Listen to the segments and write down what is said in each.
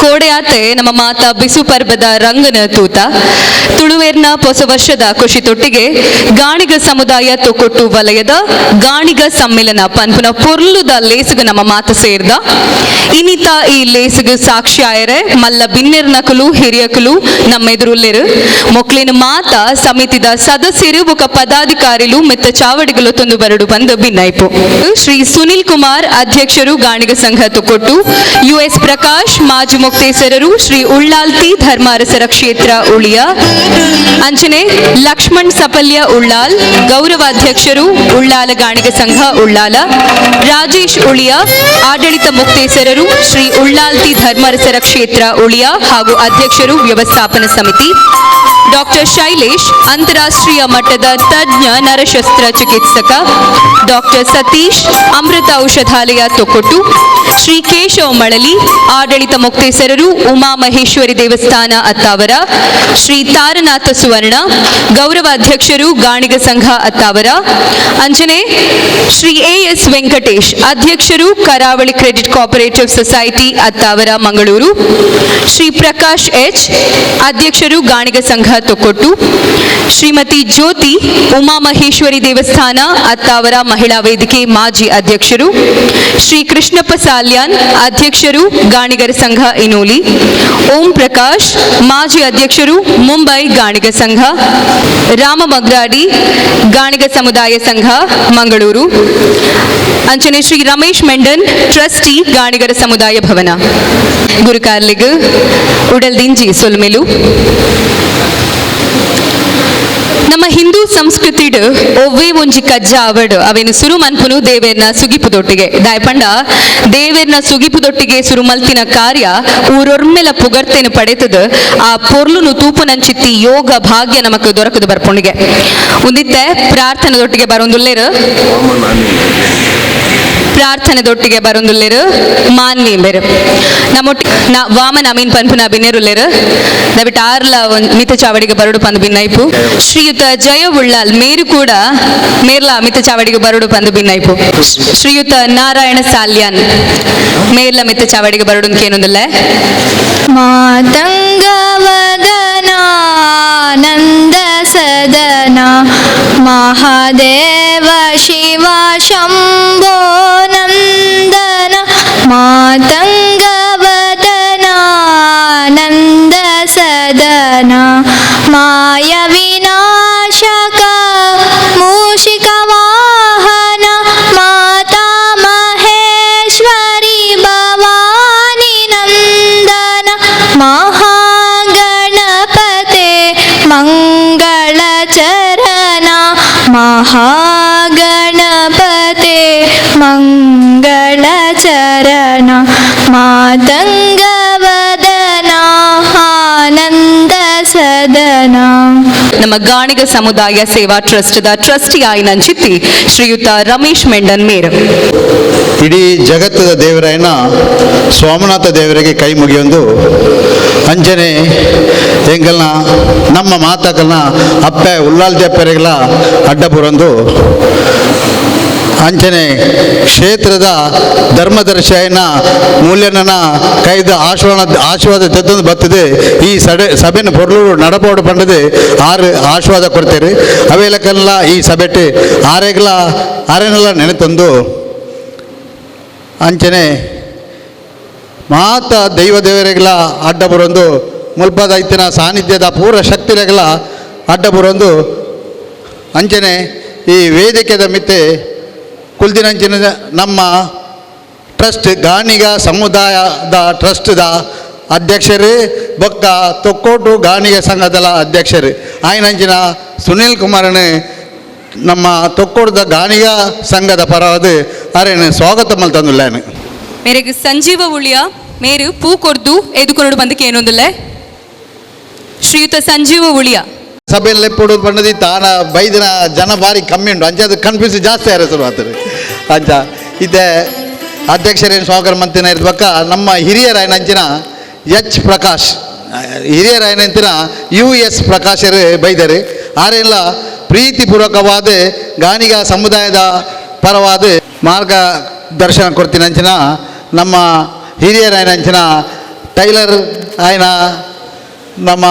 ಕೋಡೆಯಾತೆ ನಮ್ಮ ಮಾತ ಬಿಸು ಪರ್ಬದ ರಂಗನ ತೂತ ತುಳುವೇರ್ನ ಹೊಸ ವರ್ಷದ ಖುಷಿ ತೊಟ್ಟಿಗೆ ಗಾಣಿಗ ಸಮುದಾಯ ತೊಕೊಟ್ಟು ವಲಯದ ಗಾಣಿಗ ಸಮ್ಮೇಳನ ಪನ್ಪುನ ಪೊರ್ಲುದ ಲೇಸುಗ ನಮ್ಮ ಮಾತ ಸೇರ್ದ ಇನ್ನಿತ ಈ ಲೇಸುಗ ಸಾಕ್ಷಿ ಆಯರೆ ಮಲ್ಲ ಬಿನ್ನೆರ್ನಕಲು ಹಿರಿಯಕಲು ನಮ್ಮ ಎದುರುಲ್ಲೆರು ಮೊಕ್ಲಿನ ಮಾತ ಸಮಿತಿದ ಸದಸ್ಯರು ಒಕ ಪದಾಧಿಕಾರಿಲು ಮೆತ್ತ ಚಾವಡಿಗಳು ತಂದು ಬರಡು ಬಂದು ಭಿನ್ನೈಪು ಶ್ರೀ ಸುನಿಲ್ ಕುಮಾರ್ ಅಧ್ಯಕ್ಷರು ಗಾಣಿಗ ಸಂಘ ತೊಕೊಟ್ಟು US ಪ್ರಕಾಶ್ ಮಾಜಿ ಮುಕ್ತೇಸರರು ಶ್ರೀ ಉಳ್ಳಾಲ್ತಿ ಧರ್ಮಾರಸರ ಕ್ಷೇತ್ರ ಉಳಿಯ ಅಂಚನೆ ಲಕ್ಷ್ಮಣ್ ಸಪಲ್ಯ ಉಳ್ಳಾಲ್ ಗೌರವಾಧ್ಯಕ್ಷರು ಉಳ್ಳಾಲ ಗಾಣಿಗ ಸಂಘ ಉಳ್ಳಾಲ ರಾಜೇಶ್ ಉಳಿಯ ಆಡಳಿತ ಮುಕ್ತೇಸರರು ಶ್ರೀ ಉಳ್ಳಾಲ್ತಿ ಧರ್ಮಾರಸರ ಕ್ಷೇತ್ರ ಉಳಿಯ ಹಾಗೂ ಅಧ್ಯಕ್ಷರು ವ್ಯವಸ್ಥಾಪನಾ ಸಮಿತಿ ಡಾಕ್ಟರ್ ಶೈಲೇಶ್ ಅಂತಾರಾಷ್ಟ್ರೀಯ ಮಟ್ಟದ ತಜ್ಞ ನರಶಸ್ತ್ರ ಚಿಕಿತ್ಸಕ ಡಾಕ್ಟರ್ ಸತೀಶ್ ಅಮೃತ ಔಷಧಾಲಯ ತೊಕೊಟ್ಟು ಶ್ರೀ ಕೇಶವ್ ಮಳಲಿ ಆಡಳಿತ ಮುಕ್ತೇಸರರು ಉಮಾ ಮಹೇಶ್ವರಿ ದೇವಸ್ಥಾನ ಅತ್ತಾವರ ಶ್ರೀ ತಾರನಾಥ ಸುವರ್ಣ ಗೌರವಾಧ್ಯಕ್ಷರು ಗಾಣಿಗ ಸಂಘ ಅತ್ತಾವರ ಅಂಜನೆ ಶ್ರೀ AS ವೆಂಕಟೇಶ್ ಅಧ್ಯಕ್ಷರು ಕರಾವಳಿ credit cooperative society Attavar Mangaluru Shri Prakash H ಅಧ್ಯಕ್ಷರು ಗಾಣಿಗ ಸಂಘ ತೊಕೊಟ್ಟು ಶ್ರೀಮತಿ ಜ್ಯೋತಿ ಉಮಾ ಮಹೇಶ್ವರಿ ದೇವಸ್ಥಾನ ಅತ್ತಾವರ ಮಹಿಳಾ ವೇದಿಕೆ ಮಾಜಿ ಅಧ್ಯಕ್ಷರು ಶ್ರೀ ಕೃಷ್ಣಪ್ಪ ಸಾಲ್ಯಾನ್ ಅಧ್ಯಕ್ಷರು ಗಾಣಿಗರ ಸಂಘ ಇನೋಲಿ ಓಂ ಪ್ರಕಾಶ್ ಮಾಜಿ ಅಧ್ಯಕ್ಷರು ಮುಂಬೈ ಗಾಣಿಗ ಸಂಘ ರಾಮ ಮಗ್ರಾಡಿ ಗಾಣಿಗ ಸಮುದಾಯ ಸಂಘ ಮಂಗಳೂರು ಅಂಚನೆ ಶ್ರೀ ರಮೇಶ್ ಮೆಂಡನ್ ಟ್ರಸ್ಟಿ ಗಾಣಿಗರ ಸಮುದಾಯ ಭವನ ಗುರುಕಾರ್ಲಿಗ್ ಉಡಲ್ದಿಂಜಿ ಸೊಲ್ಮೆಲು ನಮ್ಮ ಹಿಂದೂ ಸಂಸ್ಕೃತಿಡ್ ಒವ್ವೇ ಒಂಜಿ ಕಜ್ಜ ಅವಡ್ ಅವೇನು ಸುರು ಮನ್ಪುನು ದೇವೇರ್ನ ಸುಗಿಪುದೊಟ್ಟಿಗೆ ದಾಯಪಂಡ ದೇವೇರ್ನ ಸುಗಿಪುದೊಟ್ಟಿಗೆ ಸುರು ಮಲ್ತಿನ ಕಾರ್ಯ ಊರೊರ್ಮೆಲ ಪುಗರ್ತೇನು ಪಡೆತದ ಆ ಪೊರ್ಲುನು ತೂಪುನಂಚಿತ್ತಿ ಯೋಗ ಭಾಗ್ಯ ನಮಕ್ ದೊರಕದು ಬರ್ಪುಣಿಗೆ ಉಂದಿತ್ತೆ ಪ್ರಾರ್ಥನೆದೊಟ್ಟಿಗೆ ಬರೊಂದುಲ್ಲೇರು ಪ್ರಾರ್ಥನೆದೊಟ್ಟಿಗೆ ಬರೊಂದುಲ್ಲೇರು ಮಾನ್ಯಂಬೆರು ನಮ್ಮೊಟ್ಟಿ ವಾಮನ ಅಮೀನ್ ಪನ್ಪುನ ಬಿನ್ನೆರುಲ್ಲೇರು ದಯವಿಟ್ಟು ಆರ್ಲ ಮಿತ ಚಾವಡಿಗೆ ಬರಡು ಪಂದು ಭಿನ್ನೈಪು ಶ್ರೀಯುತ ಜಯ ಉಳ್ಳಾಲ್ ಮೇರು ಕೂಡ ಮೇರ್ಲ ಮಿತ ಚಾವಡಿಗೆ ಬರಡು ಪಂದು ಭಿನ್ನೈಪು ಶ್ರೀಯುತ ನಾರಾಯಣ ಸಾಲ್ಯಾನ್ ಮೇರ್ಲ ಮಿತ ಚಾವಡಿಗೆ ಬರಡು ಕೇನೊಂದಿಲ್ಲ ಮಾತಂಗವದನಾನಂದ ಸದನ ಮಹಾದೇವ ಶಿವ ಶಂಭೋ ನಂದನ ಮಾತಂಗವದನಾನಂದ ಸದನ ಮಾಯ ವಿನಾಶಕ ಮೂಷಿಕ ವಾಹನ ಮಾತಾ ಮಹೇಶ್ವರಿ ಭವಾನಿ ನಂದನ ಮಹಾಗಣಪತೆ ಮಂಗಳ ಚರಣ ಮಹಾಗಣಪತೆ ಮಂಗಳ ಚರಣ ಮಾತಂಗವದನ ಆನಂದ ಸದನ ನಮ್ಮ ಗಾಣಿಗ ಸಮುದಾಯ ಸೇವಾ ಟ್ರಸ್ಟ್ದ ಟ್ರಸ್ಟಿ ಆಯ್ನಂಚಿತ್ತಿ ಶ್ರೀಯುತ ರಮೇಶ್ ಮೆಂಡನ್ ಮೇರ್ ಇಡೀ ಜಗತ್ತದ ದೇವರಾಯನ ಸೋಮನಾಥ ದೇವರಿಗೆ ಕೈ ಮುಗಿಯೊಂದು ಅಂಜನೆ ಎಂಗಲ್ನ ನಮ್ಮ ಮಾತಕಲ್ನ ಅಪ್ಪೆ ಉಳ್ಳಾಲ್ತಿ ಅಪ್ಪೆರೆಗಳ ಅಡ್ಡ ಬುರಂದು ಅಂಚನೆ ಕ್ಷೇತ್ರದ ಧರ್ಮದರ್ಶಿಯನ ಮೂಲ್ಯನ ಕೈದ ಆಶೀರ್ವಾದ ತೆತ್ತೊಂದು ಬರ್ತದೆ ಈ ಸಭೆನ ಪೊರ್ಲು ನಡಪೋಡು ಪಂಡದೆ ಆಶೀರ್ವಾದ ಕೊಡ್ತೇವೆ ಅವೇಲಕ್ಕೆಲ್ಲ ಈ ಸಭೆಟ್ಟು ಆರೆನೆಲ್ಲ ನೆನೆತಂದು ಅಂಚನೆ ಮಾತ ದೇವರೆಗಳ ಅಡ್ಡ ಬರೊಂದು ಮುಲ್ಪದ ಇತ್ತಿನ ಸಾನ್ನಿಧ್ಯದ ಪೂರ್ವ ಶಕ್ತಿರೆಗಳ ಅಡ್ಡ ಬರೊಂದು ಅಂಚನೆ ಈ ವೇದಿಕೆದ ಮಿತ್ತೆ ಕುಲ್ದಿನಂಚಿನ ನಮ್ಮ ಟ್ರಸ್ಟ್ ಗಾಣಿಗ ಸಮುದಾಯದ ಟ್ರಸ್ಟ್ದ ಅಧ್ಯಕ್ಷರು ಬೊಕ್ಕ ತೊಕ್ಕೋಟು ಗಾಣಿಗ ಸಂಘದ ಅಧ್ಯಕ್ಷರು ಆಯ್ನಂಚಿನ ಸುನಿಲ್ ಕುಮಾರನೇ ನಮ್ಮ ತೊಕ್ಕೋಟದ ಗಾಣಿಗ ಸಂಘದ ಪರವಾದ ಅರೇನು ಸ್ವಾಗತ ಮಲ್ತಂದುಲ್ಲೇನು ಮೇರೆಗೆ ಸಂಜೀವ ಉಳಿಯ ಮೇರು ಪೂ ಕೊರ್ದು ಎದುಕೊಂಡು ಬಂದಕ್ಕೆ ಏನೊಂದಿಲ್ಲ ಶ್ರೀಯುತ ಸಂಜೀವ ಉಳಿಯ ಸಭೆಯಲ್ಲಿ ಲೆಪ್ಪುಡು ಬಣ್ಣದಿ ತಾನ ಬೈದಿನ ಜನ ಭಾರಿ ಕಮ್ಮಿ ಉಂಟು ಅಂಚೆ ಅದು ಕನ್ಫ್ಯೂಸ್ ಜಾಸ್ತಿ ಆಯ್ತು ಮಾತಾರೆ ಅಂಚ ಇದೇ ಅಧ್ಯಕ್ಷರೇನು ಸ್ವಾಗತ ಮಂತಿನ ಇರ್ಬೇಕ ನಮ್ಮ ಹಿರಿಯರಾಯನ ಅಂಚಿನ H ಪ್ರಕಾಶ್ ಹಿರಿಯರಾಯನ ಅಂತಿನ US ಪ್ರಕಾಶರು ಬೈದರು ಆರೆಲ್ಲ ಪ್ರೀತಿಪೂರ್ವಕವಾದ ಗಾಣಿಗ ಸಮುದಾಯದ ಪರವಾದ ಮಾರ್ಗದರ್ಶನ ಕೊಡ್ತೀನಿ ಅಂಚಿನ ನಮ್ಮ ಹಿರಿಯರಾಯನ ಅಂಚಿನ ಟೈಲರ್ ఆయన ನಮ್ಮ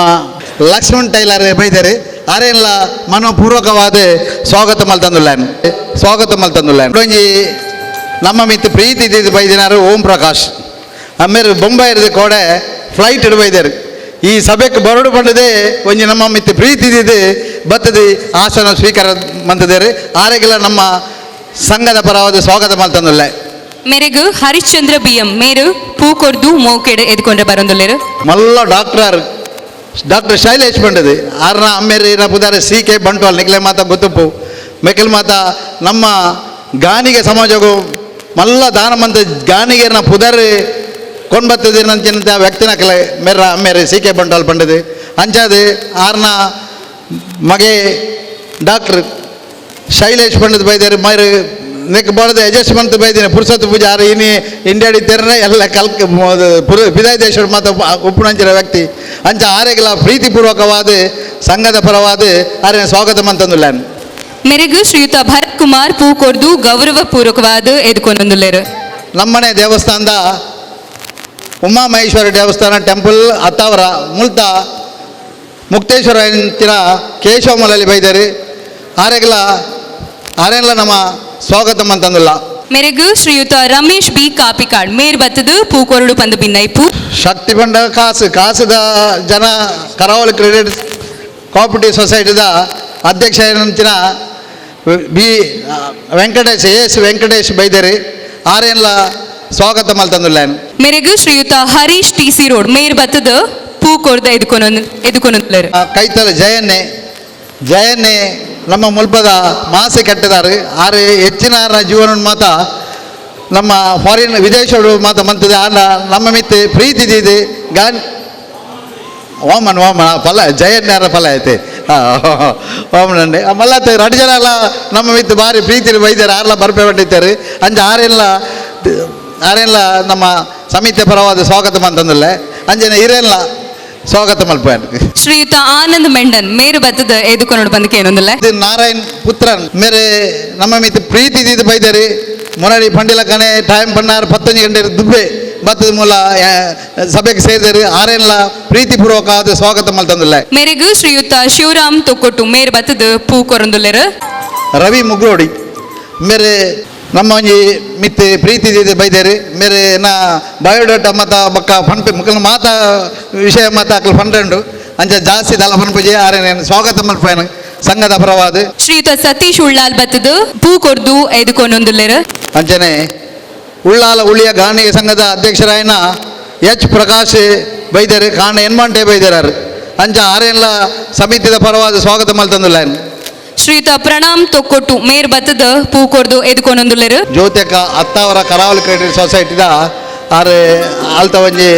ಲಕ್ಷ್ಮಣ್ ಟೈಲರ್ ಬೈದರೆ ಆರೆಲ್ಲ ಮನೋಪೂರ್ವಕವಾದ ಸ್ವಾಗತ ಮಲ್ತಂದುಲ್ಲಾನು ಒಂಜಿ ನಮ್ಮ ಮಿತ್ತು ಪ್ರೀತಿ ಇದ್ದಿದ್ದು ಬೈದಿನಾರು ಓಂ ಪ್ರಕಾಶ್ ಆಮೇಲೆ ಬೊಂಬಾಯಿರ್ದು ಕೋಡೆ ಫ್ಲೈಟ್ ಬೈದರು ಈ ಸಭೆಗೆ ಬರಡು ಬಂದದೆ ಒಂಜಿ ನಮ್ಮ ಮಿತ್ತು ಪ್ರೀತಿ ಇದ್ದಿದ್ದು ಬತ್ತದ ಆಸನ ಸ್ವೀಕಾರ ಮಂತದೇರು ಆರೆಗೆಲ್ಲ ನಮ್ಮ ಸಂಘದ ಪರವಾದ ಸ್ವಾಗತ ಮಲ್ತಂದುಲ್ಲ ಮೇರೆಗು ಹರಿಶ್ಚಂದ್ರ ಬಿಎಂ ಮೇರು ಪೂಕೊರ್ದು ಮೋಕೆಡೆ ಎದ್ಕೊಂಡ್ರೆ ಬರೋಂದುಲ್ಲೇರು ಮಲ್ಲ ಡಾಕ್ಟರ್ ಶೈಲೇಶ್ ಬಂಡದು ಆರ್ನ ಅಮ್ಮೇರಿ ಪುದಾರೆ ಸಿ ಕೆ ಬಂಟ್ವಾಲ್ ನಿಕ್ಲೆ ಮಾತ ಗೊತ್ತುಪ್ಪು ಮೆಕಲ್ ಮಾತ ನಮ್ಮ ಗಾನಿಗೆ ಸಮಾಜಗೂ ಮಲ್ಲ ದಾನ ಮಂತ ಗಾನಿಗೆರ್ನ ಪುದಾರೆ ಕೊಂಡ್ಬತ್ತದ ನಂಚಿನ ವ್ಯಕ್ತಿನಕಲೆ ಮೇರ ಅಮ್ಮೇರಿ ಸಿ ಕೆ ಬಂಟ್ವಾಲ್ ಬಂಡದು ಅಂಚಾದು ಆರ್ನ ಮಗೆ ಡಾಕ್ಟರ್ ಶೈಲೇಶ್ ಪಂಡದ್ ಬೈದಾರೆ ಮೈರು ನೆಕ್ ಬಾಳದ ಅಡ್ಜಸ್ಟ್ಮೆಂಟ್ ಬೈದಿನಿ ಪುರ್ಸತ್ ಪೂಜೆ ಆರು ಇನಿ ಇಂಡಿಯಾಡಿ ತೆರನೆ ಎಲ್ಲ ಬಿದಾಯ ದೇಶ ಮಾತ ಉಪ್ಪುಣಂಚಿನ ವ್ಯಕ್ತಿ ಅಂಚ ಆರೆಗೆಲ್ಲ ಪ್ರೀತಿಪೂರ್ವಕವಾದ ಸಂಘದ ಪರವಾದ ಆರೆ ಸ್ವಾಗತ ಮಂತಂದುಲ್ಲಾನು ಮೇರೆಗು ಶ್ರೀಯುತ ಭರತ್ ಕುಮಾರ್ ಪೂಕೊರ್ದು ಗೌರವ ಪೂರ್ವಕವಾದ ಎದ್ಕೊಂಡೊಂದುಲ್ಲೇರು ನಮ್ಮನೆ ದೇವಸ್ಥಾನದ ಉಮಾಮಹೇಶ್ವರ ದೇವಸ್ಥಾನ ಟೆಂಪಲ್ ಅತ್ತಾವರ ಮುಲ್ತ ಮುಕ್ತೇಶ್ವರ ಅಂಚಿನ ಕೇಶವಮಲಲ್ಲಿ ಬೈದಾರೆ ಆರೆಲ್ಲ ನಮ್ಮ ಸ್ವಾಗತ ಮಂತಂದುಲ್ಲ ಮೇರೆಗು ಶ್ರೀಯುತ ರಮೇಶ್ ಬಿ ಕಾಪಿಕಾಡ್ ಮೇರ್ ಬತ್ತದು ಪೂಕೊರಡು ಪಂದು ಬಿನ್ನೈಪು ಶಕ್ತಿ ಬಂಡ ಕಾಸುದ ಜನ ಕರಾವಳಿ ಕ್ರೆಡಿಟ್ ಕೋಆಪರೇಟಿವ್ ಸೊಸೈಟಿದ ಅಧ್ಯಕ್ಷ ನಂಚಿನ ಬಿ ವೆಂಕಟೇಶ್ ಬೈದೇರಿ ಆರೆಲ್ಲ ಸ್ವಾಗತ ಮಲ್ತಂದುಲ್ಲಾನು ಮೇರೆಗು ಶ್ರೀಯುತ ಹರೀಶ್ ಟಿಸಿ ರೋಡ್ ಮೇರ್ ಬತ್ತದು ಪೂಕೊರ್ದು ಎದುಕೊಂಡೊಂದುಲ್ಲೇರು ಕೈತಲ ಜಯನ್ನೇ ನಮ್ಮ ಮುಲ್ಪದ ಮಾಸಿ ಕಟ್ಟಿದಾರೆ ಆರು ಹೆಚ್ಚಿನ ಜೀವನ ಮಾತ ನಮ್ಮ ಫಾರಿನ್ ವಿದೇಶಗಳು ಮಾತ ಮಂತದೆ ಆಂಡ ನಮ್ಮ ಮಿತ್ತೆ ಪ್ರೀತಿ ಇದೆ ಗಾನ್ ಓಮನ್ ಫಲ ಜಯನ್ಯಾರ ಫಲ ಐತೆ ಓಮನಂಡೆ ಮಲ್ಲತ್ತೆ ಎರಡು ಜನ ಎಲ್ಲ ನಮ್ಮ ಮಿತ್ತು ಭಾರಿ ಪ್ರೀತಿ ಬೈದಾರೆ ಆರೆಲ್ಲ ಬರ್ಪೆ ಬಂದಿದ್ದಾರೆ ಅಂಜ ಆರೆಲ್ಲ ನಮ್ಮ ಸಮಿತಿಯ ಪರವಾದ ಸ್ವಾಗತ ಮಂತಂದಿಲ್ಲ ಅಂಜನ ಹಿರೇಲ್ಲ ಸ್ವಾಗತ ಮಲ್ಪಾಯನ್ ಶ್ರೀಯುತ ಆನಂದ್ ಮೆಂಡನ್ ಮೇರು ಬತ್ತದ ಎದುಕೊಂಡು ಬಂದಕ್ಕೆ ಏನೊಂದಿಲ್ಲ ನಾರಾಯಣ್ ಪುತ್ರನ್ ಮೇರೆ ನಮ್ಮ ಮಿತ್ ಪ್ರೀತಿ ಇದು ಬೈದಾರಿ ಮುರಾರಿ ಪಂಡಿಲ ಕಣೆ ಟೈಮ್ ಪಣ್ಣಾರು 15 ಗಂಟೆ ದುಬ್ಬೆ ಬತ್ತದ ಮೂಲ ಸಭೆಗೆ ಸೇರಿದಾರೆ ಆರೆಲ್ಲ ಪ್ರೀತಿಪೂರ್ವಕವಾದ ಸ್ವಾಗತ ಮಲ್ತಂದಿಲ್ಲ ಮೇರೆಗು ಶ್ರೀಯುತ ಶಿವರಾಮ್ ತೊಕ್ಕೊಟ್ಟು ಮೇರು ಬತ್ತದ ಪೂ ಕೊರೊಂದುಲ್ಲೇರು ರವಿ ಮುಗ್ರೋಡಿ ಮೇರೆ ನಮ್ಮ ಒಂಜಿ ಮಿತ್ ಪ್ರೀತಿ ಇದೆ ಬೈದೇರಿ ಮೇರೆ ನಾ ಬಯೋಡಾಟಾ ಮತ ಬಕ್ಕ ಫಂಡ್ ಮುಕ್ಕಲ್ ಮಾತ ವಿಷಯ ಮತ ಅಕ್ಲು ಫಂಡು ಅಂಚ ಜಾಸ್ತಿ ದಲ ಫನ್ಪುಜಿ ಆರೆ ಸ್ವಾಗತ ಮಲ್ಪೇನು ಸಂಘದ ಪರವಾದ ಶ್ರೀಯುತ ಸತೀಶ್ ಉಳ್ಳಾಲ್ ಬತ್ತದು ಪೂ ಕೊರ್ದು ಎದುಕೊಂಡೊಂದುಲ್ಲೇರು ಅಂಚನೆ ಉಳ್ಳಾಲ ಉಳಿಯ ಗಾಣಿಗೆ ಸಂಘದ ಅಧ್ಯಕ್ಷರಾಯನ ಎಚ್ ಪ್ರಕಾಶ್ ಬೈದಾರೆ ಕಾರಣ ಎನ್ಮಾಂಟೆ ಬೈದಾರ ಅಂಚ ಆರೆಲ್ಲ ಸಮಿತಿದ ಪರವಾದ ಸ್ವಾಗತ ಮಲ್ತಂದಿಲ್ಲ ಶ್ರೀಯುತ ಪ್ರಣಾಮ್ ತೊಕ್ಕೊಟ್ಟು ಮೇರ್ ಬತ್ತದ ಪೂ ಕೊರ್ದು ಎದುಕೊಂಡೊಂದುಲ್ಲೇರು ಜ್ಯೋತಿಕ ಅತ್ತಾವರ ಕರಾವಳಿ ಕ್ರೆಡಿಟ್ ಸೊಸೈಟಿದ ಆರು ಆಲ್ತ ಒಂಜಿ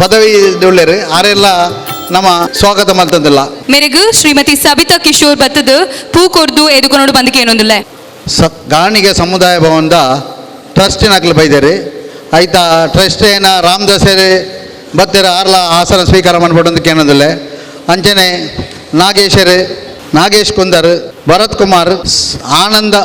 ಪದವಿ ಉಳ್ಳೇರು ಆರೆಲ್ಲ ನಮ್ಮ ಸ್ವಾಗತ ಮಲ್ತಂದಿಲ್ಲ ಮೇರೆಗು ಶ್ರೀಮತಿ ಸಬಿತಾ ಕಿಶೋರ್ ಬತ್ತದ ಪೂ ಕೊರ್ದು ಎದುಕೊಂಡು ಬಂದಕ್ಕೆ ಏನೊಂದಿಲ್ಲ ಗಾಣಿಗೆ ಸಮುದಾಯ ಭವನದ ಟ್ರಸ್ಟಿನಕ್ಲು ಬೈದೇರಿ ಆಯ್ತಾ ಟ್ರಸ್ಟ್ ಏನ ರಾಮದಾಸರಿ ಬತ್ತೇರ ಆರ್ಲ ಆಸನ ಸ್ವೀಕಾರ ಮಾಡ್ಬಿಡೋದಕ್ಕೆ ಏನೊಂದಿಲ್ಲ ಅಂಚನೆ ನಾಗೇಶ್ ಕುಂದರ್ ಭರತ್ ಕುಮಾರ್ ಆನಂದ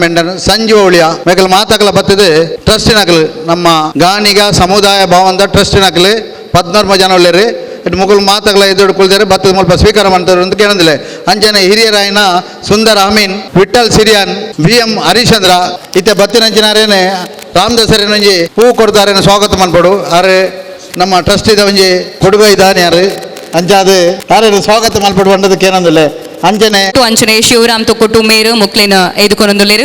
ಮೆಂಡನ್ ಸಂಜೀವ ಉಳಿಯ ಮೇಕಲ್ ಮಾತಕಲ ಬತ್ತದು ಟ್ರಸ್ಟಿನಕ್ಲು ನಮ್ಮ ಗಾಣಿಗ ಸಮುದಾಯ ಭವನದ ಟ್ರಸ್ಟಿನಕ್ಲು 14 ಜನ ಉಳ್ಳೇರಿ ಇಟ್ಟು ಮುಗುಲ್ ಮಾತಗಳ ಎದುರು ಕುಳಿದರೆ ಬತ್ತದ ಮುಲ್ಪ ಸ್ವೀಕಾರ ಮಾಡ್ತಾರೆ ಅಂತ ಕೇಳಂದಿಲ್ಲ ಅಂಜನೆ ಹಿರಿಯರಾಯನ ಸುಂದರ ಅಮೀನ್ ವಿಠಲ್ ಸಿರಿಯಾನ್ VM ಹರಿಶ್ಚಂದ್ರ ಇತ್ತೆ ಬತ್ತಿನಂಚಿನಾರೇನೆ ರಾಮದಾಸರೇನೊಂಜಿ ಹೂ ಕೊಡ್ತಾರೇನು ಸ್ವಾಗತ ಮಾಡ್ಬೋಡು ಆರೆ ನಮ್ಮ ಟ್ರಸ್ಟಿದ ಒಂಜಿ ಕೊಡುಗೆ ಇದ್ದಾನೆ ಯಾರು ಅಂಚಾದು ಯಾರು ಸ್ವಾಗತ ಮಲ್ಪಡು ಬಂದದಕ್ಕೆ ಏನಂದಿಲ್ಲ ಅಂಚನೆ ಶಿವರಾಮ್ ತೊಕ್ಕೊಟ್ಟು ಮೇರು ಮುಕ್ಲೇನ ಎದುಕೊಂಡೊಂದುಲ್ಲೇರು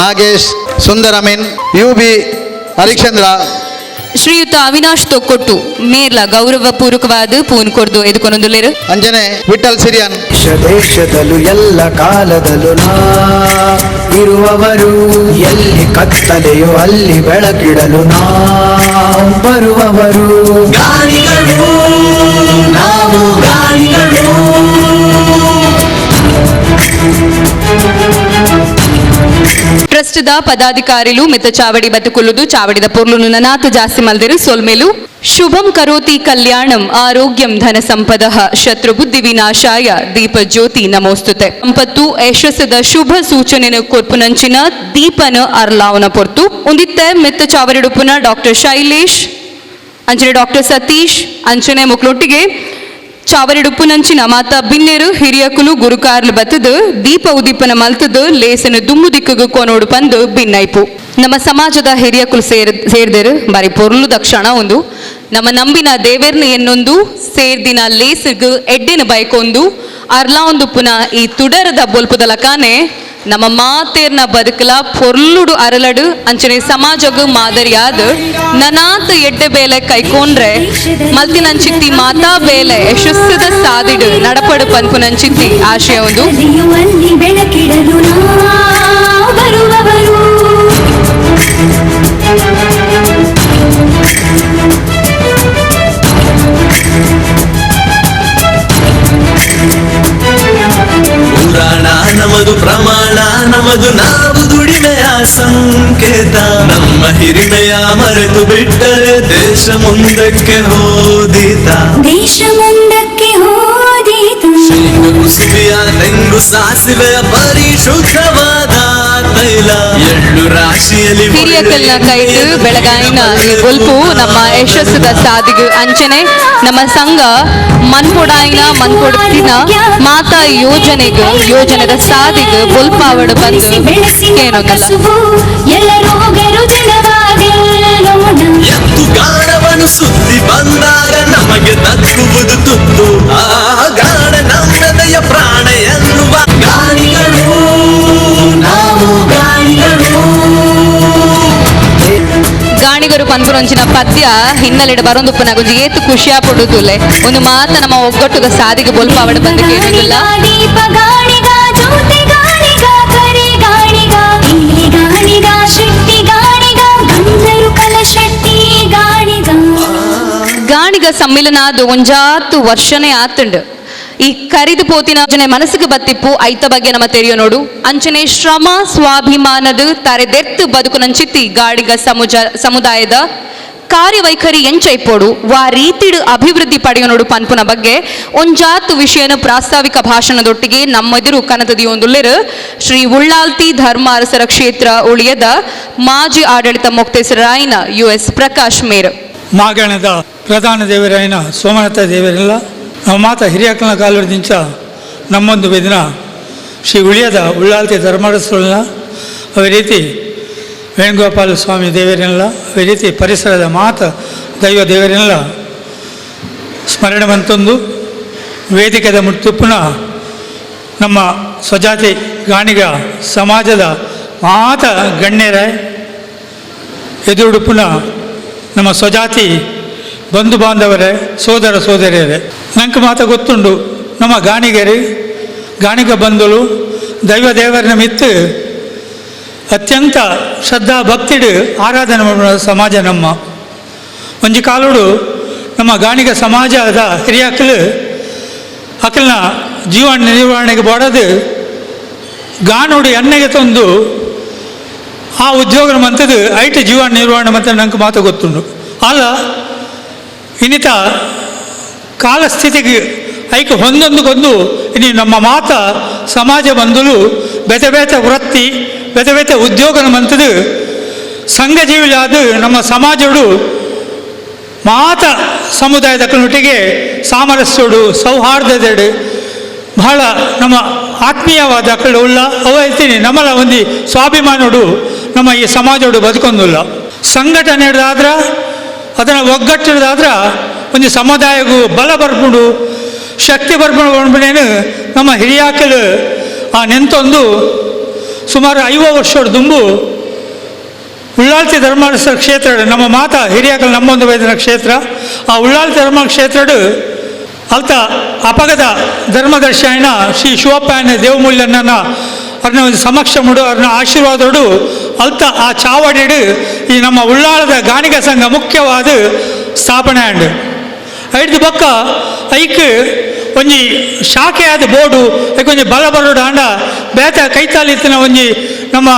ನಾಗೇಶ್ ಸುಂದರ್ ಅಮೀನ್ UB ಹರಿಶ್ಚಂದ್ರ ಶ್ರೀಯುತ ಅವಿನಾಶ್ ತೊಕ್ಕೊಟ್ಟು ಮೇರ್ಲ ಗೌರವ ಪೂರ್ವಕವಾದ ಪೂನ್ ಕೊರ್ದು ಎದುಕೊಂಡೊಂದುಲ್ಲೇರು ಅಂಜನೆ ವಿಠಲ್ ಸಿರಿಯಾನ್ ದೇಶದಲ್ಲೂ ಎಲ್ಲ ಕಾಲದಲ್ಲೂ ನಾ ಇರುವವರು ಎಲ್ಲಿ ಕತ್ತಲೆಯೋ ಅಲ್ಲಿ ಬೆಳಕಿಡಲು ನಾ ಬರುವವರು ಗಾಣಿಗಳು ನಾವು ಗಾಣಿಗಳು ಟ್ರಸ್ಟ್ದ ಪದಾಧಿಕಾರಿಲು ಮಿತ್ತ ಚಾವಡಿ ಬತ್ತುಕೊಲ್ಲುದು ಚಾವಡಿದ ಪೊರ್ಲು ನನಾತ ಜಾಸ್ತಿ ಮಲ್ದಿರು ಸೊಲ್ಮೇಲು ಶುಭಂ ಕರೋತಿ ಕಲ್ಯಾಣಂ ಆರೋಗ್ಯಂ ಧನ ಸಂಪದಃ ಶತ್ರು ಬುದ್ಧಿ ವಿನಾಶಾಯ ದೀಪ ಜ್ಯೋತಿ ನಮೋಸ್ತುತೆ ಸಂಪತ್ತು ಯಶಸ್ಸದ ಶುಭ ಸೂಚನೆನ ಕೊರ್ಪುನಂಚಿನ ದೀಪನ ಅರ್ಲಾವನ ಪೊರ್ತು ಒಂದಿತ್ತೆ ಮಿತ್ತ ಚಾವಡಿಡುಪುನ ಡಾಕ್ಟರ್ ಶೈಲೇಶ್ ಅಂಚನೆ ಡಾಕ್ಟರ್ ಸತೀಶ್ ಅಂಚನೆ ಮುಕ್ಲೊಟ್ಟಿಗೆ ಚಾವರಿಡುಪ್ಪುನಂಚಿನ ಮಾತ ಬಿನ್ನೆರು ಹಿರಿಯಕುಲು ಗುರುಕಾರ್ಲು ಬತ್ತದು ದೀಪ ಉದೀಪನ ಮಲ್ತದು ಲೇಸನ ದುಮ್ಮು ದಿಕ್ಕಗು ಕೊನೋಡು ಪಂದು ಭಿನ್ನೈಪು ನಮ್ಮ ಸಮಾಜದ ಹಿರಿಯಕುಲು ಸೇರ್ದೇರು ಬಾರಿ ಪೊರ್ಲು ದಕ್ಷಣ ಒಂದು ನಮ್ಮ ನಂಬಿನ ದೇವೇರ್ನ ಎನ್ನೊಂದು ಸೇರ್ದಿನ ಲೇಸಗು ಎಡ್ಡಿನ ಬೈಕೊಂದು ಅರ್ಲಾ ಒಂದು ಪುನಃ ಈ ತುಡರದ ಬೊಲ್ಪುದಲ ಕಾನೆ ನಮ್ಮ ಮಾತೇರ್ನ ಬದುಕಲ ಪೊರ್ಲುಡು ಅರಲಡು ಅಂಚನೆ ಸಮಾಜಗು ಮಾದರಿಯಾದ ನನಾತ ಎಡ್ಡೆ ಬೇಲೆ ಕೈಕೊಂಡ್ರೆ ಮಲ್ತಿನಂಚಿತ್ತಿ ಮಾತಾ ಬೇಲೆ ಯಶಸ್ಸದ ಸಾದಿಡು ನಡಪಡು ಪನ್ಪುನಂಚಿತ್ತಿ ಆಶಯ ಒಂದು ಬೆಳಕಿಡಲು ಬರುವವರು ಪುರಾಣ ನಮದು ಪ್ರಮಾಣ ನಮದು ನಾವು ದುಡಿಮೆಯ ಸಂಕೇತ ನಮ್ಮ ಹಿರಿಮೆಯ ಮರೆತು ಬಿಟ್ಟರೆ ದೇಶ ಮುಂದಕ್ಕೆ ಹೋದೀತ ದೇಶ ಮುಂದಕ್ಕೆ ಹೋದೀತು ಶೇಂಗು ಕುಸುಬಿಯ ತೆಂಗು ಸಾಸಿವೆಯ ಪರಿಶುದ್ಧವಾದ ತೈಲ ಎಳ್ಳು ರಾಶಿಯಲ್ಲಿ ಹಿರಿಯಕಲ್ನ ಕೈದು ಬೆಳಗಾಯಿನ ಈ ಬೊಲ್ಪು ನಮ್ಮ ಯಶಸ್ಸದ ಸಾದಿಗು ಅಂಚನೆ ನಮ್ಮ ಸಂಘ ಮನ್ಪೊಡಾಯಿನ ಮನ್ಪೊಡ್ತಿನ ಮಾತಾ ಯೋಜನೆದ ಸಾದಿಗು ಬೊಲ್ಪಾವಡು ಬಂದು ಏನೋಗಲ್ಲ ಎಲ್ಲ ರೋಗ ರುಜಿನವಾಗೆಲ್ಲೋಣ ಎತ್ತು ಗಾಢವನು ಸುದ್ದಿ ಬಂದಾಗ ನಮಗೆ ತಕ್ಕುವುದು ತುತ್ತು ಆ ಗಾಢ ನಮ್ಮದಯ ಪ್ರಾಣ ಎನ್ನುವ ಗಾಣಿಗಳು ನಾವು ಗಾಣಿಗಳು ಗಾಣಿಗರು ಪನ್ಪುನೊಂಚಿನ ಪದ್ಯ ಹಿನ್ನೆಲೆಡ್ ಬರೊಂದುಪ್ಪನ ಒಂಜಿ ಏತು ಖುಷಿಯ ಪಡುದುಲೆ ಒಂದು ಮಾತ ನಮ್ಮ ಒಗ್ಗಟ್ಟುಗ ಸಾದಿಗೆ ಬೊಲ್ಪಾವಡು ಬಂದು ಕೇಳಿಲ್ಲ ದೀಪ ಗಾಣಿಗ ಜ್ಯೋತಿ ಗಾಣಿಗ ಕರೆ ಗಾಣಿಗ ಇಲ್ಲಿ ಗಾಣಿಗ ಶೆಟ್ಟಿ ಗಾಣಿಗ ಗಂಧರು ಕಲಶೆಟ್ಟಿ ಗಾಣಿಗ ಗಾಣಿಗ ಸಮ್ಮಿಲನ ಅದು ಒಂಜಾತು ವರ್ಷನೇ ಆತಂಡು ಈ ಕರಿದು ಪೋತಿನ ಯೋಜನೆ ಮನಸ್ಸಿಗೆ ಬತ್ತಿಪ್ಪು ಐತ ಬಗ್ಗೆ ನಮ್ಮ ತೆರೆಯೋ ನೋಡು ಅಂಚನೆ ಶ್ರಮ ಸ್ವಾಭಿಮಾನದ ತರೆದೆರ್ತು ಬದುಕುನಂಚಿತ್ತಿ ಗಾಡಿಗ ಸಮುದಾಯದ ಕಾರ್ಯವೈಖರಿ ಎಂಚೈಪೋಡು ವಾ ರೀತಿಡು ಅಭಿವೃದ್ಧಿ ಪಡೆಯೋ ನೋಡು ಪನ್ಪುನ ಬಗ್ಗೆ ಒಂಜಾತು ವಿಷಯನ ಪ್ರಾಸ್ತಾವಿಕ ಭಾಷಣದೊಟ್ಟಿಗೆ ನಮ್ಮೆದುರು ಕನತದಿಯೊಂದುಲ್ಲೆರು ಶ್ರೀ ಉಳ್ಳಾಲ್ತಿ ಧರ್ಮ ಅರಸರ ಕ್ಷೇತ್ರ ಉಳಿಯದ ಮಾಜಿ ಆಡಳಿತ ಮೊಕ್ತೇಸರಾಯಿನ US ಪ್ರಕಾಶ್ ಮೇರ್ ಮಾಗಣದ ಪ್ರಧಾನ ದೇವರಾಯಿನ ಸೋಮನಾಥ ದೇವರೆಲ್ಲ ನಾವು ಮಾತ ಹಿರಿಯಕ್ಕನ ಕಾಲುಡಿದಿಂಚ ನಮ್ಮೊಂದು ಬೆದಿನ ಶ್ರೀ ಉಳಿಯದ ಉಳ್ಳಾಲ್ತಿ ಧರ್ಮರಸರನ್ನ ಅದೇ ರೀತಿ ವೇಣುಗೋಪಾಲ ಸ್ವಾಮಿ ದೇವರನ್ನೆಲ್ಲ ಅದೇ ರೀತಿ ಪರಿಸರದ ಮಾತ ದೈವ ದೇವರನ್ನೆಲ್ಲ ಸ್ಮರಣೆ ಬಂತೊಂದು ವೇದಿಕೆದ ಮುಟ್ಟುಪ್ಪುನ ನಮ್ಮ ಸ್ವಜಾತಿ ಗಾಣಿಗ ಸಮಾಜದ ಮಾತ ಗಣ್ಯರ ಎದುರುಡುಪುನ ನಮ್ಮ ಸ್ವಜಾತಿ ಬಂಧು ಬಾಂಧವರೇ ಸೋದರ ಸೋದರಿಯರೇ ನಂಗೆ ಮಾತ ಗೊತ್ತುಂಡು ನಮ್ಮ ಗಾಣಿಗ ಬಂಧುಲು ದೈವ ದೇವರನ್ನ ಮಿತ್ತು ಅತ್ಯಂತ ಶ್ರದ್ಧಾ ಭಕ್ತಿಡು ಆರಾಧನೆ ಮಾಡುವ ಸಮಾಜ ನಮ್ಮ ಒಂಜಿ ಕಾಲುಡು ನಮ್ಮ ಗಾಣಿಗ ಸಮಾಜದ ಹಿರಿಯಕ್ಕಲು ಅಕಲ್ನ ಜೀವನ ನಿರ್ವಹಣೆಗೆ ಬಡದು ಗಾನುಡಿ ಎಣ್ಣೆಗೆ ತಂದು ಆ ಉದ್ಯೋಗ ಮಂತದ್ದು ಐಟಿ ಜೀವನ ನಿರ್ವಹಣೆ ಮಂತ ನಂಗೆ ಮಾತು ಗೊತ್ತುಂಡು ಅಲ್ಲ ಇನ್ನಿತ ಕಾಲಸ್ಥಿತಿಗೆ ಐಕೆ ಹೊಂದೊಂದುಗೊಂದು ಇನ್ನು ನಮ್ಮ ಮಾತ ಸಮಾಜ ಬಂಧುಲು ಬೇತೆ ಬೇತೆ ವೃತ್ತಿ ಬೇತೆ ಬೇತೆ ಉದ್ಯೋಗನ ಮಂತದು ಸಂಘ ಜೀವಿಲಾದ ನಮ್ಮ ಸಮಾಜಡು ಮಾತ ಸಮುದಾಯದ ಕನ್ನೊಟ್ಟಿಗೆ ಸಾಮರಸ್ಯಡು ಸೌಹಾರ್ದದೆಡು ಬಹಳ ನಮ್ಮ ಆತ್ಮೀಯವಾದ ಅಕ್ಕಳು ಉಳ್ಳ ಅವೈತೀನಿ ನಮ್ಮಲ್ಲ ಒಂದು ಸ್ವಾಭಿಮಾನಡು ನಮ್ಮ ಈ ಸಮಾಜಡು ಬದುಕೊಂದಿಲ್ಲ ಸಂಘಟನೆ ಹಿಡ್ದಾದ್ರೆ ಅದನ್ನು ಒಗ್ಗಟ್ಟಿಡ್ದಾದ್ರೆ ಒಂದು ಸಮುದಾಯಗೂ ಬಲ ಬರ್ಬಿಡು ಶಕ್ತಿ ಬರ್ಬಿಡೇನು ನಮ್ಮ ಹಿರಿಯಾಕಲು ಆ ನೆಂತೊಂದು ಸುಮಾರು 50 ವರ್ಷದ ದುಂಬು ಉಳ್ಳಾಲ್ತಿ ಧರ್ಮಾರ್ಥ ಕ್ಷೇತ್ರ ನಮ್ಮ ಮಾತಾ ಹಿರಿಯಾಕಲು ನಮ್ಮೊಂದು ವೇದನ ಕ್ಷೇತ್ರ ಆ ಉಳ್ಳಾಲ್ತಿ ಧರ್ಮ ಕ್ಷೇತ್ರಡು ಅಲ್ತ ಅಪಗದ ಧರ್ಮದರ್ಶಿನ ಶ್ರೀ ಶಿವಪ್ಪನ ದೇವಮೂಲ್ಯನ ಅವ್ರನ್ನ ಒಂದು ಸಮಕ್ಷಮಡು ಅವ್ರನ್ನ ಆಶೀರ್ವಾದಡು ಅಲ್ತ ಆ ಚಾವಡಿಡು ಈ ನಮ್ಮ ಉಳ್ಳಾಳದ ಗಾಣಿಗ ಸಂಘ ಮುಖ್ಯವಾದ ಸ್ಥಾಪನೆ ಅಂಡು ಐದು ಬಕ್ಕ ಐಕ್ ಒಂಜಿ ಶಾಖೆಯಾದ ಬೋರ್ಡು ಐಕೊಂಜಿ ಬಲ ಬರೋಡು ಆಂಡ ಬೇತ ಕೈತಾಲಿತ್ತಿನ ಒಂಜಿ ನಮ್ಮ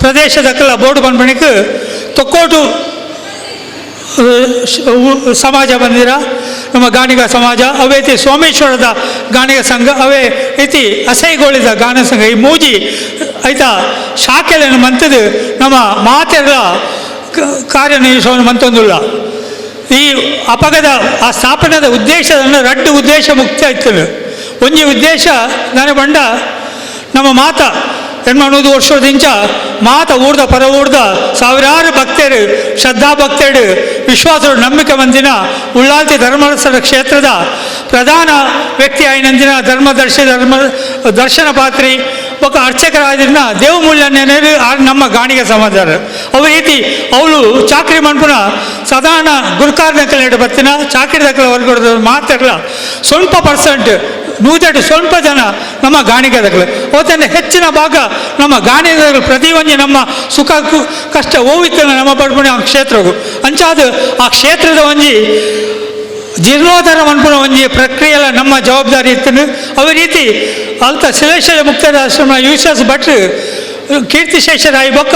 ಪ್ರದೇಶದಕ್ಕೆಲ್ಲ ಬೋರ್ಡು ಬಂದ್ಬಿಣಿಕ್ ತೊಕ್ಕೋಟು ಸಮಾಜ ಬಂದಿರ ನಮ್ಮ ಗಾಣಿಗ ಸಮಾಜ ಅವೇ ರೀತಿ ಸೋಮೇಶ್ವರದ ಗಾಣಿಗ ಸಂಘ ಅವೇ ರೀತಿ ಅಸೈಗೋಳಿದ ಗಾನ ಸಂಘ ಈ ಮೂಜಿ ಆಯ್ತಾ ಶಾಖೆಯನ್ನು ಮಂತದ್ದು ನಮ್ಮ ಮಾತೆಲ್ಲ ಕಾರ್ಯನಿರ್ವಹಿಸೋನು ಮಂತೊಂದುಲ್ಲ ಈ ಅಪಗದ ಆ ಸ್ಥಾಪನದ ಉದ್ದೇಶವನ್ನು ರಡ್ಡು ಉದ್ದೇಶ ಮುಖ್ಯ ಇತ್ತು. ಒಂಜಿ ಉದ್ದೇಶ ನಾನು ಬಂಡ ನಮ್ಮ ಮಾತ 80 ವರ್ಷದಿಂದ ಮಾತ ಊರ್ದ ಪರ ಊರ್ದ ಸಾವಿರಾರು ಭಕ್ತರು ಶ್ರದ್ಧಾ ಭಕ್ತರು ವಿಶ್ವಾಸರು ನಂಬಿಕೆ ಮಂದಿನ ಉಳ್ಳಾಲ್ತಿ ಧರ್ಮಸ್ಥಳ ಕ್ಷೇತ್ರದ ಪ್ರಧಾನ ವ್ಯಕ್ತಿ ಆಯ್ನಂದಿನ ದರ್ಶನ ಪಾತ್ರಿ ఒక ಅರ್ಚಕರಾದಿನ ದೇವ ಮೂಲ್ಯನೇರು ನಮ್ಮ ಗಾಣಿಗ ಸಮಾಜರು ಅವ ರೀತಿ ಅವಳು ಚಾಕ್ರಿ ಮನ್ಪುನ ಸಾಧಾರಣ ಗುರುಕಾರ್ ದಕ್ಕಲ ಬತ್ತಿನ ಚಾಕ್ರಿ ದಕ್ಕಲ ವರ್ಗದ ಮಾತಾಡಲ ಸ್ವಲ್ಪ ಪರ್ಸೆಂಟ್ ನೂತೆಟ್ಟು ಸ್ವಲ್ಪ ಜನ ನಮ್ಮ ಗಾಣಿಗದಗಳು ಅವತ್ತಂದ್ರೆ ಹೆಚ್ಚಿನ ಭಾಗ ನಮ್ಮ ಗಾಣಿಗಗಳು ಪ್ರತಿ ಒಂಜಿ ನಮ್ಮ ಸುಖ ಕಷ್ಟ ಹೋಗಿತ್ತು ನಮ್ಮ ಪಡ್ಪುಣಿ ಆ ಕ್ಷೇತ್ರಗೂ ಅಂಚಾದ ಆ ಕ್ಷೇತ್ರದ ಒಂಜಿ ಜೀರ್ಣೋದ್ಧಾರ ಮನ್ಪುನ ಒಂಜಿ ಪ್ರಕ್ರಿಯೆಲ ನಮ್ಮ ಜವಾಬ್ದಾರಿ ಇತ್ತು. ಅವ ರೀತಿ ಅಲ್ತ ಶಿಲೇಶ್ವರ ಮುಕ್ತಾಶ್ರಮ ಯುಎಸ್ ಭಟ್ರು ಕೀರ್ತಿಶೇಷರಾಯಿ ಬೊಕ್ಕ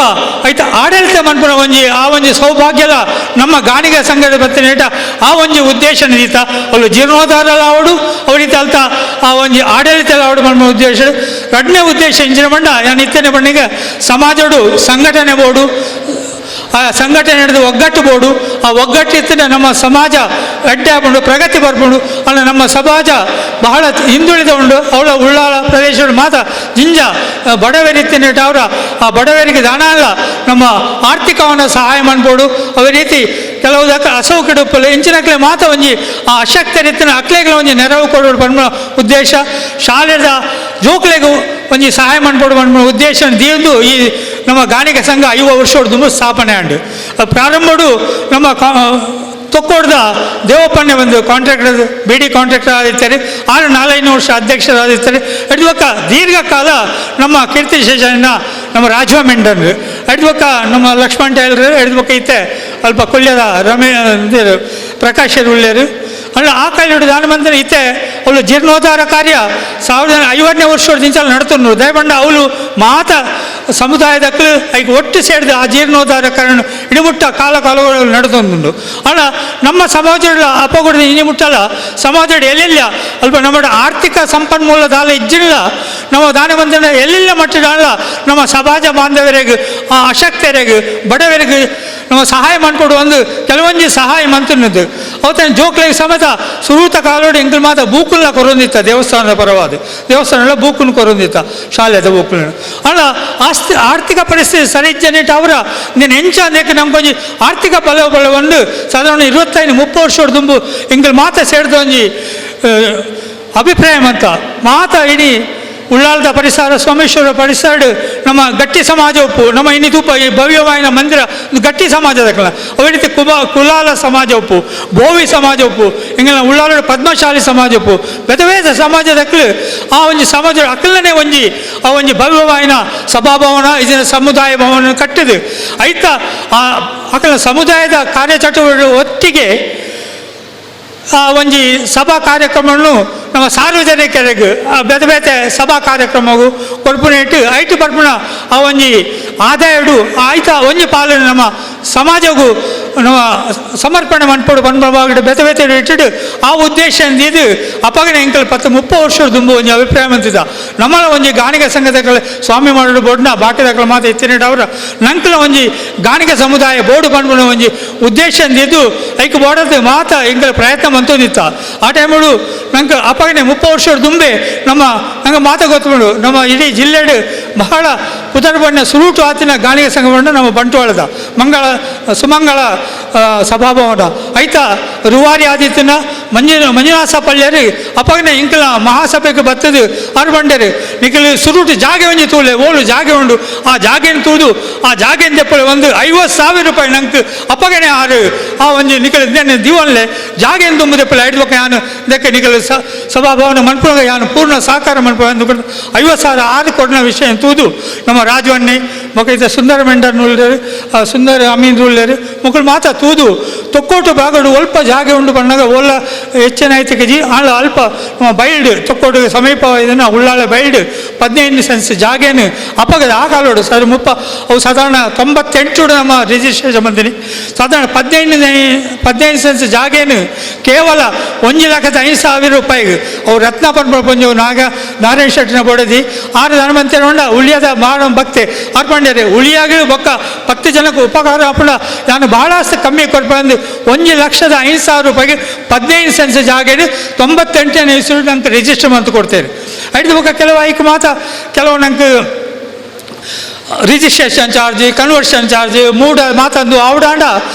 ಐತ ಆಡಳಿತ ಮನ್ಪುನ ಒಂಜಿ ಆ ಒಂಜಿ ಸೌಭಾಗ್ಯಲ ನಮ್ಮ ಗಾಣಿಗ ಸಂಘದ ಬತ್ತಿನೇಟ ಆ ಒಂಜಿ ಉದ್ದೇಶ ನಿಂತ ಅವು ಜೀರ್ಣೋದ್ಧಾರ ಆವಡು ಅವ ರೀತಿ ಅಲ್ತ ಆ ಒಂಜಿ ಆಡಳಿತ ಆವಡು ಮನ್ಪುನ ಉದ್ದೇಶ ಎರಡನೇ ಉದ್ದೇಶ ಇಂಚಿನ ಬಂಡ ನಾನು ಇತ್ತೇನೆ ಬಣ್ಣಿಗೆ ಸಮಾಜಡು ಸಂಘಟನೆ ಬೋರ್ಡು ಆ ಸಂಘಟನೆ ಹಿಡಿದು ಒಗ್ಗಟ್ಟು ಬೋರ್ಡು ಆ ಒಗ್ಗಟ್ಟು ಇತ್ತನೆ ನಮ್ಮ ಸಮಾಜ ಅಡ್ಡೆ ಆಗ್ಕೊಂಡು ಪ್ರಗತಿ ಬರ್ಕೊಂಡು ಅಲ್ಲ ನಮ್ಮ ಸಮಾಜ ಬಹಳ ಹಿಂದುಳಿದ ಉಂಡು ಅವಳ ಉಳ್ಳಾಳ ಪ್ರದೇಶ ಮಾತ್ರ ಜಿಂಜ ಬಡವರಿತ್ತಿನ ಅವರ ಆ ಬಡವರಿಗೆ ದಾನ ಅಲ್ಲ ನಮ್ಮ ಆರ್ಥಿಕವನ್ನು ಸಹಾಯ ಮಾಡ್ಬೋದು. ಅದೇ ರೀತಿ ಕೆಲವು ಅಸೌಕರ್ಯಪ್ಪಲು ಇಂಚಿನಕ್ಲೆ ಮಾತ ಒಂಜಿ ಆ ಅಶಕ್ತ ರೀತಿಯ ಅಕ್ಲೆಗಳ ಒಂಜಿ ನೆರವು ಕೊಡೋದು ಬಂದ ಉದ್ದೇಶ ಶಾಲೆದ ಜೋಕ್ಲೆಗೂ ಒಂಜಿ ಸಹಾಯ ಮಾಡ್ಬೋದು ಬಂದ ಉದ್ದೇಶ ದೀಂದು ಈ ನಮ್ಮ ಗಾಣಿಗ ಸಂಘ 50 ವರ್ಷದ ಸ್ಥಾಪನೆ ಆಂಡು ಪ್ರಾರಂಭಡು ನಮ್ಮ ತೊಕ್ಕೋಡ್ದ ದೇವಪ್ಪನ್ನೇ ಒಂದು ಕಾಂಟ್ರಾಕ್ಟರ್ ಬಿಡಿ ಕಾಂಟ್ರಾಕ್ಟರ್ ಆಗಿರ್ತಾರೆ 4-5 ವರ್ಷ ಅಧ್ಯಕ್ಷರಾಗಿರ್ತಾರೆ. ಎಡ್ವಕ್ಕ ದೀರ್ಘಕಾಲ ನಮ್ಮ ಕೀರ್ತಿಶೇಷನ ನಮ್ಮ ರಾಜವ ಮೆಂಡನ್ ಎಡ್ವಕ್ಕ ನಮ್ಮ ಲಕ್ಷ್ಮಣ್ ಟೈಲರ್ ಎಡ್ವಕ್ಕ ಇತ್ತೆ ಅಲ್ಪ ಕೊಲ್ಯದ ಪ್ರಕಾಶ್ ಉಳ್ಳೇರು ಅಲ್ಲ ಆ ಕಾಯಿಲೆ ದಾನ ಮಂದಿರ ಇತ್ತೆ ಅವಳು ಜೀರ್ಣೋದ್ಧಾರ ಕಾರ್ಯ 1950ನೇ ವರ್ಷದಿಂದ ನಡ್ತುಂಡು ದಯಬಂಡ ಅವಳು ಮಾತ ಸಮುದಾಯದಕ್ಕೂ ಈಗ ಒಟ್ಟು ಸೇರಿದ ಆ ಜೀರ್ಣೋದ್ಧಾರ ಕಾರಣ ಇಣಿಮುಟ್ಟ ಕಾಲಗಳು ನಡೆದುಂಡು ಅಲ್ಲ ನಮ್ಮ ಸಮಾಜದ ಅಪಗೊಡ ಇಣಿಮುಟ್ಟಲ್ಲ ಸಮಾಜದ ಎಲ್ಲೆಲ್ಲ ಅಲ್ಪ ನಮ್ಮ ಆರ್ಥಿಕ ಸಂಪನ್ಮೂಲದ ಅಲ್ಲ ಇಜ್ಜಿಲ್ಲ ನಮ್ಮ ದಾನ ಮಂದಿರ ಎಲ್ಲೆಲ್ಲ ಮಟ್ಟದ ಅಲ್ಲ ನಮ್ಮ ಸಮಾಜ ಬಾಂಧವರಿಗೆ ಆ ಅಶಕ್ತರಿಗೆ ಬಡವರಿಗೆ ನಮ್ಮ ಸಹಾಯ ಮಾಡಿಕೊಡು ಒಂದು ಕೆಲವೊಂದು ಸಹಾಯ ಮಂತನದ್ದು ಅವತ್ತೇನು ಜೋಕ್ಲಿಗೆ ಸಮೇತ ಸುರೂತ ಕಾಲೋಡಿ ಎಂಕಲ್ ಮಾತ ಬೂಕುಲ್ನ ಕೊರೊಂದಿತ್ತ ದೇವಸ್ಥಾನದ ಪರವಾದ ದೇವಸ್ಥಾನ ಬೂಕುನ್ ಕೊರೊಂದಿತ್ತ ಶಾಲೆದ ಬೂಕುಲ್ನ ಅಲ್ಲ ಆರ್ಥಿಕ ಪರಿಸ್ಥಿತಿ ಸರಿ ಇಜ್ಜನಿಟ್ಟು ಅವರ ನೀನು ಹೆಂಚ ಅಂದಕ್ಕೆ ನಮ್ಗೊಂಜಿ ಆರ್ಥಿಕ ಬಲವನ್ನು ಸಾಧಾರಣ 25-30 ವರ್ಷದ ದುಂಬು ಎಂಕಲ್ ಮಾತ ಸೇರಿದ ಒಂಜಿ ಅಭಿಪ್ರಾಯ ಅಂತ ಮಾತ ಇಡೀ ಉಳ್ಳಾಳದ ಪರಿಸರ ಸೋಮೇಶ್ವರ ಪರಿಸರ ನಮ್ಮ ಗಟ್ಟಿ ಸಮಾಜ ಒಪ್ಪು ನಮ್ಮ ಇನ್ನಿತೂಪ ಈ ಭವ್ಯವಾಯಿನ ಮಂದಿರ ಗಟ್ಟಿ ಸಮಾಜದ ಅದೇ ರೀತಿ ಕುಲಾಲ ಸಮಾಜ ಒಪ್ಪು ಬೋವಿ ಸಮಾಜ ಒಪ್ಪು ಹಿಂಗೆಲ್ಲ ಉಳ್ಳಾಳ ಪದ್ಮಶಾಲಿ ಸಮಾಜ ಒಪ್ಪು ಬೇದ ಸಮಾಜದಕ್ಕಳು ಆ ಒಂಜಿ ಸಮಾಜ ಅಕ್ಕಲನೇ ಒಂಜಿ ಆ ಒಂಜಿ ಭವ್ಯವಾಯಿನ ಸಭಾಭವನ ಇದರ ಸಮುದಾಯ ಭವನ ಕಟ್ಟಿದು ಐತ ಆ ಅಕ್ಕಲ ಸಮುದಾಯದ ಕಾರ್ಯಚಟುವಟಿಕೆ ಒಟ್ಟಿಗೆ ಆ ಒಂಜಿ ಸಭಾ ಕಾರ್ಯಕ್ರಮವನ್ನು ನಮ್ಮ ಸಾರ್ವಜನಿಕರಿಗೆ ಬೇತೆ ಸಭಾ ಕಾರ್ಯಕ್ರಮವು ಕೊಡ್ಪುನಿಟ್ಟು ಐಟು ಬರ್ಪುಣ ಆ ಒಂಜಿ ಆದಾಯಡು ಆಯ್ತ ಒಂಜಿ ಪಾಲನೆ ನಮ್ಮ ಸಮಾಜಗೂ ನಮ್ಮ ಸಮರ್ಪಣೆ ಮನ್ಪಡು ಬಂದ್ಬಿಟ್ಟು ಬೇತೆ ಇಟ್ಟು ಆ ಉದ್ದೇಶ ಇದು ಅಪಗನ ಎಂಕಲ್ 10-30 ವರ್ಷದ ದುಂಬು ಒಂಜಿ ಅಭಿಪ್ರಾಯ ಬಂತಿದ್ದ ನಮ್ಮಳ ಒಂಜಿ ಗಾಣಿಗ ಸಂಘದ ಸ್ವಾಮಿ ಮಾಡೋದು ಬೋರ್ಡ್ನ ಬಾಟೆದಕ್ಕಳ ಮಾತು ಎತ್ತಿನಿಟ್ಟು ಅವರ ನಂಕಲ ಒಂಜಿ ಗಾಣಿಗ ಸಮುದಾಯ ಬೋರ್ಡು ಬಂದ್ಬಿಡೋ ಒಂಜಿ ಉದ್ದೇಶ ಇದು ಐಕ್ ಬೋಡದು ಮಾತ ಎಂಕಲ ಪ್ರಯತ್ನ ಮಂತೋದಿತ್ತ ಆ ಟೈಮಡು ನಂಗೆ ಅಪಗನೆ 30 ವರ್ಷದ ದುಂಬೆ ನಂಗೆ ಮಾತ ಗೊತ್ತುಬಿಡು ನಮ್ಮ ಇಡೀ ಜಿಲ್ಲೆಡು ಬಹಳ ಕುದರ್ಬಣ್ಣ ಸುರೂಟು ಆತಿನ ಗಾಣಿಗ ಸಂಘವನ್ನು ನಮ್ಮ ಬಂಟ್ವಾಳದ ಸುಮಂಗಳ ಸಭಾಭವನ ಐತ ರುವಾರಿ ಆದಿತ್ಯನ ಮಂಜುನಾಥ ಪಳ್ಳಿಯರು ಅಪಗನೆ ಇಂಕಲ ಮಹಾಸಭೆಗೆ ಬತ್ತದು ಅವ್ರು ಬಂಡರು ನಿಖಲ್ ಸುರುಟು ಜಾಗೆ ಒಂಜಿ ತೂಲೆ ಓಳು ಜಾಗೆ ಉಂಡು ಆ ಜಾಗೆನ ತೂದು ಆ ಜಾಗೆನ ತೆಪ್ಪಳು ಒಂದು 50,000 ರೂಪಾಯಿ ನಂಗೆ ಅಪಗನೆ ಆರು ಆ ಒಂಜಿ ನಿಖಲ್ ದಿವನ್ಲೆ ಜಾಗೆನ ತುಂಬ ತೆಪ್ಪಳು ಐಡ್ಬೇಕ ಯಾನು ಇದಕ್ಕೆ ನಿಖಲ್ ಸಭಾಭವನ ಮನ್ಪುಗ ಯಾನು ಪೂರ್ಣ ಸಹಕಾರ ಮನ್ಪು 50,000 ಆರು ಕೊಡನ ವಿಷಯ ತೂದು ನಮ್ಮ ರಾಜವನ್ನೇ ಮೊಕ ಸುಂದರ ಮೆಂಡರ್ ಉಳ್ಳರು ಸುಂದರ ಅಮೀನ್ ಉಳ್ಳರು ಮುಕ್ಕಳು ಮಾತ ತೂದು ತೊಕ್ಕೋಟು ಬಾಗಡು ಅಲ್ಪ ಜಾಗೆ ಉಂಡು ಬಂದಾಗ ಒಲ್ಲ ಹೆಚ್ಚಿನ ಐತಿಗೆ ಆಳ ಅಲ್ಪ ನಮ್ಮ ಬೈಲ್ಡ್ ತೊಕ್ಕೋಟಿಗೆ ಸಮೀಪ ಇದನ್ನು ಉಳ್ಳಾಳ ಬೈಲ್ಡ್ 15 ಸೆನ್ಸ್ ಜಾಗೇನು ಅಪಗದ ಆ ಕಾಲೋಡು ಸರ್ ಅವು ಸಾಧಾರಣ 98 ನಮ್ಮ ರಿಜಿಸ್ಟ್ರೇಷನ್ ಬಂದಿನಿ ಸಾಧಾರಣ 15 ಸೆನ್ಸ್ ಜಾಗೇನು ಕೇವಲ 1,05,000 ರೂಪಾಯಿಗೆ ಅವು ರತ್ನಾಪನ್ ಪಂಜು ನಾರಾಯಣ ಶೆಟ್ಟಿನ ಬೋಡದಿ ಆರು ಧನವಂತರ ಉಳ್ಳಿಯದ ಮಾಡ ಭಕ್ತೆ ಅರ್ಪಣೆ ತಗೊಂಡಿರಿ ಉಳಿಯಾಗಿ ಬೊಕ್ಕ 10 ಜನಕ್ಕೆ ಉಪಕಾರ ಹಾಪುಂಡ ನಾನು ಬಹಳಷ್ಟು ಕಮ್ಮಿ ಕೊಡ್ಬಂದು 1,05,000 ರೂಪಾಯಿಗೆ 15 ಸೆನ್ಸ್ ಜಾಗೇನು 98ನೇ ಇಸ್ವಿ ನಂಗೆ ರಿಜಿಸ್ಟರ್ ಅಂತ ಕೊಡ್ತೇವೆ. ಐದು ಬೊಕ್ಕ ಕೆಲವು ಐಕ್ ಮಾತ ಕೆಲವು ನಂಗೆ ರಿಜಿಸ್ಟ್ರೇಷನ್ ಚಾರ್ಜ್ ಕನ್ವರ್ಷನ್ ಚಾರ್ಜ್ ಮೂಡ ಮಾತಂದು ಆವಡಾಂಡ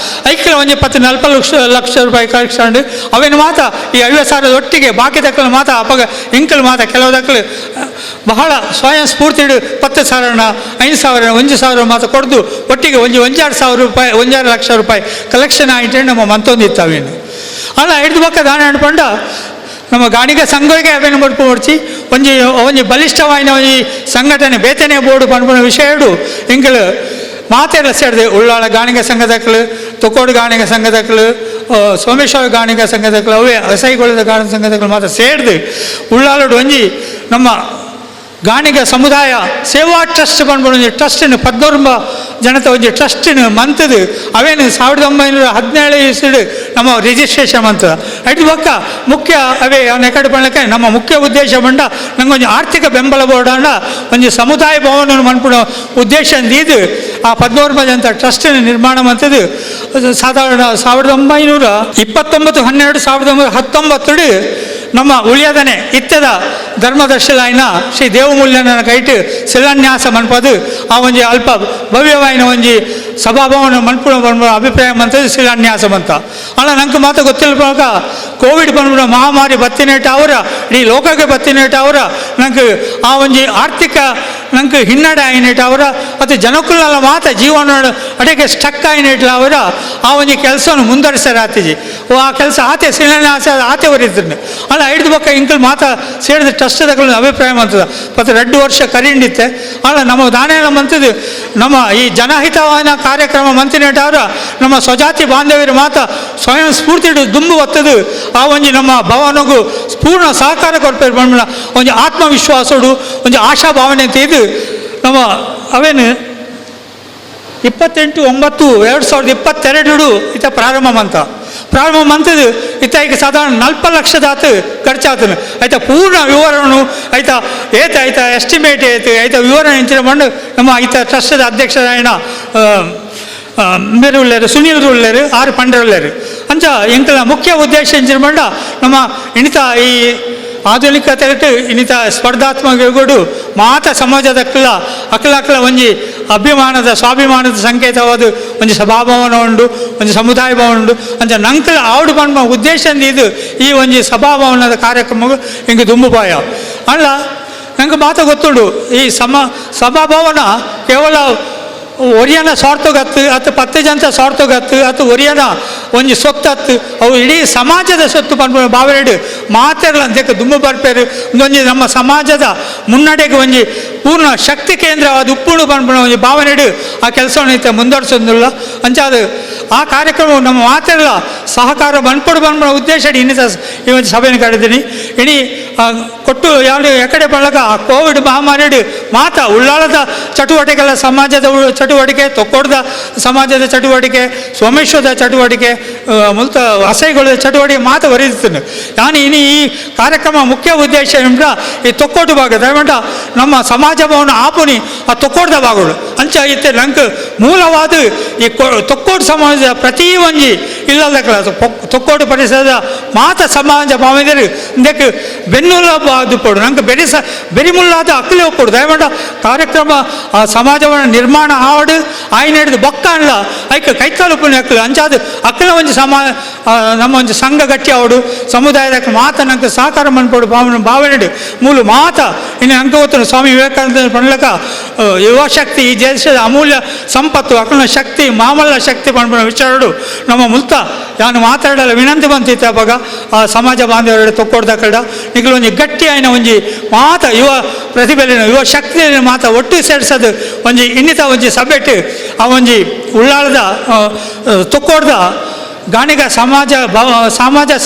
ಐಕ್ಲ ಒಂಜಿ 10-40 ಲಕ್ಷ ರೂಪಾಯಿ ಕಳಿಸ್ಕೊಂಡು ಅವೇನು ಮಾತ ಈ 50,000 ಒಟ್ಟಿಗೆ ಬಾಕಿ ದಕ್ಕಲು ಮಾತ ಅಪಗ ಇಂಕಲ್ ಮಾತ ಕೆಲವು ದಕ್ಕಲು ಬಹಳ ಸ್ವಯಂ ಸ್ಫೂರ್ತಿ 10,000 5,000 1,000 ಮಾತ ಕೊಡ್ದು ಒಟ್ಟಿಗೆ 1,2,000 ರೂಪಾಯಿ 1,2 ಲಕ್ಷ ರೂಪಾಯಿ ಕಲೆಕ್ಷನ್ ಆಯಿತು ನಮ್ಮ ಮಂತೊಂದಿತ್ತಾವೇನು ಅಲ್ಲ ಹಿಡಿದು ಬೊಕ್ಕ ದಾನ ಅನ್ಕೊಂಡ ನಮ್ಮ ಗಾಣಿಗ ಸಂಘಕ್ಕೆ ಅವೇನು ಮುಡ್ಪು ಮುಡ್ಚಿ ಒಂಜಿ ಬಲಿಷ್ಠವಾಯಿನ ಒಂಜಿ ಸಂಘಟನೆ ಬೇತನೆ ಬೋರ್ಡು ಪನ್ಪುನ ವಿಷಯಡು ಇಂಕಲು ಮಾತೆಲ್ಲ ಸೇರಿದೆ ಉಳ್ಳಾಳ ಗಾಣಿಗ ಸಂಘದಕ್ಕಳು ತೊಕ್ಕೋಡು ಗಾಣಿಗ ಸಂಘದಕ್ಕಳು ಸೋಮೇಶ್ವರ ಗಾಣಿಗ ಸಂಘದಕ್ಕಳು ಅವೇ ಅಸೈಗೊಳ್ಳದ ಗಾಣಿಗ ಸಂಘದಕ್ಕಳು ಮಾತ್ರ ಸೇರಿದು ಉಳ್ಳಾಳಡು ಒಂಜಿ ನಮ್ಮ ಗಾಣಿಗ ಸಮುದಾಯ ಸೇವಾ ಟ್ರಸ್ಟ್ ಪನ್ಪುನ ಟ್ರಸ್ಟಿನ 14 ಜನತೆ ಒಂಜಿ ಟ್ರಸ್ಟಿನ ಮಂತದು ಅವೇನು 1917 ಇಸ್ವಿಡು ನಮ್ಮ ರಿಜಿಸ್ಟ್ರೇಷನ್ ಮಂತದ ಅಡ್ದು ಪಕ್ಕ ಮುಖ್ಯ ಅವೇ ನೆಕಡು ಪಣ್ಣಕ್ಕೆ ನಮ್ಮ ಮುಖ್ಯ ಉದ್ದೇಶ ಬಂಡ ನಂಗೆ ಒಂದು ಆರ್ಥಿಕ ಬೆಂಬಲ ಬೋರ್ಡಾಂಡ ಒಂದು ಸಮುದಾಯ ಭವನ ಮನ್ಪುಣ ಉದ್ದೇಶ ಇದು ಆ 14 ಜನತ ಟ್ರಸ್ಟಿನ ನಿರ್ಮಾಣ ಮಂತದು ಸಾಧಾರಣ 1929-12-1919 ನಮ್ಮ ಉಳಿಯದನೆ ಇತ್ತದ ಧರ್ಮದರ್ಶಿಲಾಯಿನ ಶ್ರೀ ದೇವಮೂಲ್ಯನ ಕೈಟ್ ಶಿಲಾನ್ಯಾಸ ಮನ್ಪದು ಆ ಒಂಜಿ ಅಲ್ಪ ಭವ್ಯವಾಯಿನ ಒಂಜಿ ಸಭಾಭವನ ಮನ್ಪುಣ ಅಭಿಪ್ರಾಯ ಮಂತದ್ದು ಶಿಲಾನ್ಯಾಸ ಮಂತ ಅಲ್ಲ ನಂಗೆ ಮಾತ್ರ ಗೊತ್ತಿಲ್ಲ ಕೋವಿಡ್ ಬಂದ್ಬಿಡ ಮಹಾಮಾರಿ ಬತ್ತಿನೇಟ ಅವರ ಇಡೀ ಲೋಕಕ್ಕೆ ಬತ್ತಿನೇಟ ಅವರ ನಂಗೆ ಆ ಒಂಜಿ ಆರ್ಥಿಕ ನಂಗೆ ಹಿನ್ನಡೆ ಆಯ್ನೇಟ ಅವರ ಮತ್ತು ಜನಕ್ಕಲ್ಲ ಮಾತ ಜೀವನ ಅಡೆಗೆ ಸ್ಟಕ್ ಆಯ್ನೇಟ ಅವರ ಆ ಒಂಜಿ ಕೆಲಸವನ್ನು ಮುಂದುವರಿಸಾರಾತಿಜಿ ಆ ಕೆಲಸ ಆತೆ ಶಿಲಾನ್ಯಾಸ ಆತೆ ಹೊರಿದ್ರು ಅಲ್ಲ ಹಿಡಿದು ಬೊಕ್ಕ ಇಂಕಲ್ ಮಾತ ಸೇರಿದ ಟ್ರಸ್ಟ್ದಗಳ ಅಭಿಪ್ರಾಯ ಮಂತದ ಮತ್ತು 2 ವರ್ಷ ಕರಿಂಡಿತ್ತೆ ಅಲ್ಲ ನಮ್ಮ ದಾನೇಲ ಮಂತದ್ದು ನಮ್ಮ ಈ ಜನಹಿತವಾದ ಕಾರ್ಯಕ್ರಮ ಮಂತಿನೇಟ ಅವರ ನಮ್ಮ ಸ್ವಜಾತಿ ಬಾಂಧವ್ಯರು ಮಾತ ಸ್ವಯಂ ಸ್ಫೂರ್ತಿ ದುಂಬು ಒತ್ತದು ಆ ಒಂಜಿ ನಮ್ಮ ಭವನಗೂ ಪೂರ್ಣ ಸಹಕಾರ ಕೊಡ್ಪೇರು ಬಂದ ಒಂದು ಆತ್ಮವಿಶ್ವಾಸಡು ಒಂದು ಆಶಾಭಾವನೆ ತೆಗೆದು ನಮ್ಮ ಅವೇನು 28/9/2022 ಇತ್ತ ಪ್ರಾರಂಭ ಮಂತದ್ದು ಇತ್ತ ಈಗ ಸಾಧಾರಣ 40 ಲಕ್ಷ ದಾತು ಖರ್ಚಾತನು ಆಯ್ತಾ ಪೂರ್ಣ ವಿವರಣು ಆಯ್ತಾ ಆಯ್ತಾ ಎಸ್ಟಿಮೇಟ್ ಆಯ್ತಾ ವಿವರಣೆ ಇಂಚಿನ ಬಂದು ನಮ್ಮ ಆಯ್ತಾ ಟ್ರಸ್ಟದ ಅಧ್ಯಕ್ಷರಾಯಣ ಮೇರು ಉಳ್ಳೇರು ಸುನೀಲ್ ಉಳ್ಳೇರು 6 ಪಂಡ್ರೆ ಉಳ್ಳೇರು ಅಂಚ ಎಂಕಲ ಮುಖ್ಯ ಉದ್ದೇಶ ಇಂಚಿನ ಬಂಡ ನಮ್ಮ ಇಣಿತ ಈ ಆಧುನಿಕತೆ ಇನ್ನಿತ ಸ್ಪರ್ಧಾತ್ಮಕಗಳು ಮಾತ ಸಮಾಜದ ಅಕ್ಕಲ ಒಂಜಿ ಅಭಿಮಾನದ ಸ್ವಾಭಿಮಾನದ ಸಂಕೇತವಾದ ಒಂದು ಸಭಾಭವನ ಉಂಡು ಒಂದು ಸಮುದಾಯ ಭವನ ಉಂಡು ಅಂತ ನಂಕಲ ಆವಡು ಪಂಡ ಉದ್ದೇಶದಿಂದ ಇದು ಈ ಒಂದು ಸಭಾಭವನದ ಕಾರ್ಯಕ್ರಮ ಹಿಂಗೆ ದುಂಬುಪಾಯ ಅಲ್ಲ ನಂಗೆ ಮಾತ ಗೊತ್ತುಂಡು ಈ ಸಭಾಭವನ ಕೇವಲ ಒರಿಯನ ಸ್ವಾರ್ಥಗತ್ತು ಅಥವಾ 10 ಜನತ ಸ್ವಾರ್ಥಗತ್ತು ಅಥವಾ ಒರಿಯನ ಒಂಜಿ ಸೊತ್ತತ್ತು ಅವು ಇಡೀ ಸಮಾಜದ ಸೊತ್ತು ಪನ್ಪುನ ಬಾವೆರಡು ಮಾತೆರ್ಲ ಅಂತ್ಯಕ್ಕೆ ದುಂಬು ಬರ್ಪೇರು ಒಂಜಿ ನಮ್ಮ ಸಮಾಜದ ಮುನ್ನಡೆಗೆ ಒಂಜಿ ಪೂರ್ಣ ಶಕ್ತಿ ಕೇಂದ್ರವಾದ ಉಪ್ಪುಣು ಪನ್ಪುನ ಒಂಜಿ ಭಾವನೆಡು ಆ ಕೆಲಸವನ್ನು ಇತ್ತ ಮುಂದುವರಿಸೋದಿಲ್ಲ ಅಂಚಾದ ಆ ಕಾರ್ಯಕ್ರಮ ನಮ್ಮ ಮಾತೆರ್ಲ ಸಹಕಾರ ಬನ್ಪಡು ಪನ್ಪುನ ಉದ್ದೇಶ ಇನ್ನಿತ ಈ ಒಂದು ಸಭೆಯನ್ನು ಕರೆದಿನಿ ಇಡೀ ಕೊಟ್ಟು ಯಾರು ಎಕಡೆ ಬಳಗ ಆ ಕೋವಿಡ್ ಮಹಾಮಾರಿಡು ಮಾತ ಉಳ್ಳಾಳದ ಚಟುವಟಿಕೆಗಳ ಸಮಾಜದ ಚಟುವಟಿಕೆ ತೊಕ್ಕೋಡ್ದ ಸಮಾಜದ ಚಟುವಟಿಕೆ ಸೋಮೇಶ್ವರದ ಚಟುವಟಿಕೆ ಮುಲ್ತ ಅಸೈಗೊಳ್ಳದ ಚಟುವಟಿಕೆ ಮಾತ ವರಿದಿತ್ತು ನಾನು ಇನ್ನು ಈ ಕಾರ್ಯಕ್ರಮ ಮುಖ್ಯ ಉದ್ದೇಶ ಎಂಬ ಈ ತೊಕ್ಕೋಟು ಭಾಗ ದಯಮಾಡ ನಮ್ಮ ಸಮಾಜ ಭವನ ಆಪುನಿ ಆ ತೊಕ್ಕೋಡ್ದ ಭಾಗಗಳು ಅಂಚ ಇತ್ತೆ ನಂಗೆ ಮೂಲವಾದ ಈ ತೊಕ್ಕೋಡು ಸಮಾಜದ ಪ್ರತಿ ಒಂಜಿ ಇಲ್ಲದ ತೊಕ್ಕೋಡು ಪರಿಸರದ ಮಾತ ಸಮಾಜ ಭಾವನೆರು ಇದಕ್ಕೆ ಬೆನ್ನುಲಬಾದು ಪಡು ನಂಗೆ ಬೆರಿಮುಲ್ಲಾದ ಅಕ್ಕಲೆ ಒಪ್ಪಡು ದಯಮಾಡ ಕಾರ್ಯಕ್ರಮ ಆ ಸಮಾಜವನ್ನು ನಿರ್ಮಾಣ ಆವಡು ಆಯ್ನ ಹಿಡಿದು ಬೊಕ್ಕ ಅಲ್ಲ ಐಕೆ ಕೈಕಾಲುಪುನಿ ಅಕ್ಕಲು ಅಂಚಾದ ಅಕ್ಕಲ ಒಂಜಿ ನಮ್ಮ ಒಂದು ಸಂಘ ಗಟ್ಟಿ ಆವಡು ಸಮುದಾಯದ ಮಾತ ನಂಗೆ ಸಹಕಾರ ಮನ್ಪಡು ಭಾವನೆ ಮೂಲು ಮಾತ ಇನ್ನು ಅಂಕ ಗೊತ್ತು ಸ್ವಾಮಿ ವಿವೇಕಾನಂದ ಪಣ್ಲಕ ಯುವಶಕ್ತಿ ಈ ದೇಶದ ಅಮೂಲ್ಯ ಸಂಪತ್ತು ಅಕ್ಕನ ಶಕ್ತಿ ಮಾಮಲ್ಲ ಶಕ್ತಿ ಪಣ್ಪುನ ವಿಚಾರಡು ನಮ್ಮ ಮುಲ್ತ ನಾನು ಮಾತಾಡಲ್ಲ ವಿನಂತಿ ಬಂತಿತ್ತು ಅವಾಗ ಆ ಸಮಾಜ ಬಾಂಧವರ ತೊಕ್ಕೊಡ್ದ ಕಡ ನಿಖಲು ಒಂಜಿ ಗಟ್ಟಿ ಆಯ್ನ ಒಂಜಿ ಮಾತ ಯುವ ಪ್ರತಿಭೆಲಿನ ಯುವ ಶಕ್ತಿಯನ್ನು ಮಾತ ಒಟ್ಟು ಸೇರಿಸೋದು ಒಂಜಿ ಇನ್ನಿತ ಒಂಜಿ ಸಭೆಟ್ ಆ ಒಂಜಿ ಉಳ್ಳಾಳದ ತೊಕ್ಕೊಡ್ದ ಗಾಣಿಗ ಸಮಾಜ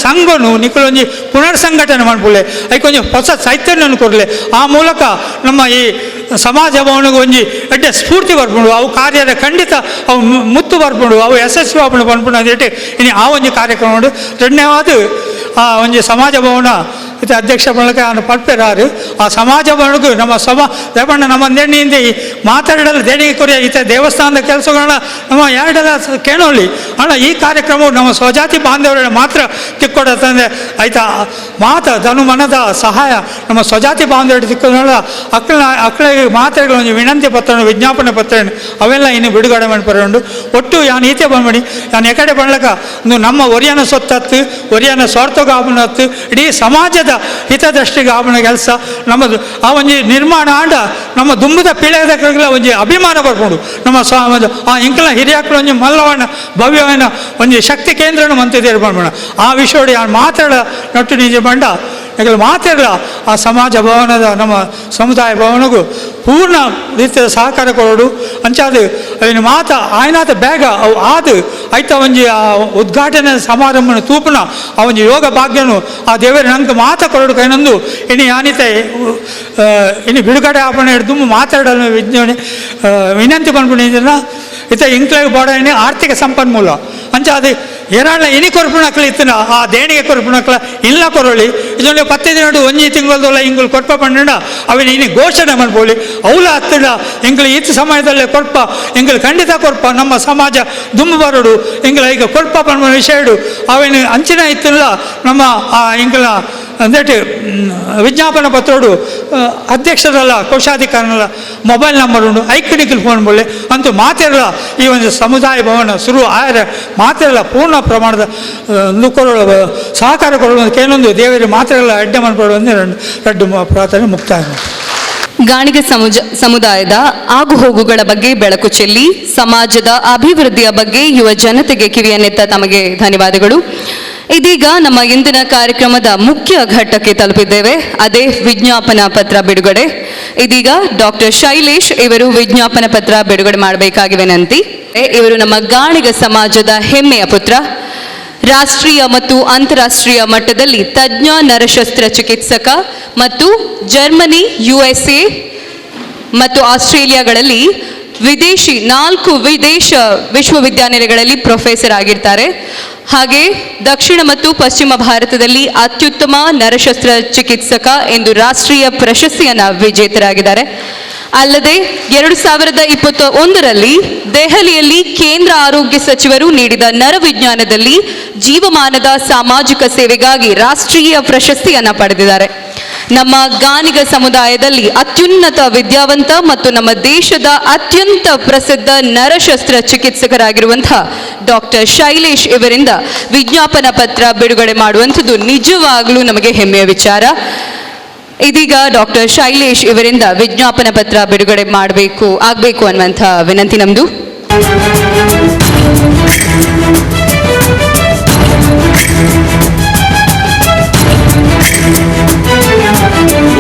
ಸಂಘನು ನಿಖಲೊಂಜಿ ಪುನರ್ ಸಂಘಟನೆ ಮಾಡ್ಕೊಳ್ಳೆ ಅದಕ್ಕೊಂಜಿ ಹೊಸ ಚೈತನ್ಯವನ್ನು ಕೊಡಲೆ ಆ ಮೂಲಕ ನಮ್ಮ ಈ ಸಮಾಜ ಭವನಿಗೆ ಒಂಜಿ ಎಡ್ಡೆ ಸ್ಫೂರ್ತಿ ಬರ್ಕೊಂಡು ಅವು ಕಾರ್ಯದ ಖಂಡಿತ ಅವು ಮುತ್ತು ಬರ್ಕೊಂಡು ಅವು ಯಶಸ್ವಿ ಆಗ್ಕೊಂಡು ಬಂದ್ಬಿಟ್ಟು ಅದೇಟೆ ಇನ್ನು ಆ ಒಂಜಿ ಕಾರ್ಯಕ್ರಮ ಧನ್ಯವಾದ ಆ ಒಂಜಿ ಸಮಾಜ ಭವನ ಇದು ಅಧ್ಯಕ್ಷ ಬಳಕ ಅವನು ಪಡ್ಪೆರಾರು ಆ ಸಮಾಜ ಬಳಗು ನಮ್ಮ ದೇವಣ್ಣ ನಮ್ಮ ನೆಣ್ಣಿಂದ ಮಾತಾಡಲು ದೇಣಿಗೆ ಕೊರಿಯ ಈತ ದೇವಸ್ಥಾನದ ಕೆಲಸಗಳನ್ನ ನಮ್ಮ ಎರಡೆಲ್ಲ ಕೇಳೋಳಿ ಅಣ್ಣ ಈ ಕಾರ್ಯಕ್ರಮವು ನಮ್ಮ ಸ್ವಜಾತಿ ಬಾಂಧವರ ಮಾತ್ರ ತಿಕ್ಕೊಡತಂದೆ ಆಯ್ತಾ ಧನು ಮನದ ಸಹಾಯ ನಮ್ಮ ಸ್ವಜಾತಿ ಬಾಂಧವರು ತಿಕ್ಕೊಳ್ಳ ಅಕ್ಕಳಿಗೆ ಮಾತ್ರೆಗಳು ಒಂದು ವಿನಂತಿ ಪತ್ರ ವಿಜ್ಞಾಪನೆ ಪತ್ರ ಅವೆಲ್ಲ ಇನ್ನು ಬಿಡುಗಡೆ ಮಾಡಿಕೊಂಡು ಒಟ್ಟು ಯಾನು ಈತೆ ಬಂದ್ಬಿಡಿ ನಾನು ಎಕಡೆ ಬಂಡ್ಲಕ ಒಂದು ನಮ್ಮ ಒರಿಯನ ಸೊತ್ತತ್ತು ಒರಿಯನ ಸ್ವಾರ್ಥಗ ಆವಣತ್ತು ಇಡೀ ಸಮಾಜದ ಹಿತದೃಷ್ಟಿಗೆ ಆವಣ ಕೆಲಸ ನಮ್ಮದು ಆ ಒಂದು ನಿರ್ಮಾಣ ಆಂಡ ನಮ್ಮ ದುಂಬದ ಪೀಳೆಗಳ ಒಂದು ಅಭಿಮಾನ ಬರ್ಕೊಂಡು ನಮ್ಮ ಆ ಇಂಕಲ ಹಿರಿಯಾಕಳು ಒಂದು ಮಲ್ಲವಣ್ಣ ಭವ್ಯವನ್ನ ಒಂದು ಶಕ್ತಿ ಕೇಂದ್ರನ ಮಂತ್ರಿ ಮಾಡ್ಬೋಣ ಆ ವಿಷಯ ಮಾತಾಡ ನಟ್ಟು ನಿಜ ಬಂಡ ಯಾಕಂದ್ರೆ ಮಾತಾಡಲ್ಲ ಆ ಸಮಾಜ ಭವನದ ನಮ್ಮ ಸಮುದಾಯ ಭವನಗೂ ಪೂರ್ಣ ರೀತಿಯ ಸಹಕಾರ ಕೊಡೋಡು ಅಂಚಾದ ಅವನ ಆಯ್ನಾತ ಬೇಗ ಅವು ಆದು ಆಯ್ತ ಒಂಜಿ ಆ ಉದ್ಘಾಟನೆ ಸಮಾರಂಭನ ತೂಪನ ಆ ಒಂದು ಯೋಗ ಭಾಗ್ಯನು ಆ ದೇವರ ನಂಗೆ ಕೊರಡು ಕೈನೊಂದು ಇನ್ನು ಯಾನಿತೆ ಇನ್ನು ಬಿಡುಗಡೆ ಆಪಣೆ ಹಿಡಿದು ಮಾತಾಡಲು ವಿನಂತಿ ಬಂದ್ಬಿಟ್ಟಿದ್ದನ್ನ ಇತ ಇಂಕ್ಲಾಗ ಬಾಡನೆ ಆರ್ಥಿಕ ಸಂಪನ್ಮೂಲ ಅಂಚ ಅದು ಏನಾಳ ಇನಿ ಕೊರ್ಪುಣಕ್ಲ ಇತ್ತನ ಆ ದೇಣಿಗೆ ಕೊರ್ಪುಣಕ್ಲ ಇಲ್ಲ ಕೊರಳಿ ಇದೊಂದು 10 ದಿನ ಒಂಜಿ ತಿಂಗಳದೊಲ್ಲ ಇಂಗಳು ಕೊರ್ಪ ಪಂಡ ಅವನ ಇನಿ ಘೋಷಣೆ ಮಾಡ್ಬೋಳಿ ಅವಲ ಹತ್ತಿರ ಇಂಗಳು ಈತ ಸಮಯದಲ್ಲೇ ಕೊರ್ಪ ಇಂಗಳು ಖಂಡಿತ ಕೊರ್ಪ ನಮ್ಮ ಸಮಾಜ ದುಂಬು ಬರೋಡು ಇಂಗಳ ಈಗ ಕೊರ್ಪ ಪಂಡ ವಿಷಯಡು ಅವನ ಅಂಚಿನ ಇತ್ತಿಲ್ಲ ನಮ್ಮ ಆ ಇಂಗಳ ಅಂದೇಟು ವಿಜ್ಞಾಪನ ಪತ್ರೋಡು ಅಧ್ಯಕ್ಷರಲ್ಲ ಕೋಶಾಧಿಕಾರನಲ್ಲ ಮೊಬೈಲ್ ನಂಬರ್ ಉಂಡು ಐಕಡಿಕಲ್ ಫೋನ್ ಬೋಲೆ ಅಂತೂ ಮಾತಿರಲ್ಲ ಈ ಒಂದು ಸಮುದಾಯ ಭವನ ಶುರು ಆಯ್ರೆ ಮಾತಿರಲ್ಲ ಪೂರ್ಣ ಪ್ರಮಾಣದ ಸಹಕಾರ ಕೊಡುವ ಕೆಲವೊಂದು ದೇವರ ಮಾತಿರಲ್ಲ ಅಡ್ಡೆ ಮಾಡಿಕೊಡುವಂತೆ ಎರಡು ಪ್ರಾರ್ಥನೆ ಮುಕ್ತಾಯ. ಗಾಣಿಗ ಸಮುದಾಯದ ಆಗುಹೋಗುಗಳ ಬಗ್ಗೆ ಬೆಳಕು ಚೆಲ್ಲಿ ಸಮಾಜದ ಅಭಿವೃದ್ಧಿಯ ಬಗ್ಗೆ ಯುವ ಜನತೆಗೆ ಕಿವಿಯನ್ನೆತ್ತ ತಮಗೆ ಧನ್ಯವಾದಗಳು. ಇದೀಗ ನಮ್ಮ ಇಂದಿನ ಕಾರ್ಯಕ್ರಮದ ಮುಖ್ಯ ಘಟ್ಟಕ್ಕೆ ತಲುಪಿದ್ದೇವೆ, ಅದೇ ವಿಜ್ಞಾಪನಾ ಪತ್ರ ಬಿಡುಗಡೆ. ಇದೀಗ ಡಾಕ್ಟರ್ ಶೈಲೇಶ್ ಇವರು ವಿಜ್ಞಾಪನಾ ಪತ್ರ ಬಿಡುಗಡೆ ಮಾಡಬೇಕಾಗಿ ವಿನಂತಿ. ಇವರು ನಮ್ಮ ಗಾಣಿಗ ಸಮಾಜದ ಹೆಮ್ಮೆಯ ಪುತ್ರ. ರಾಷ್ಟ್ರೀಯ ಮತ್ತು ಅಂತಾರಾಷ್ಟ್ರೀಯ ಮಟ್ಟದಲ್ಲಿ ತಜ್ಞ ನರಶಸ್ತ್ರ ಚಿಕಿತ್ಸಕ ಮತ್ತು ಜರ್ಮನಿ, USA ಮತ್ತು ಆಸ್ಟ್ರೇಲಿಯಾಗಳಲ್ಲಿ 4 ವಿದೇಶ ವಿಶ್ವವಿದ್ಯಾನಿಲಯಗಳಲ್ಲಿ ಪ್ರೊಫೆಸರ್ ಆಗಿರ್ತಾರೆ. ಹಾಗೆ ದಕ್ಷಿಣ ಮತ್ತು ಪಶ್ಚಿಮ ಭಾರತದಲ್ಲಿ ಅತ್ಯುತ್ತಮ ನರಶಸ್ತ್ರ ಚಿಕಿತ್ಸಕ ಎಂದು ರಾಷ್ಟ್ರೀಯ ಪ್ರಶಸ್ತಿಯನ್ನು ವಿಜೇತರಾಗಿದ್ದಾರೆ. ಅಲ್ಲದೆ 2021ರಲ್ಲಿ ದೆಹಲಿಯಲ್ಲಿ ಕೇಂದ್ರ ಆರೋಗ್ಯ ಸಚಿವರು ನೀಡಿದ ನರವಿಜ್ಞಾನದಲ್ಲಿ ಜೀವಮಾನದ ಸಾಮಾಜಿಕ ಸೇವೆಗಾಗಿ ರಾಷ್ಟ್ರೀಯ ಪ್ರಶಸ್ತಿಯನ್ನು ಪಡೆದಿದ್ದಾರೆ. ನಮ್ಮ ಗಾಣಿಗ ಸಮುದಾಯದಲ್ಲಿ ಅತ್ಯುನ್ನತ ವಿದ್ಯಾವಂತ ಮತ್ತು ನಮ್ಮ ದೇಶದ ಅತ್ಯಂತ ಪ್ರಸಿದ್ಧ ನರಶಸ್ತ್ರ ಚಿಕಿತ್ಸಕರಾಗಿರುವಂತಹ ಡಾಕ್ಟರ್ ಶೈಲೇಶ್ ಇವರಿಂದ ವಿಜ್ಞಾಪನಾ ಪತ್ರ ಬಿಡುಗಡೆ ಮಾಡುವಂಥದ್ದು ನಿಜವಾಗ್ಲೂ ನಮಗೆ ಹೆಮ್ಮೆಯ ವಿಚಾರ. ಇದೀಗ ಡಾಕ್ಟರ್ ಶೈಲೇಶ್ ಇವರಿಂದ ವಿಜ್ಞಾಪನಾ ಪತ್ರ ಬಿಡುಗಡೆ ಆಗಬೇಕು ಅನ್ನುವಂಥ ವಿನಂತಿ ನಮ್ದು.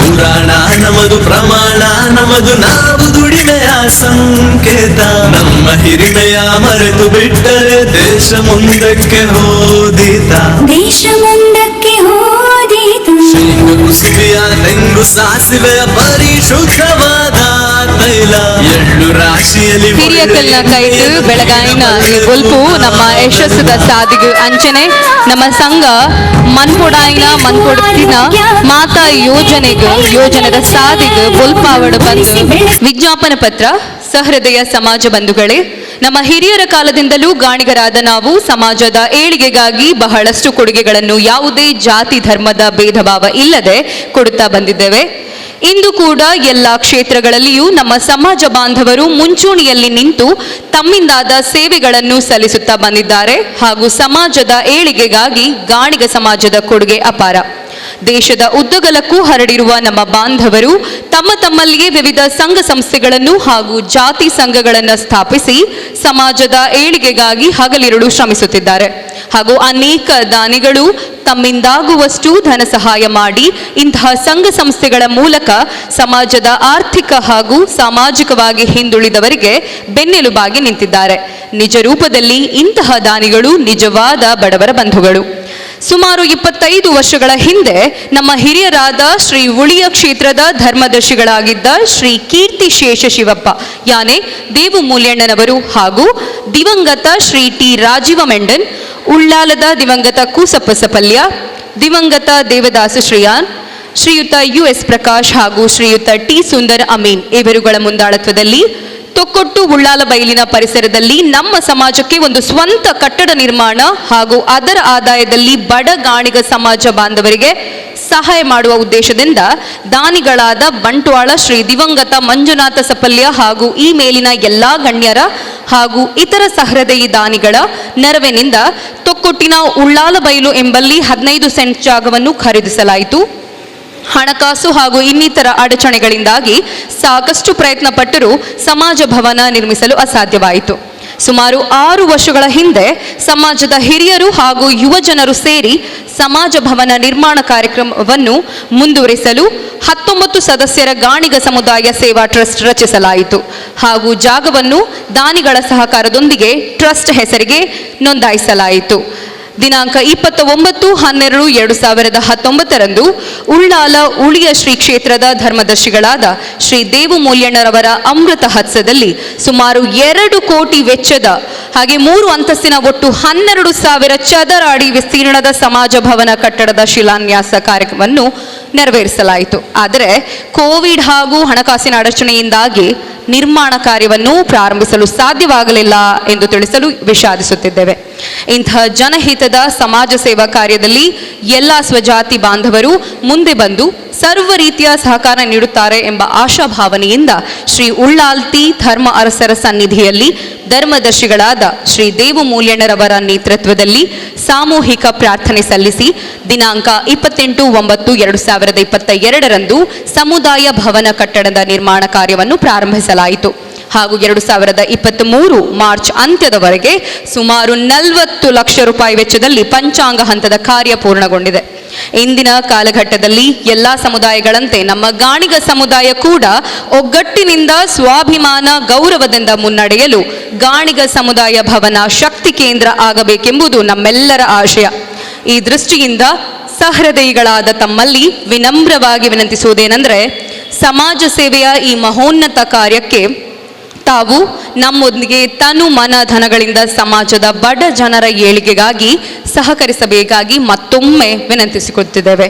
ಪುರಾಣ ನಮದು ಪ್ರಮಾಣ ನಮದು ನಾವು ದುಡಿಮೆಯ ಸಂಕೇತ ನಮ್ಮ ಹಿರಿಮೆಯ ಮರೆತು ಬಿಟ್ಟರೆ ದೇಶ ಮುಂದಕ್ಕೆ ಹೋದೀತ ಶೇಂಗ ಕುಸುಬಿಯ ತೆಂಗು ಸಾಸಿವೆಯ ಪರಿಶುದ್ಧವಾದ ತೈಲ ಎಳ್ಳು ರಾಶಿಯಲ್ಲಿ ಹಿರಿಯಕಲ್ನ ಕೈದು ಬೆಳಗಾಯಿನ ಈ ಗೊಲ್ಪು ನಮ್ಮ ಯಶಸ್ಸದ ಸಾದಿಗೆ ಅಂಚನೆ ನಮ್ಮ ಸಂಘ ಮನ್ಪೊಡಾಯಿನ ಮನ್ಪೊಡ್ತಿನ ಮಾತಾ ಯೋಜನೆದ ಸಾದಿಗೆ ಬೊಲ್ಪಾವಡು ಬಂದು ವಿಜ್ಞಾಪನ ಪತ್ರ. ಸಹೃದಯ ಸಮಾಜ ಬಂಧುಗಳೇ, ನಮ್ಮ ಹಿರಿಯರ ಕಾಲದಿಂದಲೂ ಗಾಣಿಗರಾದ ನಾವು ಸಮಾಜದ ಏಳಿಗೆಗಾಗಿ ಬಹಳಷ್ಟು ಕೊಡುಗೆಗಳನ್ನು ಯಾವುದೇ ಜಾತಿ ಧರ್ಮದ ಭೇದ ಭಾವ ಇಲ್ಲದೆ ಕೊಡುತ್ತಾ ಬಂದಿದ್ದೇವೆ. ಇಂದು ಕೂಡ ಎಲ್ಲ ಕ್ಷೇತ್ರಗಳಲ್ಲಿಯೂ ನಮ್ಮ ಸಮಾಜ ಬಾಂಧವರು ಮುಂಚೂಣಿಯಲ್ಲಿ ನಿಂತು ತಮ್ಮಿಂದಾದ ಸೇವೆಗಳನ್ನು ಸಲ್ಲಿಸುತ್ತಾ ಬಂದಿದ್ದಾರೆ. ಹಾಗೂ ಸಮಾಜದ ಏಳಿಗೆಗಾಗಿ ಗಾಣಿಗ ಸಮಾಜದ ಕೊಡುಗೆ ಅಪಾರ. ದೇಶದ ಉದ್ದಗಲಕ್ಕೂ ಹರಡಿರುವ ನಮ್ಮ ಬಾಂಧವರು ತಮ್ಮಲ್ಲಿಯೇ ವಿವಿಧ ಸಂಘ ಸಂಸ್ಥೆಗಳನ್ನು ಹಾಗೂ ಜಾತಿ ಸಂಘಗಳನ್ನು ಸ್ಥಾಪಿಸಿ ಸಮಾಜದ ಏಳಿಗೆಗಾಗಿ ಹಗಲಿರುಳು ಶ್ರಮಿಸುತ್ತಿದ್ದಾರೆ. ಹಾಗೂ ಅನೇಕ ದಾನಿಗಳು ತಮ್ಮಿಂದಾಗುವಷ್ಟು ಧನ ಸಹಾಯ ಮಾಡಿ ಇಂತಹ ಸಂಘ ಸಂಸ್ಥೆಗಳ ಮೂಲಕ ಸಮಾಜದ ಆರ್ಥಿಕ ಹಾಗೂ ಸಾಮಾಜಿಕವಾಗಿ ಹಿಂದುಳಿದವರಿಗೆ ಬೆನ್ನೆಲುಬಾಗಿ ನಿಂತಿದ್ದಾರೆ. ನಿಜ ರೂಪದಲ್ಲಿ ಇಂತಹ ದಾನಿಗಳು ನಿಜವಾದ ಬಡವರ ಬಂಧುಗಳು. ಸುಮಾರು 25 ವರ್ಷಗಳ ಹಿಂದೆ ನಮ್ಮ ಹಿರಿಯರಾದ ಶ್ರೀ ಉಳಿಯ ಕ್ಷೇತ್ರದ ಧರ್ಮದರ್ಶಿಗಳಾಗಿದ್ದ ಶ್ರೀ ಕೀರ್ತಿ ಶೇಷ ಶಿವಪ್ಪ ಯಾನೆ ದೇವು ಮೂಲ್ಯಣ್ಣನವರು ಹಾಗೂ ದಿವಂಗತ ಶ್ರೀ ಟಿ ರಾಜೀವ ಮೆಂಡನ್, ಉಳ್ಳಾಲದ ದಿವಂಗತ ಕೂಸಪ್ಪ ಸಪಲ್ಯ, ದಿವಂಗತ ದೇವದಾಸ ಶ್ರೀಯಾನ್, ಶ್ರೀಯುತ US ಪ್ರಕಾಶ್ ಹಾಗೂ ಶ್ರೀಯುತ T ಸುಂದರ್ ಅಮೀನ್ ಇವರುಗಳ ಮುಂದಾಳತ್ವದಲ್ಲಿ ತೊಕ್ಕೊಟ್ಟು ಉಳ್ಳಾಲ ಬೈಲಿನ ಪರಿಸರದಲ್ಲಿ ನಮ್ಮ ಸಮಾಜಕ್ಕೆ ಒಂದು ಸ್ವಂತ ಕಟ್ಟಡ ನಿರ್ಮಾಣ ಹಾಗೂ ಅದರ ಆದಾಯದಲ್ಲಿ ಬಡ ಗಾಣಿಗ ಸಮಾಜ ಬಾಂಧವರಿಗೆ ಸಹಾಯ ಮಾಡುವ ಉದ್ದೇಶದಿಂದ ದಾನಿಗಳಾದ ಬಂಟ್ವಾಳ ಶ್ರೀ ದಿವಂಗತ ಮಂಜುನಾಥ ಸಪಲ್ಯ ಹಾಗೂ ಈ ಮೇಲಿನ ಎಲ್ಲಾ ಗಣ್ಯರ ಹಾಗೂ ಇತರ ಸಹೃದಯಿ ದಾನಿಗಳ ನೆರವಿನಿಂದ ತೊಕ್ಕೊಟ್ಟಿನ ಉಳ್ಳಾಲ ಬೈಲು ಎಂಬಲ್ಲಿ 15 ಸೆಂಟ್ ಜಾಗವನ್ನು ಖರೀದಿಸಲಾಯಿತು. ಹಣಕಾಸು ಹಾಗೂ ಇನ್ನಿತರ ಅಡಚಣೆಗಳಿಂದಾಗಿ ಸಾಕಷ್ಟು ಪ್ರಯತ್ನ ಪಟ್ಟರೂ ಸಮಾಜ ಭವನ ನಿರ್ಮಿಸಲು ಅಸಾಧ್ಯವಾಯಿತು. ಸುಮಾರು 6 ವರ್ಷಗಳ ಹಿಂದೆ ಸಮಾಜದ ಹಿರಿಯರು ಹಾಗೂ ಯುವ ಜನರು ಸೇರಿ ಸಮಾಜ ಭವನ ನಿರ್ಮಾಣ ಕಾರ್ಯಕ್ರಮವನ್ನು ಮುಂದುವರಿಸಲು 19 ಸದಸ್ಯರ ಗಾಣಿಗ ಸಮುದಾಯ ಸೇವಾ ಟ್ರಸ್ಟ್ ರಚಿಸಲಾಯಿತು ಹಾಗೂ ಜಾಗವನ್ನು ದಾನಿಗಳ ಸಹಕಾರದೊಂದಿಗೆ ಟ್ರಸ್ಟ್ ಹೆಸರಿಗೆ ನೋಂದಾಯಿಸಲಾಯಿತು. ದಿನಾಂಕ 29/12/2019 ಉಳ್ಳಾಲ ಉಳಿಯ ಶ್ರೀ ಕ್ಷೇತ್ರದ ಧರ್ಮದರ್ಶಿಗಳಾದ ಶ್ರೀ ದೇವು ಮೂಲ್ಯಣ್ಣರವರ ಅಮೃತ ಹತ್ಸದಲ್ಲಿ ಸುಮಾರು 2 ಕೋಟಿ ವೆಚ್ಚದ ಹಾಗೆ 3 ಅಂತಸ್ತಿನ ಒಟ್ಟು 12,000 ಚದರ ಅಡಿ ವಿಸ್ತೀರ್ಣದ ಸಮಾಜ ಭವನ ಕಟ್ಟಡದ ಶಿಲಾನ್ಯಾಸ ಕಾರ್ಯಕ್ರಮವನ್ನು ನೆರವೇರಿಸಲಾಯಿತು. ಆದರೆ ಕೋವಿಡ್ ಹಾಗೂ ಹಣಕಾಸಿನ ಅಡಚಣೆಯಿಂದಾಗಿ ನಿರ್ಮಾಣ ಕಾರ್ಯವನ್ನು ಪ್ರಾರಂಭಿಸಲು ಸಾಧ್ಯವಾಗಲಿಲ್ಲ ಎಂದು ತಿಳಿಸಲು ವಿಷಾದಿಸುತ್ತಿದ್ದೇವೆ. ಇಂತಹ ಜನಹಿತದ ಸಮಾಜ ಸೇವಾ ಕಾರ್ಯದಲ್ಲಿ ಎಲ್ಲ ಸ್ವಜಾತಿ ಬಾಂಧವರು ಮುಂದೆ ಬಂದು ಸರ್ವ ರೀತಿಯ ಸಹಕಾರ ನೀಡುತ್ತಾರೆ ಎಂಬ ಆಶಾಭಾವನೆಯಿಂದ ಶ್ರೀ ಉಳ್ಳಾಲ್ತಿ ಧರ್ಮ ಅರಸರ ಸನ್ನಿಧಿಯಲ್ಲಿ ಧರ್ಮದರ್ಶಿಗಳಾದ ಶ್ರೀ ದೇವು ಮೂಲ್ಯಣ್ಣರವರ ನೇತೃತ್ವದಲ್ಲಿ ಸಾಮೂಹಿಕ ಪ್ರಾರ್ಥನೆ ಸಲ್ಲಿಸಿ ದಿನಾಂಕ 28/9/2022 ಸಮುದಾಯ ಭವನ ಕಟ್ಟಡದ ನಿರ್ಮಾಣ ಕಾರ್ಯವನ್ನು ಪ್ರಾರಂಭಿಸಲಾಯಿತು ಹಾಗೂ 2023 ಮಾರ್ಚ್ ಅಂತ್ಯದವರೆಗೆ ಸುಮಾರು 40 ಲಕ್ಷ ರೂಪಾಯಿ ವೆಚ್ಚದಲ್ಲಿ ಪಂಚಾಂಗ ಹಂತದ ಕಾರ್ಯ ಪೂರ್ಣಗೊಂಡಿದೆ. ಇಂದಿನ ಕಾಲಘಟ್ಟದಲ್ಲಿ ಎಲ್ಲ ಸಮುದಾಯಗಳಂತೆ ನಮ್ಮ ಗಾಣಿಗ ಸಮುದಾಯ ಕೂಡ ಒಗ್ಗಟ್ಟಿನಿಂದ ಸ್ವಾಭಿಮಾನ ಗೌರವದಿಂದ ಮುನ್ನಡೆಯಲು ಗಾಣಿಗ ಸಮುದಾಯ ಭವನ ಶಕ್ತಿ ಕೇಂದ್ರ ಆಗಬೇಕೆಂಬುದು ನಮ್ಮೆಲ್ಲರ ಆಶಯ. ಈ ದೃಷ್ಟಿಯಿಂದ ಸಹೃದಯಿಗಳಾದ ತಮ್ಮಲ್ಲಿ ವಿನಮ್ರವಾಗಿ ವಿನಂತಿಸುವುದೇನೆಂದರೆ, ಸಮಾಜ ಸೇವೆಯ ಈ ಮಹೋನ್ನತ ಕಾರ್ಯಕ್ಕೆ ತಾವು ನಮ್ಮೊಂದಿಗೆ ತನು ಮನ ಧನಗಳಿಂದ ಸಮಾಜದ ಬಡ ಜನರ ಏಳಿಗೆಗಾಗಿ ಸಹಕರಿಸಬೇಕಾಗಿ ಮತ್ತೊಮ್ಮೆ ವಿನಂತಿಸಿಕೊಳ್ತಿದ್ದೇವೆ.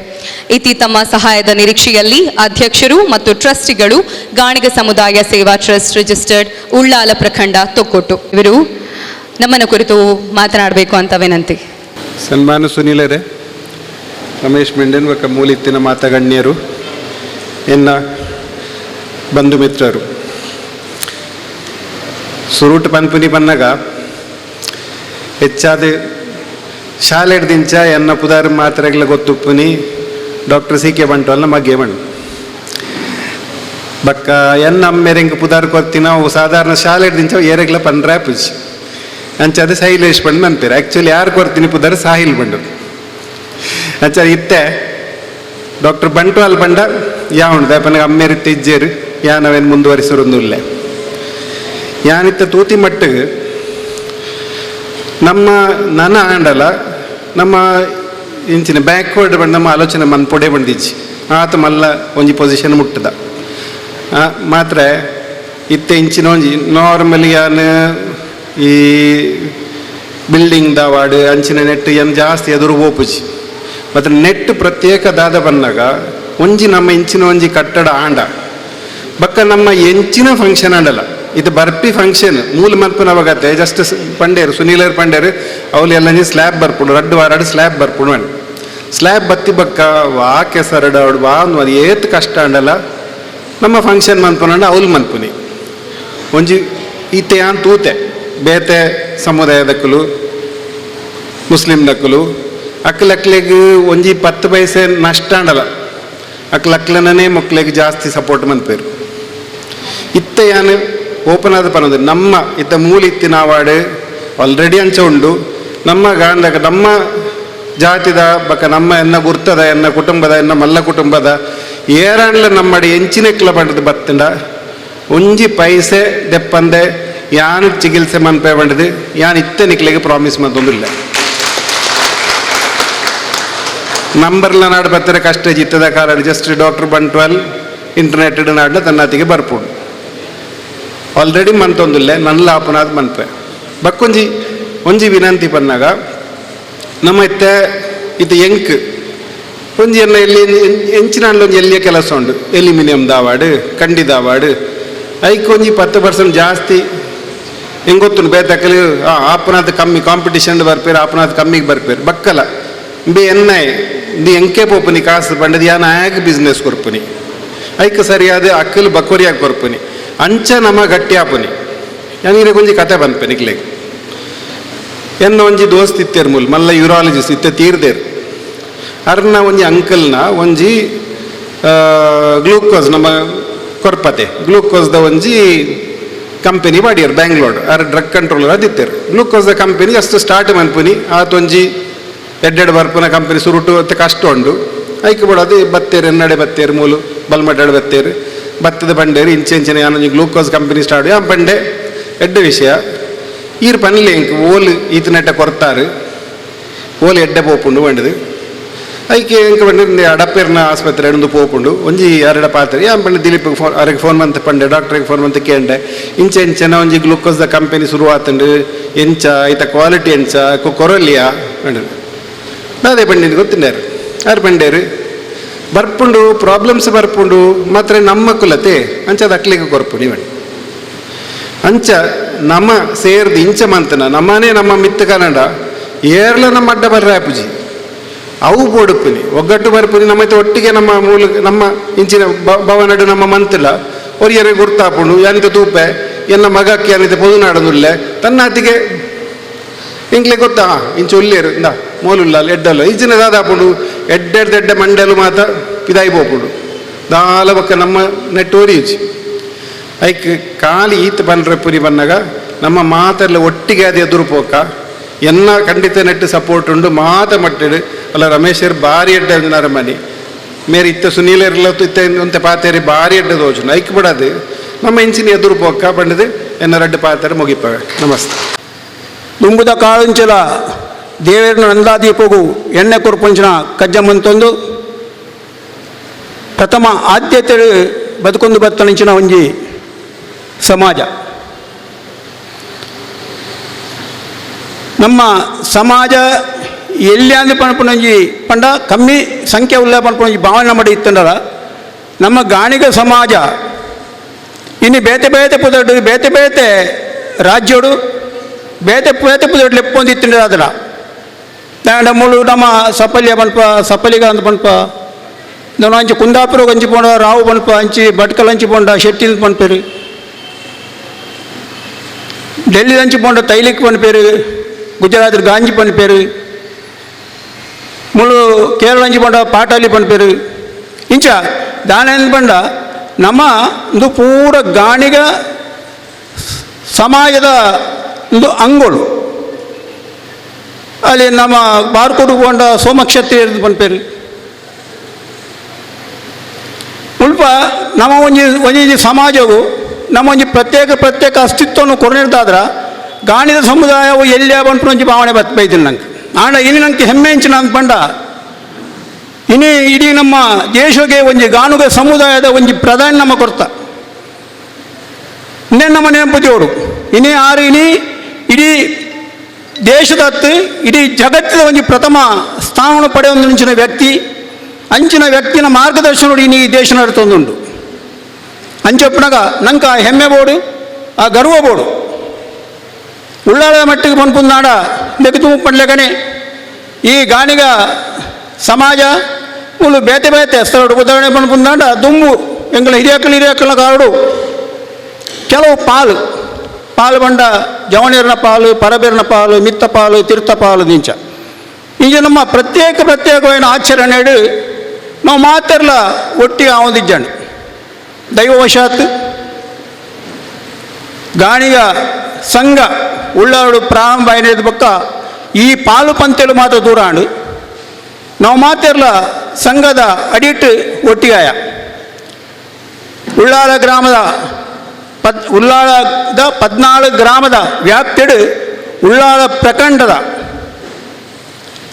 ಇತಿ ತಮ್ಮ ಸಹಾಯದ ನಿರೀಕ್ಷೆಯಲ್ಲಿ ಅಧ್ಯಕ್ಷರು ಮತ್ತು ಟ್ರಸ್ಟಿಗಳು ಗಾಣಿಗ ಸಮುದಾಯ ಸೇವಾ ಟ್ರಸ್ಟ್ ರಿಜಿಸ್ಟರ್ಡ್ ಉಳ್ಳಾಲ ಪ್ರಖಂಡ ತೊಕ್ಕೊಟ್ಟು ಇವರು ನಮ್ಮನ್ನು ಕುರಿತು ಮಾತನಾಡಬೇಕು ಅಂತ ವಿನಂತಿ. ಸನ್ಮಾನ ಸುನೀಲರೇ, ರಮೇಶ್ ಮೆಂಡನ್ ಒಕ್ಕ ಮೂಲಿತ್ತಿನ ಮಾತಗಣ್ಯರು, ಎನ್ನ ಬಂಧು ಮಿತ್ರರು, ಸುರುಟ್ ಪನ್ಪುನಿ ಪನ್ನಗ ಹೆಚ್ಚಾದ ಶಾಲೆ ದಿಂಚ ಎನ್ನ ಪುದಾರ್ ಮಾತ್ರೆಗಳ ಗೊತ್ತುಪ್ಪುನಿ ಡಾಕ್ಟರ್ CK ಬಂಟ್ವಾಲ್ನ ಮಗೆ ಬಣ್ಣ ಬಕ್ಕ ಎನ್ನ ಅಮ್ಮೆರೆಂಗೆ ಪುದಾರ್ ಕೊತ್ತಿನ ಅವು ಸಾಧಾರಣ ಶಾಲೆ ದಿಂಚ ಏರೆಗ್ಲ ಪಂಡ್ರೆ ಪುಜ್ ಅಂಚದ ಸೈಲೇಶ್ ಬಂಡು ಮನ್ಪೇರು. ಆ್ಯಕ್ಚುಲಿ ಯಾರು ಕೊಡ್ತೀನಿ ಪುದಾರ್ ಸಾಹಿಲ್ ಬಂಡು ಅಂಚ ಇತ್ತೆ ಡಾಕ್ಟರ್ ಬಂಟ್ವಾಲ್ ಬಂಡ ಯಾವಣ್ದ ಪನಗೆ ಅಮ್ಮೆರಿತ್ತೆ ಇಜ್ಜೇರು ಯಾನವೇನು ಮುಂದುವರಿಸೋರೊಂದುಲ್ಲೆ ಯಾನಿತ್ತ ತೂತಿ ಮಟ್ಟಿಗೆ ನಮ್ಮ ನನ್ನ ಆಂಡಲ ನಮ್ಮ ಇಂಚಿನ ಬ್ಯಾಕ್ವರ್ಡ್ ಬಂದು ನಮ್ಮ ಆಲೋಚನೆ ಮನ್ಪೊಡೆ ಬಂದಿಜ್ಜಿ ಆತ ಮಲ್ಲ ಒಂಜಿ ಪೊಸಿಷನ್ ಮುಟ್ಟದ ಮಾತ್ರ ಇತ್ತೆ ಇಂಚಿನ ಒಂಜಿ ನಾರ್ಮಲಿ ಯಾನು ಈ ಬಿಲ್ಡಿಂಗ್ ದಾವಾಡು ಅಂಚಿನ ನೆಟ್ ಏನು ಜಾಸ್ತಿ ಎದುರು ಓಪುಜಿ ಮತ್ತು ನೆಟ್ ಪ್ರತ್ಯೇಕ ದಾದ ಬಂದಾಗ ಒಂಜಿ ನಮ್ಮ ಇಂಚಿನ ಒಂಜಿ ಕಟ್ಟಡ ಆಂಡ ಬಕ್ಕ ನಮ್ಮ ಎಂಚಿನ ಫಂಕ್ಷನ್ ಆಂಡಲ್ಲ ಇದು ಬರ್ಪಿ ಫಂಕ್ಷನ್ ಮೂಲ ಮಲ್ಪನವಾಗತ್ತೆ ಜಸ್ಟ್ ಪಂಡೇರು ಸುನೀಲರ್ ಪಂಡೇರು ಅವಳು ಎಲ್ಲ ಸ್ಲ್ಯಾಬ್ ಬರ್ಪುಡು ರಡ್ಡು ವಾರಡು ಸ್ಲ್ಯಾಬ್ ಬರ್ಪುಡು ಅಣ್ಣ ಸ್ಲ್ಯಾಬ್ ಬತ್ತಿ ಬಕ್ಕ ವಾ ಕೆಸರಡು ಅವಡು ವಾ ಅದು ಏತ್ ಕಷ್ಟ ಅಂಡಲ್ಲ ನಮ್ಮ ಫಂಕ್ಷನ್ ಮನ್ಪುನ ಅವಳು ಮನ್ಪುನಿ ಒಂಜಿ ಈತೆ ಯಾನ್ ತೂತೆ ಬೇತೆ ಸಮುದಾಯದಕ್ಕಲು ಮುಸ್ಲಿಮ್ದಕ್ಕಲು ಅಕ್ಕಲಕ್ಲೆಗ್ ಒಂಜಿ 10 ಪೈಸೆ ನಷ್ಟ ಅಂಡಲ್ಲ ಅಕ್ಕಲಕ್ಲನೇ ಮಕ್ಳಿಗೆ ಜಾಸ್ತಿ ಸಪೋರ್ಟ್ ಮನ್ಪೇರು ಇತ್ತೆ ಯಾನು ಓಪನ್ ಆದ ಪನ್ನೋದು ನಮ್ಮ ಇತ್ತ ಮೂಲಿತ್ತಿನ ಅವಾರ್ಡ್ ಆಲ್ರೆಡಿ ಅಂಚ ಉಂಡು ನಮ್ಮ ಗಾಂಧಕ ನಮ್ಮ ಜಾತಿದ ಬಕ್ಕ ನಮ್ಮ ಎನ್ನ ಗುರ್ತದ ಎನ್ನ ಕುಟುಂಬದ ಎನ್ನ ಮಲ್ಲ ಕುಟುಂಬದ ಏರಾಣ್ಲ ನಮ್ಮಡಿ ಎಂಚಿನೆಕ್ಲ ಪಂಡದು ಬತ್ತಂಡ ಒಂಜಿ ಪೈಸೆ ದೆಪ್ಪಂದೆ ಯಾನು ಚಿಕಿತ್ಸೆ ಮನ್ಪೆ ಪಂಡದು ಯಾನ್ ಇತ್ತೆ ನಿಕ್ಲೆಗೆ ಪ್ರಾಮಿಸ್ ಮತ್ತೊಂದಿಲ್ಲ ನಂಬರ್ಲ ನಾಡು ಬತ್ತರ ಕಷ್ಟ ಜಿತ್ತದ ಕಾರಣ ಜಸ್ಟ್ ಡಾಕ್ಟರ್ ಬಂಟ್ವಾಲ್ ಇಂಟರ್ನೆಟ್ ನಾಡ್ನ ತನ್ನತಿಗೆ ಬರ್ಪುಡು ಆಲ್ರೆಡಿ ಮಂತೊಂದಿಲ್ಲ ನನ್ನ ಲಾಪನಾದ ಮನ್ಪೆ ಬಕ್ಕೊಂಜಿ ಒಂಜಿ ವಿನಂತಿ ಪನ್ನಾಗ ನಮ್ಮ ಇತ್ತೆ ಇದು ಎಂಕ್ ಒಂಜಿ ಎನ್ನ ಎಲ್ಲಿ ಎಂಚಿನ ಒಂಜಿ ಎಲ್ಲಿಯ ಕೆಲಸ ಉಂಡು, ಎಲ್ಯೂಮಿನಿಯಂ ದಾವಾಡು, ಕಂಡಿ ದಾವಾಡು, ಐಕ್ ಒಂಜಿ 10% ಜಾಸ್ತಿ ಹೆಂಗೊತ್ತು ಬೇತಕ್ಕಲಿ ಆಪನಾಥ ಕಮ್ಮಿ ಕಾಂಪಿಟೇಷನ್ ಬರ್ಪೇರು, ಆಪನಾಥ ಕಮ್ಮಿಗೆ ಬರ್ಪೇರು ಬಕ್ಕಲ ಬಿ ಎನ್ನೈ ದಿ ಎಂಕೆ ಪೋಪನಿ ಕಾಸು ಬಂಡದು ಯಾನ ಆಗ ಬಿಸ್ನೆಸ್ ಕೊರ್ಪುನಿ ಐಕ್ ಸರಿಯಾದ ಅಕ್ಕಲು ಬಕ್ವರಿಯಾಗಿ ಕೊರ್ಪುನಿ ಅಂಚ ನಮ್ಮ ಗಟ್ಟಿ ಆಪುನಿ ಯಾನಿಗೆ ಒಂಜಿ ಕತೆ ಬಂದ್ಪೆನಿಕ್ಲೆಗ್ ಎನ್ನ ಒಂಜಿ ದೋಸ್ತ್ ಇತ್ತೇರು ಮೂಲ ಮಲ್ಲ ಯೂರಾಲಜಿಸ್ಟ್ ಇತ್ತೆ ತೀರ್ದೇರು ಅರ್ನ ಒಂಜಿ ಅಂಕಲ್ನ ಒಂಜಿ ಗ್ಲೂಕೋಸ್ ನಮ್ಮ ಕೊರ್ಪತೆ ಗ್ಲೂಕೋಸ್ದ ಒಂಜಿ ಕಂಪೆನಿ ಮಾಡಿಯರು ಬ್ಯಾಂಗ್ಳೂರ್ ಡ್ರಗ್ ಕಂಟ್ರೋಲರ್ ಅದಿತ್ತೇರು ಗ್ಲೂಕೋಸ್ದ ಕಂಪೆನಿ ಅಷ್ಟು ಸ್ಟಾರ್ಟ್ ಮನ್ಪುನಿ ಆತೊಂಜಿ ಎಡ್ಡೆಡ್ ಬರ್ಪುನ ಕಂಪೆನಿ ಸುರುಟು ಅತ್ತೆ ಕಷ್ಟ ಉಂಡು ಐಕ್ ಬಿಡೋದು ಬತ್ತೇರು ಎನ್ನಡೆ ಬತ್ತೇರು ಮೂಲು ಬಲ್ಮಡ್ಡಾಡು ಬತ್ತೇರು ಭತ್ತದ ಬಂಡೇರು ಇಂಚೆಂಚಿನ ಯಾನೊಂಜಿ ಗ್ಲೂಕೋಸ್ ಕಂಪೆನಿ ಸ್ಟಾರ್ಟ್ ಆ ಬಂಡೆ ಎಡ್ಡ ವಿಷಯ ಈರ್ ಪನ್ಲೆ ಇಂಕ್ ಓಲ್ ಈತನೆಟ್ಟ ಕೊರ್ತಾರು ಓಲ್ ಎಡ್ಡೆ ಪೋಪುಂಡು ಬಂಡದು ಐಕೆ ಎಂಕ ಬಂಡೆ ಅಡಪೇರ್ನ ಆಸ್ಪತ್ರೆ ಒಂದು ಪೋಪುಂಡು ಒಂಜಿ ಎರಡ ಪಾತ್ರೆ ಯಾನ್ ಪಂಡೆ ದಿಲೀಪ್ ಅವ್ರಿಗೆ ಫೋನ್ ಮಂತ್ ಪಂಡೆ ಡಾಕ್ಟ್ರಿಗೆ ಫೋನ್ ಮಂತ್ ಕೇಂಡೆ ಇಂಚ ಎಂಚನ ಒಂಜಿ ಗ್ಲೂಕೋಸ್ದ ಕಂಪೆನಿ ಶುರು ಆತಂಡು ಎಂಚ ಐತ ಕ್ವಾಲಿಟಿ ಎಂಚ ಕೊರಲಿಯಾ ಬಂಡದು ಅದೇ ಪಂಡಿನ ಗೊತ್ತಿಂಡಾರು ಯಾರು ಪಂಡೇರು ಬರ್ಪುಂಡು ಪ್ರಾಬ್ಲಮ್ಸ್ ಬರ್ಪುಂಡು ಮಾತ್ರ ನಮ್ಮ ಕುಲತೆ ಅಂಚ ಅಕ್ಲಿಗೆ ಕೊರ್ಪುಣಿ ಬಣ್ಣ ಅಂಚ ನಮ್ಮ ಸೇರ್ದು ಇಂಚ ಮಂತನ ನಮ್ಮನೇ ನಮ್ಮ ಮಿತ್ತ ಕನ್ನಡ ಏರ್ಲ ನಮ್ಮ ಅಡ್ಡ ಬರ್ರ ಆಪುಜಿ ಅವು ಬೋಡುಪುನಿ ಒಗ್ಗಟ್ಟು ಬರ್ಪುನಿ ನಮ್ಮ ಒಟ್ಟಿಗೆ ನಮ್ಮ ಮೂಲ ನಮ್ಮ ಇಂಚಿನ ಭವನಡು ನಮ್ಮ ಮಂತಲ ಒರಿಯರೆ ಗುರ್ತಾಪುಂಡು ಎಂತ ತೂಪೆ ಎನ್ನ ಮಗಕ್ಕೆ ಏನಿದೆ ಪೊದುನಾಡನುಲ್ಲೆ ತನ್ನಾತಿಗೆ ಇಂಕ್ಲೆ ಗೊತ್ತಾ ಇಂಚು ಉಲ್ಲೇರು ಇಂದ ಮೋಲುಲ್ಲ ಎಡ್ಡಲ್ಲ ಈಜಿನ ದಾದಾಪುಂಡು ಎಡ್ಡೆಡ್ದೆಡ್ಡ ಮಂಡಲು ಮಾತ ಪಿದಾಯಿ ಪೋಪುಂಡು ದಾಲ ಬಕ್ಕ ನಮ್ಮ ನೆಟ್ಟು ಒರಿಯುಜಿ ಐಕ್ ಖಾಲಿ ಈತ ಬಂದ್ರೆ ಪುರಿ ಬನ್ನಾಗ ನಮ್ಮ ಮಾತೆಲ್ಲ ಒಟ್ಟಿಗೆ ಅದು ಎದುರು ಪೋಕ ಎನ್ನ ಖಂಡಿತ ನೆಟ್ಟು ಸಪೋರ್ಟ್ ಉಂಡು ಮಾತ ಮಟ್ಟಿಡು ಅಲ್ಲ ರಮೇಶರ್ ಭಾರಿ ಎಡ್ಡ ಅಂಜನಾರ ಮನೆ ಮೇರೆ ಇತ್ತ ಸುನೀಲರ್ಲ ಇತ್ತ ಒಂತೆ ಪಾತೇರಿ ಭಾರಿ ಎಡ್ಡ ತೋಚು ಐಕ್ ಬಿಡದು ನಮ್ಮ ಇಂಚಿನ ಎದುರು ಪೋಕ ಬಂಡದು ಎನ್ನ ರಡ್ಡು ಪಾತೇರಿ ಮುಗಿಪವೆ ನಮಸ್ತೆ ದುಂಬುದ ಕಾಳಂಚಲ ದೇವೇರನ ನಂದಾದೀಪಗೂ ಎಣ್ಣೆ ಕೊರ್ಪಂಚಿನ ಕಜ್ಜಮ್ಮಂತೊಂದು ಪ್ರಥಮ ಆದ್ಯತೆ ಬದುಕೊಂದು ಬತ್ತನಿಂಚಿನ ಒಂಜಿ ಸಮಾಜ ನಮ್ಮ ಸಮಾಜ ಎಲ್ಲಿ ಅಂದು ಪಣಪುನಂಜಿ ಪಂಡ ಕಮ್ಮಿ ಸಂಖ್ಯೆ ಉಲ್ಲ ಪಣಪುನಂಜಿ ಭಾವನೆ ಮಾಡಿ ಇತ್ತಂಡರ ನಮ್ಮ ಗಾಣಿಗ ಸಮಾಜ ಇನ್ನು ಬೇತೆ ಬೇತೆ ಪುದಡು ಬೇತೆ ಬೇತೆ ರಾಜ್ಯೋಡು ಬೇತೆ ಬೇತೆ ಪುದಡು ಲೆಪ್ಪೊಂದಿತ್ತಿಂಡ ಅದರ ದಾಂಡ ಮೂಲು ನಮ್ಮ ಸಪಲ್ಯ ಬನ್ಪ ಸಪಲಿಗ ಅಂತ ಬನ್ಪ ನಾನು ಅಂಚಿ ಕುಂದಾಪುರ ಹಂಚಿ ಪೋಂಡ ರಾವು ಬನ್ಪ ಅಂಚಿ ಭಟ್ಕಲ್ ಹಂಚಿ ಪೋಂಡ ಶೆಟ್ಟಿಲ್ ಪನ್ಪೇರು ಡೆಲ್ಲಿ ಹಂಚಿ ಪೋಂಡ ತೈಲಿಕ್ ಪನ್ಪೇರು ಗುಜರಾತ್ ಗಾಂಜಿ ಪನ್ಪೇರು ಮುಳು ಕೇರಳ ಹಂಚಿ ಪೋಂಡ ಪಾಟಾಲಿ ಪನ್ಪೇರು ಇಂಚ ದಾನ ಪಂಡ ನಮ್ಮ ಒಂದು ಪೂರ ಗಾಣಿಗ ಸಮಾಜದ ಒಂದು ಅಂಗೋಳು ಅಲ್ಲಿ ನಮ್ಮ ಬಾರ್ಕೋಡು ಪೋಂಡ ಸೋಮಕ್ಷತ್ರಿ ಪನ್ಪೇರು ಉಲ್ಪ ನಮ್ಮ ಒಂಜಿ ಸಮಾಜವು ನಮ್ಮ ಒಂಜಿ ಪ್ರತ್ಯೇಕ ಅಸ್ತಿತ್ವವನ್ನು ಕೊರನಿರ್ದಾದ್ರೆ ಗಾಣಿದ ಸಮುದಾಯವು ಎಲ್ಲಿ ಬಂತು ಒಂಜಿ ಭಾವನೆ ಬೈತಿಲ್ಲ ನಂಗೆ ಆಂಡ ಇನ್ನು ನಂಗೆ ಹೆಮ್ಮೆ ಇಂಚಿನ ಅಂತ ಪಂಡ ಇನ್ನು ಇಡೀ ನಮ್ಮ ದೇಶಕ್ಕೆ ಒಂಜಿ ಗಾನುಗ ಸಮುದಾಯದ ಒಂಜಿ ಪ್ರಧಾನ ನಮ್ಮ ಕೊರ್ತ ಇನ್ನೇ ನಮ್ಮ ನೆನಪುದೇವರು ಇನ್ನೇ ಆರು ಇಡೀ ದೇಶದತ್ತು ಇಡೀ ಜಗತ್ತಿನ ಒಂಜಿ ಪ್ರಥಮ ಸ್ಥಾನವನ್ನು ಪಡೆಯುವ ಅಂಚಿನ ವ್ಯಕ್ತಿ ಅಂಚಿನ ವ್ಯಕ್ತಿನ ಮಾರ್ಗದರ್ಶನ ಈ ದೇಶ ನಡ್ತೊಂದುಂಡು ಅಂಚಪ್ಪನಾಗ ನಂಗೆ ಆ ಹೆಮ್ಮೆ ಬೋಡು ಆ ಗರ್ವ ಬೋಡು ಉಳ್ಳಾಳ ಮಟ್ಟಿಗೆ ಪನ್ಪುಂದಾಡ ಬೆಕ್ಕು ಪಡ್ಲೆಗನೆ ಈ ಗಾಣಿಗ ಸಮಾಜ ಉಳ್ಳು ಬೇತೆ ಬೇತೆ ಸ್ಥಳ ಉದಾಹರಣೆ ಪನ್ಪುಂದಾಡ ದುಂಬು ಎಂಗಳ ಹಿರಿಯಕ್ಕಳ ಕಾಡು ಕೆಲವು ಪಾಲು ಬಂಡ ಜವಣೀರಿನ ಪಾಲು ಪರಬೇರಿನ ಪಾಲು ಮಿತ್ತ ಪಾಲು ತೀರ್ಥ ಪಾಲು ನಿಂಚ ಈಗ ನಮ್ಮ ಪ್ರತ್ಯೇಕమైన ಆಚರಣೆ ನಾವು ಮಾತೆಲ್ಲ ಒಟ್ಟಿಗೆ ಆವೊಂದಿಜ್ಜಾಣಿ ದೈವವಶಾತ್ ಗಾಣಿಗ ಸಂಘ ಉಳ್ಳಾಡು ಪ್ರಾರಂಭ ಆಯ್ನದ ಪಕ್ಕ ಈ ಪಾಲು ಪಂತೆಲು ಮಾತ್ರ ದೂರಾಂಡು ನಾವು ಮಾತೆಲ್ಲ ಸಂಘದ ಅಡಿಟ್ ಒಟ್ಟಿಗಾಯ ಉಳ್ಳಾಳ ಗ್ರಾಮದ ಉಳ್ಳಾಳದ 14 ಗ್ರಾಮದ ವ್ಯಾಪ್ತಿಡು ಉಳ್ಳಾಳ ಪ್ರಖಂಡದ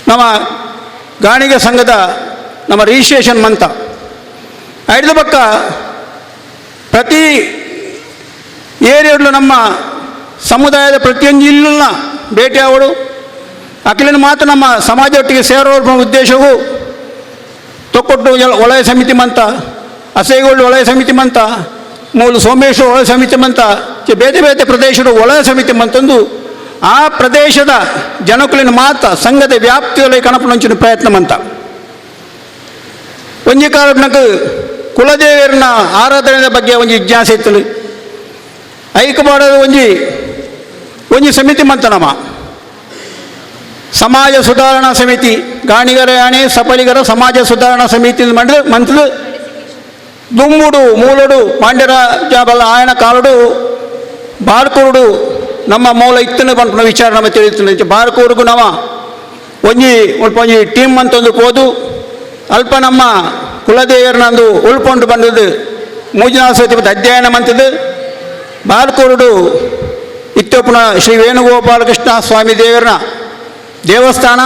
ನಮ್ಮ ಗಾಣಿಗ ಸಂಘದ ನಮ್ಮ ರಿಜಿಸ್ಟ್ರೇಷನ್ ಮಂತ ಐದು ಪಕ್ಕ ಪ್ರತಿ ಏರಿಯಾಡಲು ನಮ್ಮ ಸಮುದಾಯದ ಪ್ರತಿಯೊಂದು ಇಲ್ಲನ್ನ ಭೇಟಿ ಆಗೋಡು ಅಖಿಲಿನ ಮಾತ್ರ ನಮ್ಮ ಸಮಾಜ ಒಟ್ಟಿಗೆ ಸೇರೋ ಉದ್ದೇಶವು ತೊಕ್ಕೊಟ್ಟು ವಲಯ ಸಮಿತಿ ಮಂತ, ಅಸೇಗೋಲ್ಡ್ ವಲಯ ಸಮಿತಿ ಮಂತ, ಮೂಲ ಸೋಮೇಶ್ವರ ವಲಯ ಸಮಿತಿ ಮಂತ, ಬೇತೆ ಬೇತೆ ಪ್ರದೇಶದ ವಲಯ ಸಮಿತಿ ಮಂತಂದು ಆ ಪ್ರದೇಶದ ಜನಕುಲಿನ ಮಾತ್ರ ಸಂಘದ ವ್ಯಾಪ್ತಿಯಲ್ಲಿ ಕಣಪನಂಚಿನ ಪ್ರಯತ್ನ ಮಂತ. ಒಂಜಿ ಕಾರಣಕ್ಕೆ ಕುಲದೇವರನ್ನ ಆರಾಧನೆ ಬಗ್ಗೆ ಒಂಜಿ ಜಿಜ್ಞಾಸೆ ಇತ್ತಲು ಐಕ ಮಾಡೋದು ಒಂಜಿ ಸಮಿತಿ ಮಂತ ನಮ್ಮ ಸಮಾಜ ಸುಧಾರಣಾ ಸಮಿತಿ ಗಾಣಿಗರ ಯಾಣೆ ಸಫಲಿಗರ ಸಮಾಜ ಸುಧಾರಣಾ ಸಮಿತಿ ಮಂತ್ಲು ದುಮ್ಮುಡು ಮೂಲಡು ಪಾಂಡ್ಯರ ಜಾಬಲ್ಲ ಆಯನ ಕಾಲುಡು ಬಾರ್ಕೂರುಡು ನಮ್ಮ ಮೂಲ ಇತ್ತನ ಪಂಪನ ವಿಚಾರ ನಮ್ಮ ತಿಳಿಯುತ್ತೆ. ಬಾರ್ಕೂರ್ಗು ನಮ್ಮ ಒಂಜಿ ಟೀಮ್ ಅಂತಂದು ಹೋದು ಅಲ್ಪ ನಮ್ಮ ಕುಲದೇವರನಂದು ಉಳ್ಕೊಂಡು ಬಂದದ್ದು ಮೂಜನಾಸತಿ ಅಧ್ಯಯನ ಮಂತದ್ದು ಬಾರ್ಕೂರುಡು ಇತ್ತೊಪ್ಪನ ಶ್ರೀ ವೇಣುಗೋಪಾಲಕೃಷ್ಣ ಸ್ವಾಮಿ ದೇವರನ ದೇವಸ್ಥಾನ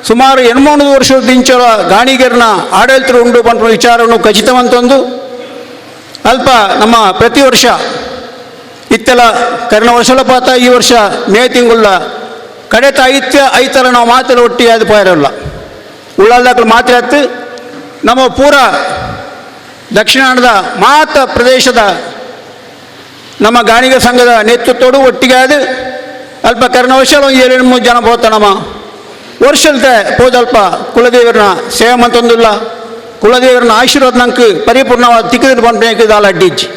ಸುಮಾರು 800 ವರ್ಷದ ಇಂಚಲ ಗಾಣಿಗರನ ಆಡಳಿತ ಉಂಡು ಪಂಪನ ವಿಚಾರವನ್ನು ಖಚಿತವಂತಂದು ಅಲ್ಪ ನಮ್ಮ ಪ್ರತಿ ವರ್ಷ ಇತ್ತೆಲ್ಲ ಕರ್ಣ ವರ್ಷಲಪಾತ ಈ ವರ್ಷ ಮೇ ತಿಂಗಳ ಕಡೆತ ಐತರ ನಾವು ಮಾತೆಲ್ಲ ಒಟ್ಟಿಗೆ ಅದು ಪಾಯಿರಲ್ಲ ಉಳ್ಳಾಲ್ದಾಕಲು ಮಾತ್ರ ಹತ್ತು ನಮ್ಮ ಪೂರ ದಕ್ಷಿಣಾಂಡದ ಮಾತ ಪ್ರದೇಶದ ನಮ್ಮ ಗಾಣಿಗ ಸಂಘದ ನೇತೃತ್ವಡು ಒಟ್ಟಿಗೆ ಅದು ಅಲ್ಪ ಕರ್ಣ ವರ್ಷ 7-3 ಜನ ಹೋಗ್ತಾ ನಮ್ಮ ವರ್ಷದ ಹೋದಲ್ಪ ಕುಲದೇವರನ್ನ ಸೇವೆ ಮಂತೊಂದಿಲ್ಲ ಕುಲದೇವರನ್ನ ಆಶೀರ್ವಾದ ನಂಗೆ ಪರಿಪೂರ್ಣವಾದ ತಿಕ್ಕಿದ ಬಂದು ದಾಲ ಅಡ್ಡಿಜ್ಜಿ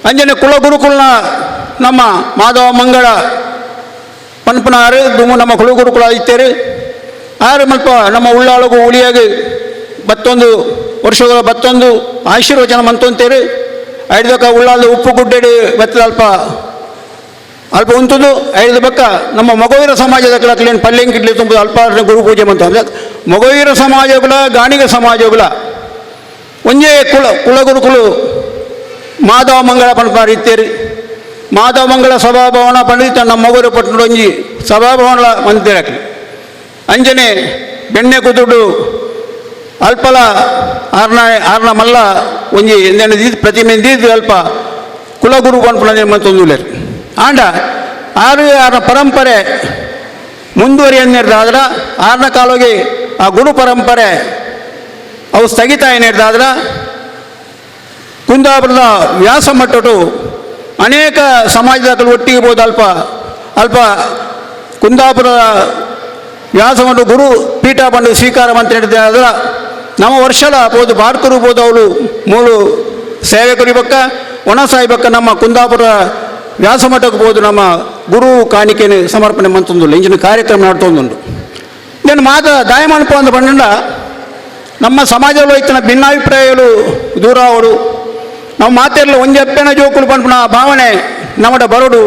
ಅಂಜನೆ ಕುಲ ಗುರುಕುಲನ ನಮ್ಮ ಮಾಧವ ಮಂಗಳ ಪನ್ಪನಾರು ದುಮ್ಮು ನಮ್ಮ ಕುಲ ಗುರುಕುಲ ಇತ್ತೇರು ಆರು ಮಲ್ಪ ನಮ್ಮ ಉಳ್ಳಾಳಗು ಉಳಿಯಾಗಿ ಬತ್ತೊಂದು ವರ್ಷಗಳ ಬತ್ತೊಂದು ಆಶೀರ್ವಚನ ಮಂತೊಂತೇರು ಐದಕ್ಕ ಉಳ್ಳಾಳದ ಉಪ್ಪು ಗುಡ್ಡೆಡಿ ಬತ್ತದ ಅಲ್ಪ ಉಂಟುದು ಐದು ಬಕ್ಕ ನಮ್ಮ ಮೊಗವೀರ ಸಮಾಜದ ಕ್ಲೀನ್ ಪಲ್ಲೆಂಗಿಡ್ಲಿ ತುಂಬುದು ಅಲ್ಪ ಗುರು ಪೂಜೆ ಮಂತ ಮೊಗವೀರ ಸಮಾಜಗಳ ಗಾಣಿಗ ಸಮಾಜಗಳ ಒಂಜೇ ಕುಲಗುರುಕುಲು ಮಾಧವ ಮಂಗಳ ಪಂಡ ಇತ್ತೇರಿ ಮಾಧವ ಮಂಗಳ ಸಭಾಭವನ ಪಂಡಿತ ನಮ್ಮ ಮೊಗರು ಪಟ್ಟಣ ಒಂಜಿ ಸಭಾಭವನ ಮಂದಿರಕ್ಕೆ ಅಂಜನೆ ಬೆಣ್ಣೆ ಕುದುಡು ಅಲ್ಪಲ ಆರ್ನ ಮಲ್ಲ ಒಂಜಿ ಪ್ರತಿಮೆ ದೀದು ಅಲ್ಪ ಕುಲಗುರು ಪಂಪಣ ಮಂತೊಂದುಲೇರು ಆಂಡ ಆರ್ನ ಪರಂಪರೆ ಮುಂದುವರಿಯನ್ನಿರ್ದಾದ್ರ ಆರ್ನ ಕಾಲೋಗಿ ಆ ಗುರು ಪರಂಪರೆ ಅವು ಸ್ಥಗಿತ ಏನಿರ್ದಾದ್ರ ಕುಂದಾಪುರದ ವ್ಯಾಸ ಮಟ್ಟಟು ಅನೇಕ ಸಮಾಜದ ಒಟ್ಟಿಗೆ ಬೋದು ಅಲ್ಪ ಕುಂದಾಪುರದ ವ್ಯಾಸ ಮಟ್ಟ ಗುರು ಪೀಠ ಬಂದು ಸ್ವೀಕಾರ ಅಂತ ಹೇಳಿದ್ರೆ ನಮ್ಮ ವರ್ಷಲ ಬೋದು ಬಾರ್ಕರು ಬೋದು ಅವಳು ಮೂಲು ಸೇವೆ ಕರಿಬೇಕ ಒಣ ಸಾಯ್ಬೇಕ ನಮ್ಮ ಕುಂದಾಪುರ ವ್ಯಾಸ ಮಠಕ್ಕೆ ಬೋದು ನಮ್ಮ ಗುರು ಕಾಣಿಕೆಯನ್ನು ಸಮರ್ಪಣೆ ಮಂತೊಂದುಲ್ಲ ಇಂಜಿನ ಕಾರ್ಯಕ್ರಮ ನಡ್ತೊಂದುಂಡು నేను ಮಾತ ದಾಯಮಾನಪ ಅಂದ ಪಂಡ ನಮ್ಮ ಸಮಾಜದಲ್ಲಿ ಇತ್ತಿನ ಭಿನ್ನಾಭಿಪ್ರಾಯಗಳು ದೂರ ಅವಡು ನಾವು ಮಾತೆಲ್ಲ ಒಂಜಿ ಅಪ್ಪೆನ ಜೋಕುಲು ಪಂಪನ ಭಾವನೆ ನಮ್ಮಡ ಬರಡು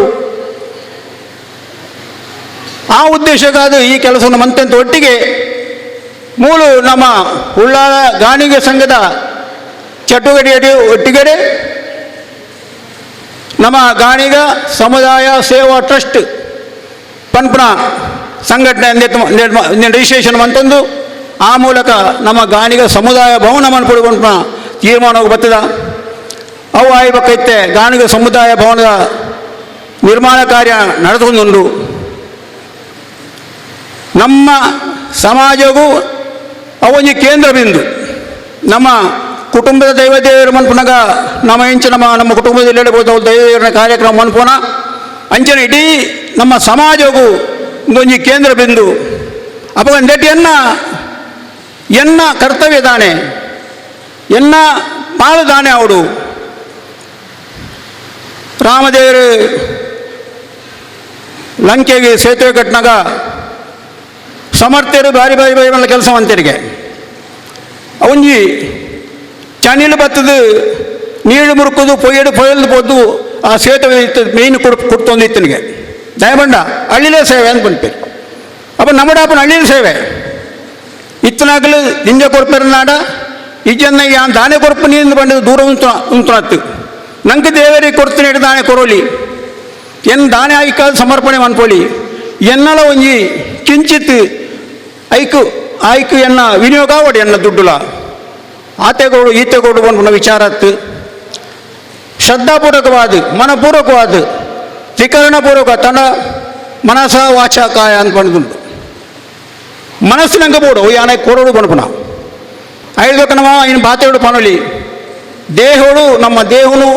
ಆ ಉದ್ದೇಶಕ್ಕಾದ ಈ ಕೆಲಸವನ್ನು ಮಂತೆಂತ ಒಟ್ಟಿಗೆ ಮೂಲು ನಮ್ಮ ಉಳ್ಳಾಳ ಗಾಣಿಗ ಸಂಘದ ಚಟುವಟಿಕೆ ಒಟ್ಟಿಗೆ ನಮ್ಮ ಗಾಣಿಗ ಸಮುದಾಯ ಸೇವಾ ಟ್ರಸ್ಟ್ ಪಂಪನ ಸಂಘಟನೆ ರಿಜಿಸ್ಟ್ರೇಷನ್ ಅಂತಂದು ಆ ಮೂಲಕ ನಮ್ಮ ಗಾಣಿಗ ಸಮುದಾಯ ಭವನ ಮನ್ಪುಡು ಪಂಪನ ತೀರ್ಮಾನವಾಗಿ ಬರ್ತದ ಅವು ಆಯ್ಬೇಕೈತೆ ಗಾಣಿಗ ಸಮುದಾಯ ಭವನದ ನಿರ್ಮಾಣ ಕಾರ್ಯ ನಡೆದುಕೊಂಡು ನಮ್ಮ ಸಮಾಜಗೂ ಅವೊಂದು ಕೇಂದ್ರ ಬಿಂದು ನಮ್ಮ ಕುಟುಂಬದ ದೈವದೇವರು ಮನ್ಪುನಗ ನಮ್ಮ ಇಂಚ ನಮ್ಮ ಕುಟುಂಬದಲ್ಲಿ ಹೇಳ್ಬೋದು ದೈವದೇವರ ಕಾರ್ಯಕ್ರಮ ಮನ್ಪೋನ ಅಂಚನೆ ಇಡೀ ನಮ್ಮ ಸಮಾಜಗೂ ಒಂದೊಂದು ಕೇಂದ್ರ ಬಿಂದು ಅಪ್ಪ ನೆಟ್ಟು ಎನ್ನ ಕರ್ತವ್ಯ ದಾನೆ ಎನ್ನ ಪಾಲು ದಾನೆ ಅವಡು ರಾಮದೇವರು ಲಂಕೆಗೆ ಸೇತುವೆ ಕಟ್ಟಿನಾಗ ಸಮರ್ಥರು ಬಾರಿ ಬಾರಿ ಬಾರಿ ಮಾಡೋ ಕೆಲಸ ಅಂತೆರಿಗೆ ಅವನ್ಜಿ ಚನಿಲು ಬತ್ತದು ನೀರು ಮುರುಕುದು ಪೊಯ್ಯಲು ಪೋದು ಆ ಸೇತುವೆ ಮೀನು ಕೊಡ್ತೊಂದಿತ್ತನಿಗೆ ದಯಬಂಡ ಹಳ್ಳಿಲೇ ಸೇವೆ ಅಂತ ಬಂದ್ಪೇರು ಅಪ್ಪ ನಮ್ಮಡಪ್ಪನ ಹಳ್ಳಿಲಿ ಸೇವೆ ಇತ್ತನಾಗಲು ನಿಂಜ ಕೊಡ್ಪೇರನಾಡ ಈಜನ್ನ ಯಾನ್ ದಾನೆ ಕೊಡ್ಪು ನೀರು ಬಂದು ದೂರ ಉಂಟು ನಂಗೆ ದೇವರಿಗೆ ಕೊಡ್ತೀನಿ ದಾನೆ ಕೊರೋಲಿ ಎನ್ ದಾನೆ ಆಯ್ಕಾದ ಸಮರ್ಪಣೆ ಮನ್ಪೋಳಿ ಎನ್ನಲ ಒಂಜಿ ಕಿಂಚಿತ್ ಆಯ್ಕು ಎನ್ನ ವಿನಿಯೋಗ ಒಡಿ ಎನ್ನ ದುಡ್ಡುಲ ಆತೆಗೋಡು ಈತೆಗೋಡು ಬಂದು ವಿಚಾರತ್ತು ಶ್ರದ್ಧಾಪೂರ್ವಕವಾದ ಮನಪೂರ್ವಕವಾದ ತ್ರಿಕರಣಪೂರ್ವಕ ತನ್ನ ಮನಸ ವಾಚ ಕಾಯ ಅಂತ ಬಂದುಂಟು ಮನಸ್ಸಿನಂಗೆ ಬೋಡು ಯಾನೆ ಕೊರೋಡು ಬಣ್ಪುನ ಐದಕ್ಕೆ ನಮ್ಮ ಇನ್ನು ಬಾತೆಗಳು ಪನೊಲಿ ದೇಹಗಳು ನಮ್ಮ ದೇಹನು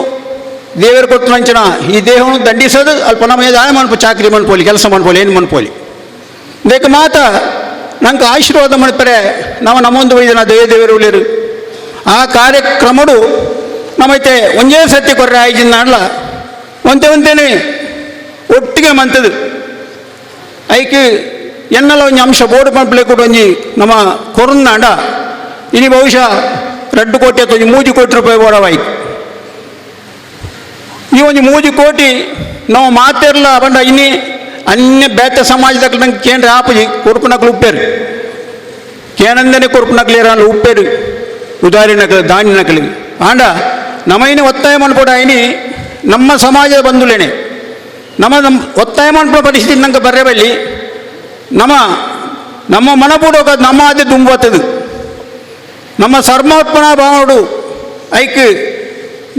ದೇವರು ಕೊಟ್ಟು ನಂಚಿನ ಈ ದೇಹವನ್ನು ದಂಡಿಸೋದು ಅಲ್ಪ ನಮ್ಮ ದಾನ ಮನ್ಪು ಚಾಕರಿ ಮನ್ಪೋಲಿ ಕೆಲಸ ಮನ್ಪೋಲಿ ಏನು ಮನ್ಪೋಲಿ ಇದಕ್ಕೆ ಮಾತ ನಂಗೆ ಆಶೀರ್ವಾದ ಮಾಡ್ತಾರೆ ನಾವು ನಮ್ಮೊಂದು ವೈದ್ಯನ ದೇವರು ಉಳಿಯರು ಆ ಕಾರ್ಯಕ್ರಮಡು ನಮ್ಮೈತೆ ಒಂದೇ ಸತ್ಯ ಕೊರ್ರೆ ಆಯ್ಜಿನ ಅಲ್ಲ ಒಂದೇನೆ ಒಟ್ಟಿಗೆ ಮಂತದು ಐಕೆ ಎನ್ನೆಲ್ಲ ಒಂಜಿ ಅಂಶ ಬೋರ್ಡ್ ಪಂಪ್ಲೆ ಕೂಡ ಒಂಜಿ ನಮ್ಮ ಕೊರೊನಾಡ ಇನಿ ಬಹುಶಃ 2 ಕೋಟಿ ಅಥವಾ 3 ಕೋಟಿ ರೂಪಾಯಿ ಬೋಡವಾಯ್ತು ಈ ಒಂದು 3 ಕೋಟಿ ನಾವು ಮಾತಿರಲ್ಲ ಬಂಡ ಇನ್ನಿ ಅನ್ಯ ಬೇತ ಸಮಾಜದಾಗ ನಂಗೆ ಕೇಂದ್ರ ಆಪುಜಿ ಕೊರುಪುನಕ್ಲು ಉಪ್ಪೇರು ಕೇನಂದನೆ ಕೊರುಪುನಕ್ಲು ಇರಲ್ಲ ಉಪ್ಪೇರು ಉದಾಹರಣೆ ದಾನಿ ನಕಲಿಗೆ ಆಂಡ ನಮೈನಿ ಒತ್ತಾಯ ಮಾಡ್ಕೊಡ ಐನಿ ನಮ್ಮ ಸಮಾಜದ ಬಂಧುಲೇನೆ ನಮ್ಮ ಒತ್ತಾಯ ಮಾಡ್ಕೊಳ್ಳೋ ಪರಿಸ್ಥಿತಿ ನಂಗೆ ಬರಬಲ್ಲಿ ನಮ್ಮ ಮನಪೂರ್ವಕ ನಮ್ಮ ಅದೇ ತುಂಬುತ್ತದೆ ನಮ್ಮ ಸರ್ವೋತ್ಪನ್ನ ಭಾವಡು ಐಕ್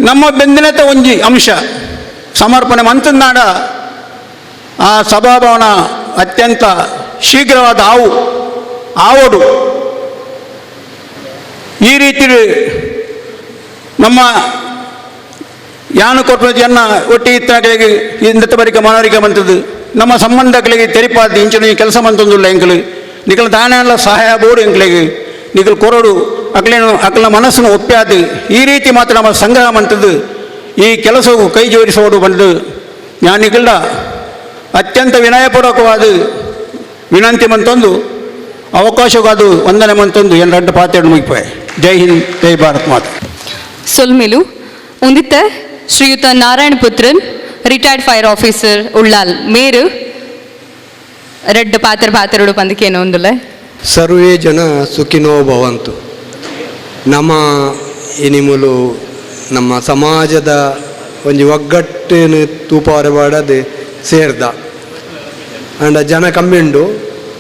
ನಮ್ಮ ಬೆಂದಿನತೆ ಒಂಜಿ ಅಂಶ ಸಮರ್ಪಣೆ ಮಂತನಾಡ ಆ ಸಭಾಭವನ ಅತ್ಯಂತ ಶೀಘ್ರವಾದ ಆವಡು ಈ ರೀತಿ ನಮ್ಮ ಯಾನು ಕೊರ್ಪಜನ್ನ ಒಟ್ಟಿ ಇತ್ತಗಳಿಗೆ ಇಂದತ್ತ ಬರಿಕ ಮನವರಿಕೆ ಬಂತದ್ದು ನಮ್ಮ ಸಂಬಂಧಗಳಿಗೆ ತೆರಿಪಾದ ಇಂಚಿನ ಕೆಲಸ ಮಂತೊಂದುಲ್ಲ ಎಂಕಲು ನಿಕಲ ದಾನೆಲ್ಲ ಸಹಾಯ ಬೋಡು ಎಂಕಲಿಗೆ ನಿಕಲು ಕೊರಡು ಅಕ್ಲೇನು ಅಕ್ಲ ಮನಸ್ಸನ್ನು ಒಪ್ಪ್ಯಾದು ಈ ರೀತಿ ಮಾತ್ರ ನಮ್ಮ ಸಂಗ್ರಹ ಮಂತದ್ದು ಈ ಕೆಲಸವು ಕೈ ಜೋಡಿಸೋಡು ಬಂದು ನಾನು ನಿಕಲ್ಡ ಅತ್ಯಂತ ವಿನಯಪೂರ್ವಕವಾದ ವಿನಂತಿ ಮಂತೊಂದು ಅವಕಾಶವಾದ ವಂದನೆ ಮಂತೊಂದು ಏನು 2 ಪಾತ್ರೆಗಳು ಮುಗಿಪೋಯ್. ಜೈ ಹಿಂದ್, ಜೈ ಭಾರತ್ ಮಾತಾ. ಸೊಲ್ಮೇಲು ಉಂದಿತ್ತ Shriyuta Narayana Puthran retired fire officer Ullal ಮೇರು 2 ಪಾತ್ರೆಡು ಪಂದಕೇನು ಒಂದುಲ್ಲ. ಸರ್ವೇ ಜನ ಸುಖಿನೋ ಭವಂತು. ನಮ್ಮ ಇನಿಮುಲು ನಮ್ಮ ಸಮಾಜದ ಒಂದು ಒಗ್ಗಟ್ಟಿನ ತೂಪಾರೆ ಬಾಡದೆ ಸೇರ್ದ ಅಂಡ ಜನ ಕಮ್ಮಿಂಡು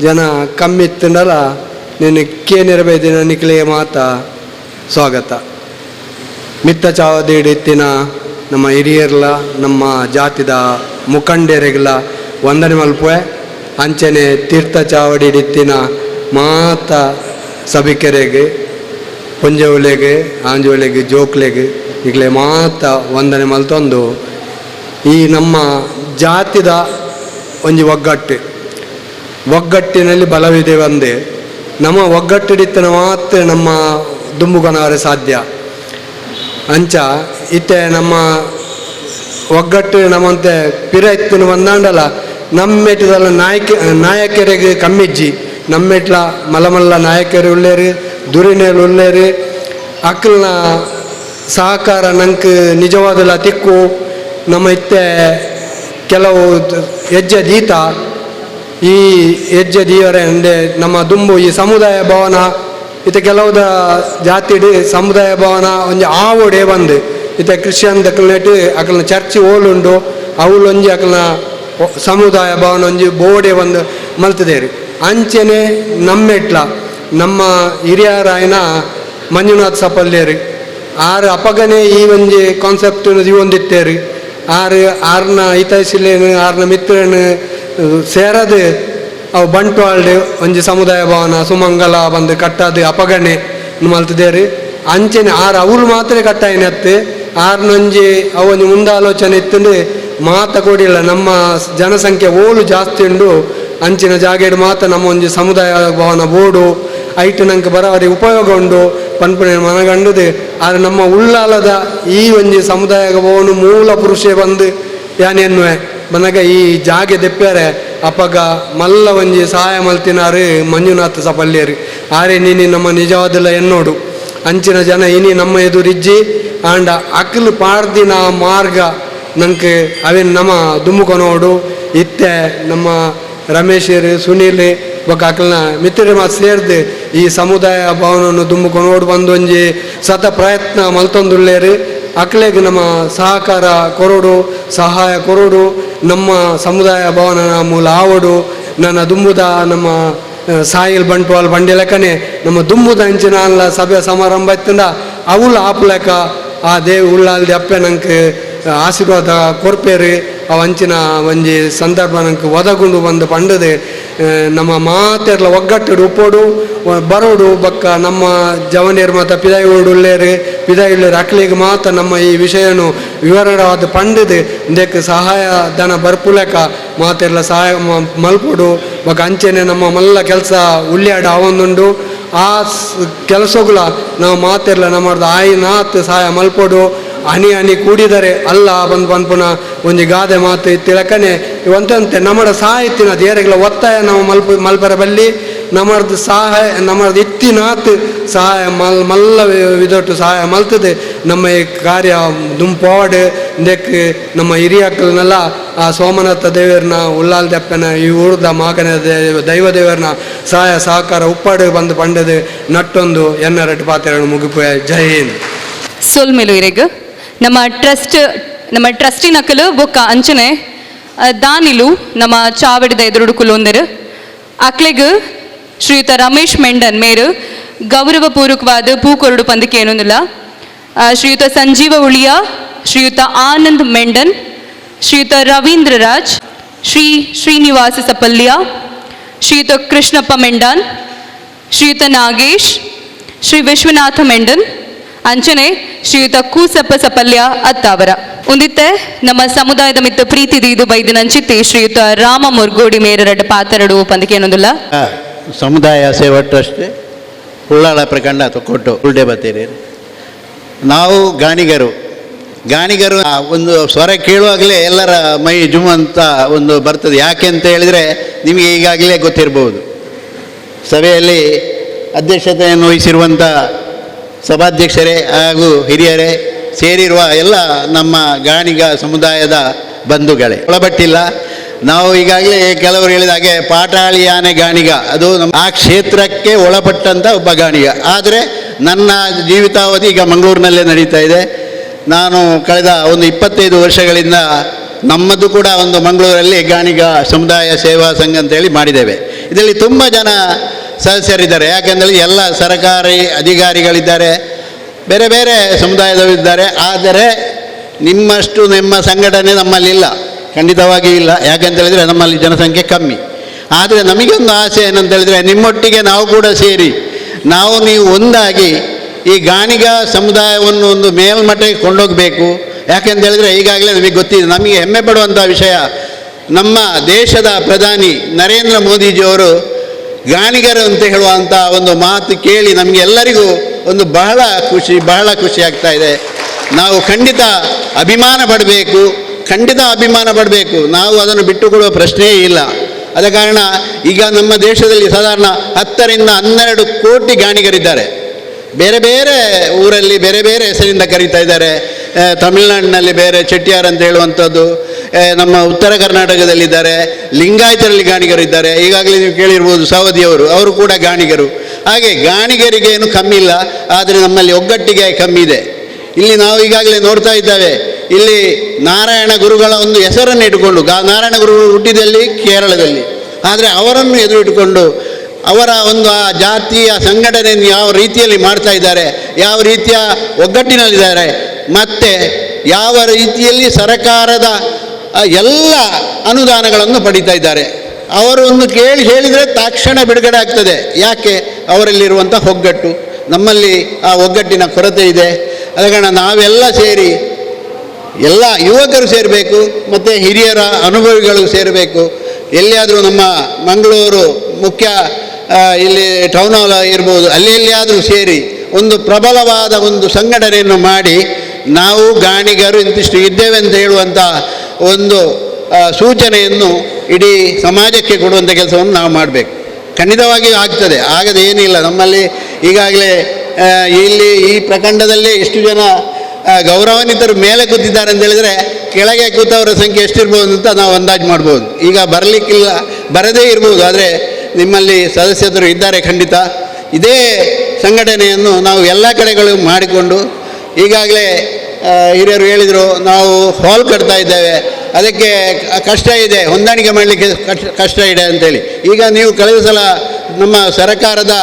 ಜನ ಕಮ್ಮಿ ಇತ್ತಂಡಲ್ಲ ನೀನು ಕೇನಿರಬೇದಿನ ನಿಕ್ಲೆ ಮಾತ ಸ್ವಾಗತ ಮಿತ್ತ ಚಾವದಿತ್ತಿನ ನಮ್ಮ ಹಿರಿಯರ್ಲ ನಮ್ಮ ಜಾತಿದ ಮುಖಂಡರಿಗೆಲ್ಲ ವಂದನೆ ಮಲ್ಪುವೆ ಅಂಚನೆ ತೀರ್ಥ ಚಾವಡಿತ್ತಿನ ಮಾತ ಸಭಿಕರೆಗೆ ಪುಂಜವಳೆಗೆ ಆಂಜೋಳೆಗೆ ಜೋಕ್ಲೆಗೆ ಈಗಲೇ ಮಾತ ವಂದನೆ ಮಲ್ತೊಂದು ಈ ನಮ್ಮ ಜಾತಿದ ಒಂಜಿ ಒಗ್ಗಟ್ಟಿನಲ್ಲಿ ಬಲವಿದೆ ಒಂದೇ ನಮ್ಮ ಒಗ್ಗಟ್ಟಿಡಿತನ ಮಾತ್ರ ನಮ್ಮ ದುಂಬುಗನವರೆ ಸಾಧ್ಯ ಅಂಚ ಇತ್ತೆ ನಮ್ಮ ಒಗ್ಗಟ್ಟು ನಮ್ಮಂತೆ ಪಿರ ಇತ್ತಿನ ಬಂದಾಂಡಲ್ಲ ನಮ್ಮೆಟ್ಟದಲ್ಲ ನಾಯಕರಿಗೆ ಕಮ್ಮಿಜ್ಜಿ ನಮ್ಮೆಟ್ಲ ಮಲಮಲ್ಲ ನಾಯಕರು ಉಳ್ಳೇರು ದುರಿನೇರು ಉಳ್ಳೇರು ಅಕ್ಕಲ್ನ ಸಹಕಾರ ನಂಗೆ ನಿಜವಾದಲ್ಲ ತಿಕ್ಕು ನಮ್ಮ ಇತ್ತೆ ಕೆಲವು ಹೆಜ್ಜೆ ದೀತ ಈ ಹೆಜ್ಜೆ ದೀವರೆ ಅಂದರೆ ನಮ್ಮ ದುಂಬು ಈ ಸಮುದಾಯ ಭವನ ಇತ್ತೆ ಕೆಲವುದ ಜಾತಿಡು ಸಮುದಾಯ ಭವನ ಒಂಜಿ ಆವೋಡೆ ಬಂದು ಇತ್ತೆ ಕ್ರಿಶ್ಚಿಯನ್ ದಕ್ಕಲ್ನೆಟ್ಟು ಅಕಲ್ನ ಚರ್ಚ್ ಓಲುಂಡು ಅವಳೊಂಜಿ ಅಕಲ್ನ ಸಮುದಾಯ ಭವನ ಒಂಜಿ ಬೋಡೆ ಬಂದು ಮಲ್ತದೇರಿ ಅಂಚನೆ ನಮ್ಮೆಟ್ಲ ನಮ್ಮ ಹಿರಿಯರಾಯನ ಮಂಜುನಾಥ್ ಸಪಲ್ಯರು ಆರು ಅಪಗನೆ ಈ ಒಂಜಿ ಕಾನ್ಸೆಪ್ಟ್ ಒಂದಿತ್ತೇರಿ ಆರ್ನ ಹಿತೈಷಿಲೇನು ಆರ್ನ ಮಿತ್ರನು ಸೇರದು ಅವು ಬಂಟ್ವಾಳ್ಡು ಒಂಜಿ ಸಮುದಾಯ ಭವನ ಸುಮಂಗಲ ಬಂದು ಕಟ್ಟದು ಅಪಗಣೆ ಮಲ್ತದೇರಿ ಅಂಚನೆ ಅವ್ರು ಮಾತ್ರ ಕಟ್ಟಾಯಿನತ್ತು ಆರ್ನೊಂಜಿ ಅವೊಂದು ಮುಂದಾಲೋಚನೆ ಇತ್ತಂದು ಮಾತ ಕೊಡಿಲ್ಲ ನಮ್ಮ ಜನಸಂಖ್ಯೆ ಓಲು ಜಾಸ್ತಿ ಉಂಡು ಅಂಚಿನ ಜಾಗೇಡು ಮಾತ್ರ ನಮ್ಮ ಒಂಜಿ ಸಮುದಾಯ ಭವನ ಬೋರ್ಡು ಐಟು ನಂಗೆ ಬರೋವರಿಗೆ ಉಪಯೋಗ ಉಂಡು ಪನ್ಪುಣೆ ಮನಗಂಡುದು ಆದರೆ ನಮ್ಮ ಉಳ್ಳಾಲದ ಈ ಒಂಜಿ ಸಮುದಾಯ ಭವನ ಮೂಲ ಪುರುಷೇ ಬಂದು ಯಾನೆನ್ನುವೆ ಮನಗ ಈ ಜಾಗೆ ದೆಪ್ಪ್ಯಾರೆ ಅಪಗ ಮಲ್ಲ ಒಂಜಿ ಸಹಾಯ ಮಲ್ತಿನಾರು ಮಂಜುನಾಥ ಸಪಲ್ಯರು ಆರೆ ನೀನು ನಮ್ಮ ನಿಜವಾದಲ್ಲ ಎನ್ನೋಡು ಅಂಚಿನ ಜನ ಇನಿ ನಮ್ಮ ಎದುರಿಜ್ಜಿ ಆಂಡ ಅಕ್ಲು ಪಾಡ್ದಿನ ಮಾರ್ಗ ನಂಗೆ ಅವೇನು ನಮ್ಮ ದುಮ್ಮುಕೊನೋಡು ಇತ್ತೆ ನಮ್ಮ ರಮೇಶರು ಸುನೀಲ್ ಬೊಕ್ಕ ಅಕ್ಲನ ಮಿತ್ರ ಮಾತು ಸೇರ್ದು ಈ ಸಮುದಾಯ ಭವನವನ್ನು ದುಮ್ಮುಕೊನೋಡು ಬಂದು ಒಂಜಿ ಸತ ಪ್ರಯತ್ನ ಮಲ್ತೊಂದುಳ್ಳೇರು ಅಕ್ಲೆಗೆ ನಮ್ಮ ಸಹಕಾರ ಕೊರೋಡು ಸಹಾಯ ಕೊರೋಡು ನಮ್ಮ ಸಮುದಾಯ ಭವನ ಮೂಲ ಆವಡು ನನ್ನ ದುಂಬುದ ನಮ್ಮ ಸಾಯಿಲ್ ಬಂಟ್ವಾಲ್ ಬಂಡೆ ಲೆಕ್ಕನೆ ನಮ್ಮ ದುಂಬುದ ಅಂಚಿನ ಅಲ್ಲ ಸಭೆ ಸಮಾರಂಭ ಇತ್ತಂಡ ಅವಳು ಆಪ್ಲೆಕ್ಕ ಆ ದೇವ್ ಉಳ್ಳಾಲ್ದೆ ಅಪ್ಪೆ ನಂಗೆ ಆಶೀರ್ವಾದ ಕೊರ್ಪೇರು ಅವು ಅಂಚಿನ ಒಂಜಿ ಸಂದರ್ಭ ನಂಗೆ ಒದಗುಂಡು ಬಂದು ಪಂಡದೆ ನಮ್ಮ ಮಾತೆರ್ಲ ಒಗ್ಗಟ್ಟು ಉಪ್ಪೋಡು ಬರೋಡು ಬಕ್ಕ ನಮ್ಮ ಜವನಿಯರು ಮತ್ತು ಪಿದಾಯಿಗಳು ಉಳ್ಳೇರು ಪಿದಾಯಿಳ್ಳೇರು ಅಕ್ಲಿಗೆ ಮಾತ್ರ ನಮ್ಮ ಈ ವಿಷಯನು ವಿವರವಾದ ಪಂಡದೆ ಇದಕ್ಕೆ ಸಹಾಯ ಧನ ಬರ್ಪುಲೆಕ ಮಾತೆರ್ಲ ಸಹಾಯ ಮಲ್ಪೋಡು ಬಕ್ಕ ಅಂಚೆನೆ ನಮ್ಮ ಮಲ್ಲ ಕೆಲಸ ಉಳ್ಳ್ಯಾಡ ಅವೊಂದುಂಡು ಆ ಕೆಲಸಗಳ ನಾವು ಮಾತೆರ್ಲ ನಮ್ಮದು ಆಯ್ನಾತ್ ಸಹಾಯ ಮಲ್ಪೋಡು ಹನಿ ಹನಿ ಕೂಡಿದರೆ ಅಲ್ಲ ಬಂದು ಪನ್ಪುನ ಒಂಜಿ ಗಾದೆ ಮಾತು ತಿಳಕನೆ ಒಂತಂತೆ ನಮ್ಮಡ ಸಾಹಿತ್ಯನ ದೇರೆಗಳ ಒತ್ತಾಯ ನಾವು ಮಲ್ಪರ ಬಲ್ಲಿ ನಮ್ಮದು ಸಹಾಯ ನಮ್ಮದು ಇತ್ತಿನಾತ್ ಸಹಾಯ ಮಲ್ಲ ವಿದೊಟ್ಟು ಸಹಾಯ ಮಲ್ತದೆ ನಮ್ಮ ಈ ಕಾರ್ಯ ದುಂಪಾಡ್ ಇದಕ್ಕೆ ನಮ್ಮ ಹಿರಿಯಕ್ಕಳನ್ನೆಲ್ಲ ಆ ಸೋಮನಾಥ ದೇವರನ್ನ ಉಲ್ಲಾಲ್ ದಪ್ಪನ ಈ ಊರ್ದ ಮಾಗನ ದೈವ ದೇವರನ್ನ ಸಹಾಯ ಸಹಕಾರ ಉಪ್ಪಾಡು ಬಂದು ಪಂಡದು ನಟ್ಟೊಂದು ಎನ್ನರಟ್ಟು ಪಾತ್ರೆಯನ್ನು ಮುಗಿಪು. ಜೈ ಹಿಂದ್. ಸೋಲ್ಮೇಲು ಇರೆಗ್ ನಮ್ಮ ಟ್ರಸ್ಟಿನಕಲು ಬೊಕ್ಕ ಅಂಚನೆ ದಾನಿಲು ನಮ್ಮ ಚಾವಡಿದ ಎದುರುಡುಕುಲು ಒಂದರು ಅಕ್ಲೆಗ್ ಶ್ರೀಯುತ ರಮೇಶ್ ಮೆಂಡನ್ ಮೇರು ಗೌರವಪೂರ್ವಕವಾದ ಪೂಕೊರಡು ಪಂದಕ್ಕೆ ಏನೊಂದಿಲ್ಲ. ಶ್ರೀಯುತ ಸಂಜೀವ ಉಳಿಯ, ಶ್ರೀಯುತ ಆನಂದ್ ಮೆಂಡನ್, ಶ್ರೀಯುತ ರವೀಂದ್ರ ರಾಜ್, ಶ್ರೀನಿವಾಸ ಸಪಲ್ಯ, ಶ್ರೀಯುತ ಕೃಷ್ಣಪ್ಪ ಮೆಂಡಾನ್, ಶ್ರೀಯುತ ನಾಗೇಶ್, ಶ್ರೀ ವಿಶ್ವನಾಥ ಮೆಂಡನ್ ಅಂಚನೆ ಶ್ರೀಯುತ ಕೂಸಪ್ಪ ಸಪಲ್ಯ ಅತ್ತಾವರ ಒಂದಿತ್ತೆ ನಮ್ಮ ಸಮುದಾಯದ ಮಿತ್ತ ಪ್ರೀತಿ ಇದು ಬೈದಿನಂಚಿತ್ತಿ ಶ್ರೀಯುತ ರಾಮ ಮುರ್ಗೋಡಿ ಮೇರರಡ್ ಪಾತರಡು ಪಂದಕ್ಕೆ ಏನೊಂದಿಲ್ಲ. ಸಮುದಾಯ ಸೇವಾ ಟ್ರಸ್ಟ್ ಉಳ್ಳಾಳ ಪ್ರಖಂಡ ತೊಕ್ಕೊಟ್ಟು ಉಲ್ಡೆ ಬತ್ತೀರಿ. ನಾವು ಗಾಣಿಗರು ಒಂದು ಸ್ವರ ಕೇಳುವಾಗಲೇ ಎಲ್ಲರ ಮೈ ಜುಮ್ ಅಂತ ಒಂದು ಬರ್ತದೆ. ಯಾಕೆ ಅಂತ ಹೇಳಿದರೆ ನಿಮಗೆ ಈಗಾಗಲೇ ಗೊತ್ತಿರಬಹುದು, ಸಭೆಯಲ್ಲಿ ಅಧ್ಯಕ್ಷತೆಯನ್ನು ವಹಿಸಿರುವಂಥ ಸಭಾಧ್ಯಕ್ಷರೇ ಹಾಗೂ ಹಿರಿಯರೇ ಸೇರಿರುವ ಎಲ್ಲ ನಮ್ಮ ಗಾಣಿಗ ಸಮುದಾಯದ ಬಂಧುಗಳೇ, ಒಳಪಟ್ಟಿಲ್ಲ. ನಾವು ಈಗಾಗಲೇ ಕೆಲವರು ಹೇಳಿದ ಹಾಗೆ ಪಾಟಾಳಿ ಆನೆ ಗಾಣಿಗ, ಅದು ನಮ್ಮ ಆ ಕ್ಷೇತ್ರಕ್ಕೆ ಒಳಪಟ್ಟಂಥ ಒಬ್ಬ ಗಾಣಿಗ. ಆದರೆ ನನ್ನ ಜೀವಿತಾವಧಿ ಈಗ ಮಂಗಳೂರಿನಲ್ಲೇ ನಡೀತಾ ಇದೆ. ನಾನು ಕಳೆದ ಒಂದು 25 ವರ್ಷಗಳಿಂದ ನಮ್ಮದು ಕೂಡ ಒಂದು ಮಂಗಳೂರಲ್ಲಿ ಗಾಣಿಗ ಸಮುದಾಯ ಸೇವಾ ಸಂಘ ಅಂತೇಳಿ ಮಾಡಿದ್ದೇವೆ. ಇದರಲ್ಲಿ ತುಂಬ ಜನ ಸದಸ್ಯರಿದ್ದಾರೆ. ಯಾಕೆಂದರೆ ಎಲ್ಲ ಸರ್ಕಾರಿ ಅಧಿಕಾರಿಗಳಿದ್ದಾರೆ, ಬೇರೆ ಬೇರೆ ಸಮುದಾಯದವರಿದ್ದಾರೆ. ಆದರೆ ನಿಮ್ಮಷ್ಟು ನಿಮ್ಮ ಸಂಘಟನೆ ನಮ್ಮಲ್ಲಿಲ್ಲ, ಖಂಡಿತವಾಗಿಯೂ ಇಲ್ಲ. ಯಾಕೆಂತ ಹೇಳಿದರೆ ನಮ್ಮಲ್ಲಿ ಜನಸಂಖ್ಯೆ ಕಮ್ಮಿ. ಆದರೆ ನಮಗೊಂದು ಆಸೆ ಏನಂತ ಹೇಳಿದರೆ, ನಿಮ್ಮೊಟ್ಟಿಗೆ ನಾವು ಕೂಡ ಸೇರಿ ನೀವು ಒಂದಾಗಿ ಈ ಗಾಣಿಗ ಸಮುದಾಯವನ್ನು ಒಂದು ಮೇಲ್ಮಟ್ಟಕ್ಕೆ ಕೊಂಡೋಗಬೇಕು. ಯಾಕೆಂತ ಹೇಳಿದರೆ ಈಗಾಗಲೇ ನಮಗೆ ಗೊತ್ತಿದೆ, ನಮಗೆ ಹೆಮ್ಮೆ ಪಡುವಂಥ ವಿಷಯ, ನಮ್ಮ ದೇಶದ ಪ್ರಧಾನಿ ನರೇಂದ್ರ ಮೋದಿಜಿಯವರು ಗಾಣಿಗರು ಅಂತ ಹೇಳುವಂಥ ಒಂದು ಮಾತು ಕೇಳಿ ನಮಗೆಲ್ಲರಿಗೂ ಒಂದು ಬಹಳ ಖುಷಿ ಆಗ್ತಾ ಇದೆ. ನಾವು ಖಂಡಿತ ಅಭಿಮಾನ ಪಡಬೇಕು. ನಾವು ಅದನ್ನು ಬಿಟ್ಟುಕೊಡುವ ಪ್ರಶ್ನೆಯೇ ಇಲ್ಲ. ಆದ ಕಾರಣ ಈಗ ನಮ್ಮ ದೇಶದಲ್ಲಿ ಸಾಧಾರಣ 10 ರಿಂದ 12 ಕೋಟಿ ಗಾಣಿಗರಿದ್ದಾರೆ. ಬೇರೆ ಬೇರೆ ಊರಲ್ಲಿ ಬೇರೆ ಬೇರೆ ಹೆಸರಿಂದ ಕರೀತಾ ಇದ್ದಾರೆ. ತಮಿಳುನಾಡಿನಲ್ಲಿ ಬೇರೆ ಚೆಟ್ಟಿಯಾರ್ ಅಂತ ಹೇಳುವಂಥದ್ದು, ನಮ್ಮ ಉತ್ತರ ಕರ್ನಾಟಕದಲ್ಲಿದ್ದಾರೆ, ಲಿಂಗಾಯತರಲ್ಲಿ ಗಾಣಿಗರಿದ್ದಾರೆ. ಈಗಾಗಲೇ ನೀವು ಕೇಳಿರ್ಬೋದು ಸವದಿಯವರು, ಅವರು ಕೂಡ ಗಾಣಿಗರು. ಹಾಗೆ ಗಾಣಿಗರಿಗೆ ಏನು ಕಮ್ಮಿ ಇಲ್ಲ, ಆದರೆ ನಮ್ಮಲ್ಲಿ ಒಗ್ಗಟ್ಟಿಗೆ ಕಮ್ಮಿ ಇದೆ. ಇಲ್ಲಿ ನಾವು ಈಗಾಗಲೇ ನೋಡ್ತಾ ಇದ್ದೇವೆ, ಇಲ್ಲಿ ನಾರಾಯಣ ಗುರುಗಳ ಒಂದು ಹೆಸರನ್ನು ಇಟ್ಟುಕೊಂಡು, ನಾರಾಯಣ ಗುರುಗಳು ಹುಟ್ಟಿದಲ್ಲಿ ಕೇರಳದಲ್ಲಿ, ಆದರೆ ಅವರನ್ನು ಎದುರಿಟ್ಟುಕೊಂಡು ಅವರ ಒಂದು ಆ ಜಾತಿಯ ಸಂಘಟನೆಯನ್ನು ಯಾವ ರೀತಿಯಲ್ಲಿ ಮಾಡ್ತಾ ಇದ್ದಾರೆ, ಯಾವ ರೀತಿಯ ಒಗ್ಗಟ್ಟಿನಲ್ಲಿದ್ದಾರೆ, ಮತ್ತು ಯಾವ ರೀತಿಯಲ್ಲಿ ಸರಕಾರದ ಎಲ್ಲ ಅನುದಾನಗಳನ್ನು ಪಡೀತಾ ಇದ್ದಾರೆ. ಅವರು ಒಂದು ಕೇಳಿ ಹೇಳಿದರೆ ತಕ್ಷಣ ಬಿಡುಗಡೆ ಆಗ್ತದೆ. ಯಾಕೆ? ಅವರಲ್ಲಿರುವಂಥ ಒಗ್ಗಟ್ಟು. ನಮ್ಮಲ್ಲಿ ಆ ಒಗ್ಗಟ್ಟಿನ ಕೊರತೆ ಇದೆ. ಅದ ಕಾರಣ ನಾವೆಲ್ಲ ಸೇರಿ, ಎಲ್ಲ ಯುವಕರು ಸೇರಬೇಕು ಮತ್ತು ಹಿರಿಯರ ಅನುಭವಿಗಳು ಸೇರಬೇಕು. ಎಲ್ಲಿಯಾದರೂ ನಮ್ಮ ಮಂಗಳೂರು ಮುಖ್ಯ ಇಲ್ಲಿ ಟೌನ್ ಹಾಲ್ ಇರ್ಬೋದು, ಎಲ್ಲಿಯಾದರೂ ಸೇರಿ ಒಂದು ಪ್ರಬಲವಾದ ಒಂದು ಸಂಘಟನೆಯನ್ನು ಮಾಡಿ ನಾವು ಗಾಣಿಗರು ಇಂತಿಷ್ಟು ಇದ್ದೇವೆ ಅಂತ ಹೇಳುವಂಥ ಒಂದು ಸೂಚನೆಯನ್ನು ಇಡೀ ಸಮಾಜಕ್ಕೆ ಕೊಡುವಂಥ ಕೆಲಸವನ್ನು ನಾವು ಮಾಡಬೇಕು. ಖಂಡಿತವಾಗಿಯೂ ಆಗ್ತದೆ, ಆಗದೆ ಏನಿಲ್ಲ. ನಮ್ಮಲ್ಲಿ ಈಗಾಗಲೇ ಇಲ್ಲಿ ಈ ಪ್ರಖಂಡದಲ್ಲೇ ಎಷ್ಟು ಜನ ಗೌರವಾನ್ವಿತರು ಮೇಲೆ ಕೂತಿದ್ದಾರೆ ಅಂತ ಹೇಳಿದರೆ, ಕೆಳಗೆ ಕೂತವರ ಸಂಖ್ಯೆ ಎಷ್ಟಿರ್ಬೋದು ಅಂತ ನಾವು ಅಂದಾಜು ಮಾಡ್ಬೋದು. ಈಗ ಬರಲಿಕ್ಕಿಲ್ಲ, ಬರದೇ ಇರ್ಬೋದು, ಆದರೆ ನಿಮ್ಮಲ್ಲಿ ಸದಸ್ಯರು ಇದ್ದಾರೆ ಖಂಡಿತ. ಇದೇ ಸಂಘಟನೆಯನ್ನು ನಾವು ಎಲ್ಲ ಕಡೆಗಳು ಮಾಡಿಕೊಂಡು, ಈಗಾಗಲೇ ಹಿರಿಯರು ಹೇಳಿದರು, ನಾವು ಹಾಲ್ ಕಟ್ತಾ ಇದ್ದೇವೆ, ಅದಕ್ಕೆ ಕಷ್ಟ ಇದೆ, ಹೊಂದಾಣಿಕೆ ಮಾಡಲಿಕ್ಕೆ ಕಷ್ಟ ಇದೆ ಅಂತೇಳಿ. ಈಗ ನೀವು ಕಳೆದ ಸಲ ನಮ್ಮ ಸರ್ಕಾರದ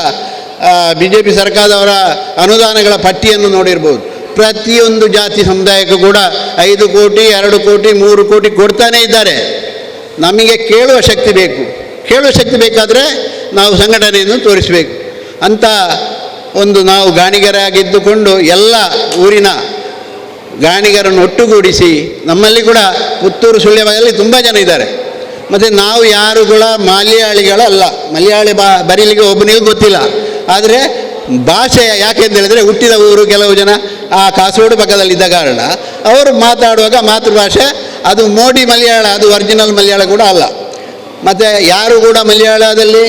BJP ಸರ್ಕಾರದವರ ಅನುದಾನಗಳ ಪಟ್ಟಿಯನ್ನು ನೋಡಿರ್ಬೋದು. ಪ್ರತಿಯೊಂದು ಜಾತಿ ಸಮುದಾಯಕ್ಕೂ ಕೂಡ 5 ಕೋಟಿ 2 ಕೋಟಿ 3 ಕೋಟಿ ಕೊಡ್ತಾನೇ ಇದ್ದಾರೆ. ನಮಗೆ ಕೇಳುವ ಶಕ್ತಿ ಬೇಕು. ಕೇಳುವ ಶಕ್ತಿ ಬೇಕಾದರೆ ನಾವು ಸಂಘಟನೆಯನ್ನು ತೋರಿಸಬೇಕು ಅಂತ ಒಂದು ನಾವು ಗಾಣಿಗರಾಗಿದ್ದುಕೊಂಡು ಎಲ್ಲ ಊರಿನ ಗಾಣಿಗರನ್ನು ಒಟ್ಟುಗೂಡಿಸಿ, ನಮ್ಮಲ್ಲಿ ಕೂಡ ಪುತ್ತೂರು ಸುಳ್ಯದಲ್ಲಿ ತುಂಬ ಜನ ಇದ್ದಾರೆ. ಮತ್ತು ನಾವು ಯಾರು ಕೂಡ ಮಲಯಾಳಿಗಳಲ್ಲ, ಮಲಯಾಳಿ ಬರೀಲಿಕ್ಕೆ ಒಬ್ಬನಿಗೂ ಗೊತ್ತಿಲ್ಲ. ಆದರೆ ಭಾಷೆ ಯಾಕೆಂತ ಹೇಳಿದರೆ ಹುಟ್ಟಿದ ಊರು ಕೆಲವು ಜನ ಆ ಕಾಸರಗೋಡು ಪಕ್ಕದಲ್ಲಿದ್ದ ಕಾರಣ ಅವರು ಮಾತಾಡುವಾಗ ಮಾತೃಭಾಷೆ ಅದು ಮೋಡಿ ಮಲಯಾಳ, ಅದು ಒರಿಜಿನಲ್ ಮಲಯಾಳ ಕೂಡ ಅಲ್ಲ. ಮತ್ತು ಯಾರು ಕೂಡ ಮಲಯಾಳದಲ್ಲಿ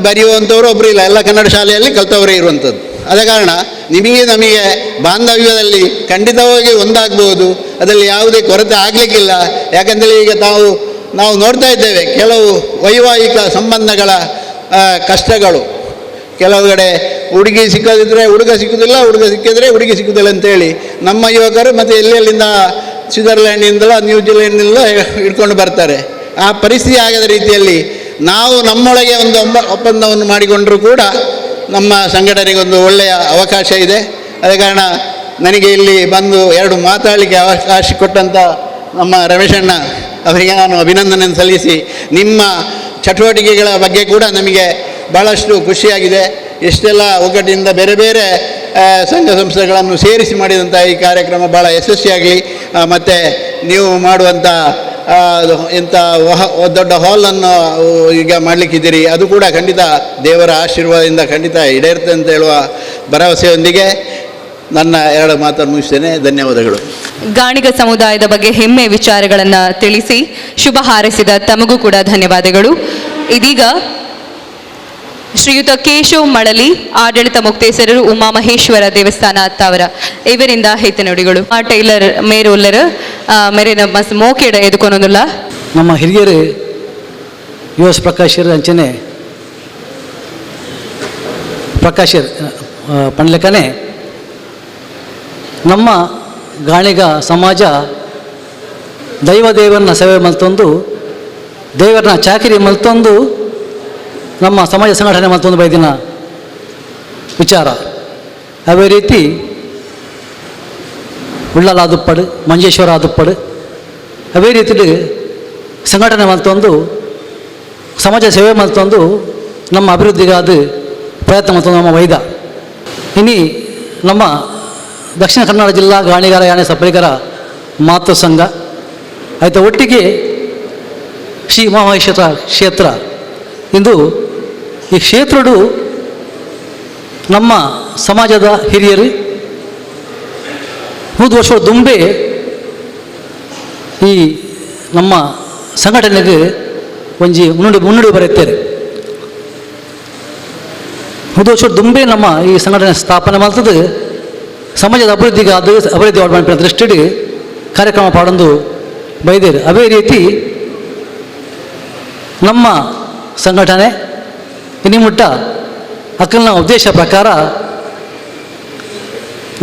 ಬರೆಯುವಂಥವ್ರು ಒಬ್ಬರು ಇಲ್ಲ, ಎಲ್ಲ ಕನ್ನಡ ಶಾಲೆಯಲ್ಲಿ ಕಲಿತವರೇ ಇರುವಂಥದ್ದು. ಆದ ಕಾರಣ ನಮಗೆ ಬಾಂಧವ್ಯದಲ್ಲಿ ಖಂಡಿತವಾಗಿ ಒಂದಾಗ್ಬೋದು, ಅದರಲ್ಲಿ ಯಾವುದೇ ಕೊರತೆ ಆಗಲಿಕ್ಕಿಲ್ಲ. ಯಾಕೆಂದರೆ ಈಗ ನಾವು ನೋಡ್ತಾ ಇದ್ದೇವೆ ಕೆಲವು ವೈವಾಹಿಕ ಸಂಬಂಧಗಳ ಕಷ್ಟಗಳು. ಕೆಲವು ಕಡೆ ಹುಡುಗಿ ಸಿಕ್ಕದಿದ್ದರೆ ಹುಡುಗ ಸಿಕ್ಕುವುದಿಲ್ಲ, ಹುಡುಗ ಸಿಕ್ಕಿದ್ರೆ ಹುಡುಗಿ ಸಿಕ್ಕುವುದಿಲ್ಲ ಅಂತೇಳಿ ನಮ್ಮ ಯುವಕರು ಮತ್ತು ಎಲ್ಲೆಲ್ಲಿಂದ ಸ್ವಿಟ್ಜರ್ಲ್ಯಾಂಡಿಂದಲೋ ನ್ಯೂಜಿಲೆಂಡ್ನಿಂದಲೋ ಹಿಡ್ಕೊಂಡು ಬರ್ತಾರೆ. ಆ ಪರಿಸ್ಥಿತಿ ಆಗದ ರೀತಿಯಲ್ಲಿ ನಾವು ನಮ್ಮೊಳಗೆ ಒಂದು ಒಪ್ಪಂದವನ್ನು ಮಾಡಿಕೊಂಡರೂ ಕೂಡ ನಮ್ಮ ಸಂಘಟನೆಗೆ ಒಂದು ಒಳ್ಳೆಯ ಅವಕಾಶ ಇದೆ. ಅದ ಕಾರಣ ನನಗೆ ಇಲ್ಲಿ ಬಂದು 2 ಮಾತಾಡಲಿಕ್ಕೆ ಅವಕಾಶ ಕೊಟ್ಟಂಥ ನಮ್ಮ ರಮೇಶಣ್ಣ ಅವರಿಗೆ ನಾನು ಅಭಿನಂದನೆಯನ್ನು ಸಲ್ಲಿಸಿ, ನಿಮ್ಮ ಚಟುವಟಿಕೆಗಳ ಬಗ್ಗೆ ಕೂಡ ನಮಗೆ ಭಾಳಷ್ಟು ಖುಷಿಯಾಗಿದೆ. ಎಷ್ಟೆಲ್ಲ ಒಗ್ಗಟ್ಟಿನಿಂದ ಬೇರೆ ಬೇರೆ ಸಂಘ ಸಂಸ್ಥೆಗಳನ್ನು ಸೇರಿಸಿ ಮಾಡಿದಂಥ ಈ ಕಾರ್ಯಕ್ರಮ ಭಾಳ ಯಶಸ್ವಿಯಾಗಲಿ. ಮತ್ತು ನೀವು ಮಾಡುವಂಥ ಇಂಥ ದೊಡ್ಡ ಹಾಲನ್ನು ಈಗ ಮಾಡಲಿಕ್ಕಿದ್ದೀರಿ, ಅದು ಕೂಡ ಖಂಡಿತ ದೇವರ ಆಶೀರ್ವಾದದಿಂದ ಖಂಡಿತ ಈಡೇರುತ್ತೆ ಅಂತ ಹೇಳುವ ಭರವಸೆಯೊಂದಿಗೆ ನನ್ನ 2 ಮಾತನ್ನು ಮುಗಿಸ್ತೇನೆ. ಧನ್ಯವಾದಗಳು. ಗಾಣಿಗ ಸಮುದಾಯದ ಬಗ್ಗೆ ಹೆಮ್ಮೆ ವಿಚಾರಗಳನ್ನು ತಿಳಿಸಿ ಶುಭ ಹಾರೈಸಿದ ತಮಗೂ ಕೂಡ ಧನ್ಯವಾದಗಳು. ಇದೀಗ ಶ್ರೀಯುತ ಕೇಶವ್ ಮಳಲಿ, ಆಡಳಿತ ಮುಕ್ತೇಸರರು, ಉಮಾಮಹೇಶ್ವರ ದೇವಸ್ಥಾನ ತಾವರ ಇವರಿಂದ ಹಿತ ನುಡಿಗಳು. ಟೈಲರ್ ಮೇರುಲ್ಲರು ಮೇರೆ ನಮ್ಮ ಮೋಕೆಡ ಎದುಕೊನೊಂದುಲ್ಲ ನಮ್ಮ ಹಿರಿಯರು US ಪ್ರಕಾಶರ್ ಅಂಚನೆ ಪ್ರಕಾಶರ್ ಪಂಡ್ಲೆಕ್ಕನೆ ನಮ್ಮ ಗಾಣಿಗ ಸಮಾಜ ದೇವರನ್ನ ಸೇವೆ ಮಲ್ತೊಂದು ದೇವರನ್ನ ಚಾಕಿರಿ ಮಲ್ತೊಂದು ನಮ್ಮ ಸಮಾಜ ಸಂಘಟನೆ ಮಲ್ತೊಂದು ಬೈದಿನ ವಿಚಾರ. ಅವೇ ರೀತಿ ಉಳ್ಳಲ ಆದುಪ್ಪಡು, ಮಂಜೇಶ್ವರ ಆದುಪ್ಪಡು ಅವೇ ರೀತಿ ಸಂಘಟನೆ ಮಲ್ತೊಂದು ಸಮಾಜ ಸೇವೆ ಮಲ್ತೊಂದು ನಮ್ಮ ಅಭಿವೃದ್ಧಿಗಾದ ಪ್ರಯತ್ನ ಮಲ್ತೊಂದು ನಮ್ಮ ವೈದ. ಇನ್ನು ನಮ್ಮ ದಕ್ಷಿಣ ಕನ್ನಡ ಜಿಲ್ಲಾ ಗಾಣಿಗರ ಯಾಣೆ ಸಬಲಿಗರ ಮಾತೃ ಸಂಘ ಆಯ್ತು ಒಟ್ಟಿಗೆ ಶ್ರೀ ಮಹಾಮಹೇಶ್ವರ ಕ್ಷೇತ್ರ. ಇಂದು ಈ ಕ್ಷೇತ್ರಡು ನಮ್ಮ ಸಮಾಜದ ಹಿರಿಯರು 100 ವರ್ಷ ದುಂಬೆ ಈ ನಮ್ಮ ಸಂಘಟನೆಗೆ ಒಂಜಿ ಮುನ್ನುಡಿ ಬರೆಯುತ್ತಾರೆ. 100 ವರ್ಷ ದುಂಬೆ ನಮ್ಮ ಈ ಸಂಘಟನೆ ಸ್ಥಾಪನೆ ಮಾಡ್ತದೆ ಸಮಾಜದ ಅಭಿವೃದ್ಧಿಗೆ ಅಭಿವೃದ್ಧಿ ಮಾಡುವ ದೃಷ್ಟಿಗೆ ಕಾರ್ಯಕ್ರಮ ಪಾಡೊಂದು ಬೈದೇರು. ಅದೇ ರೀತಿ ನಮ್ಮ ಸಂಘಟನೆ ಇನ್ನಿಮುಟ್ಟ ಅಕ್ಕಲಿನ ಉದ್ದೇಶ ಪ್ರಕಾರ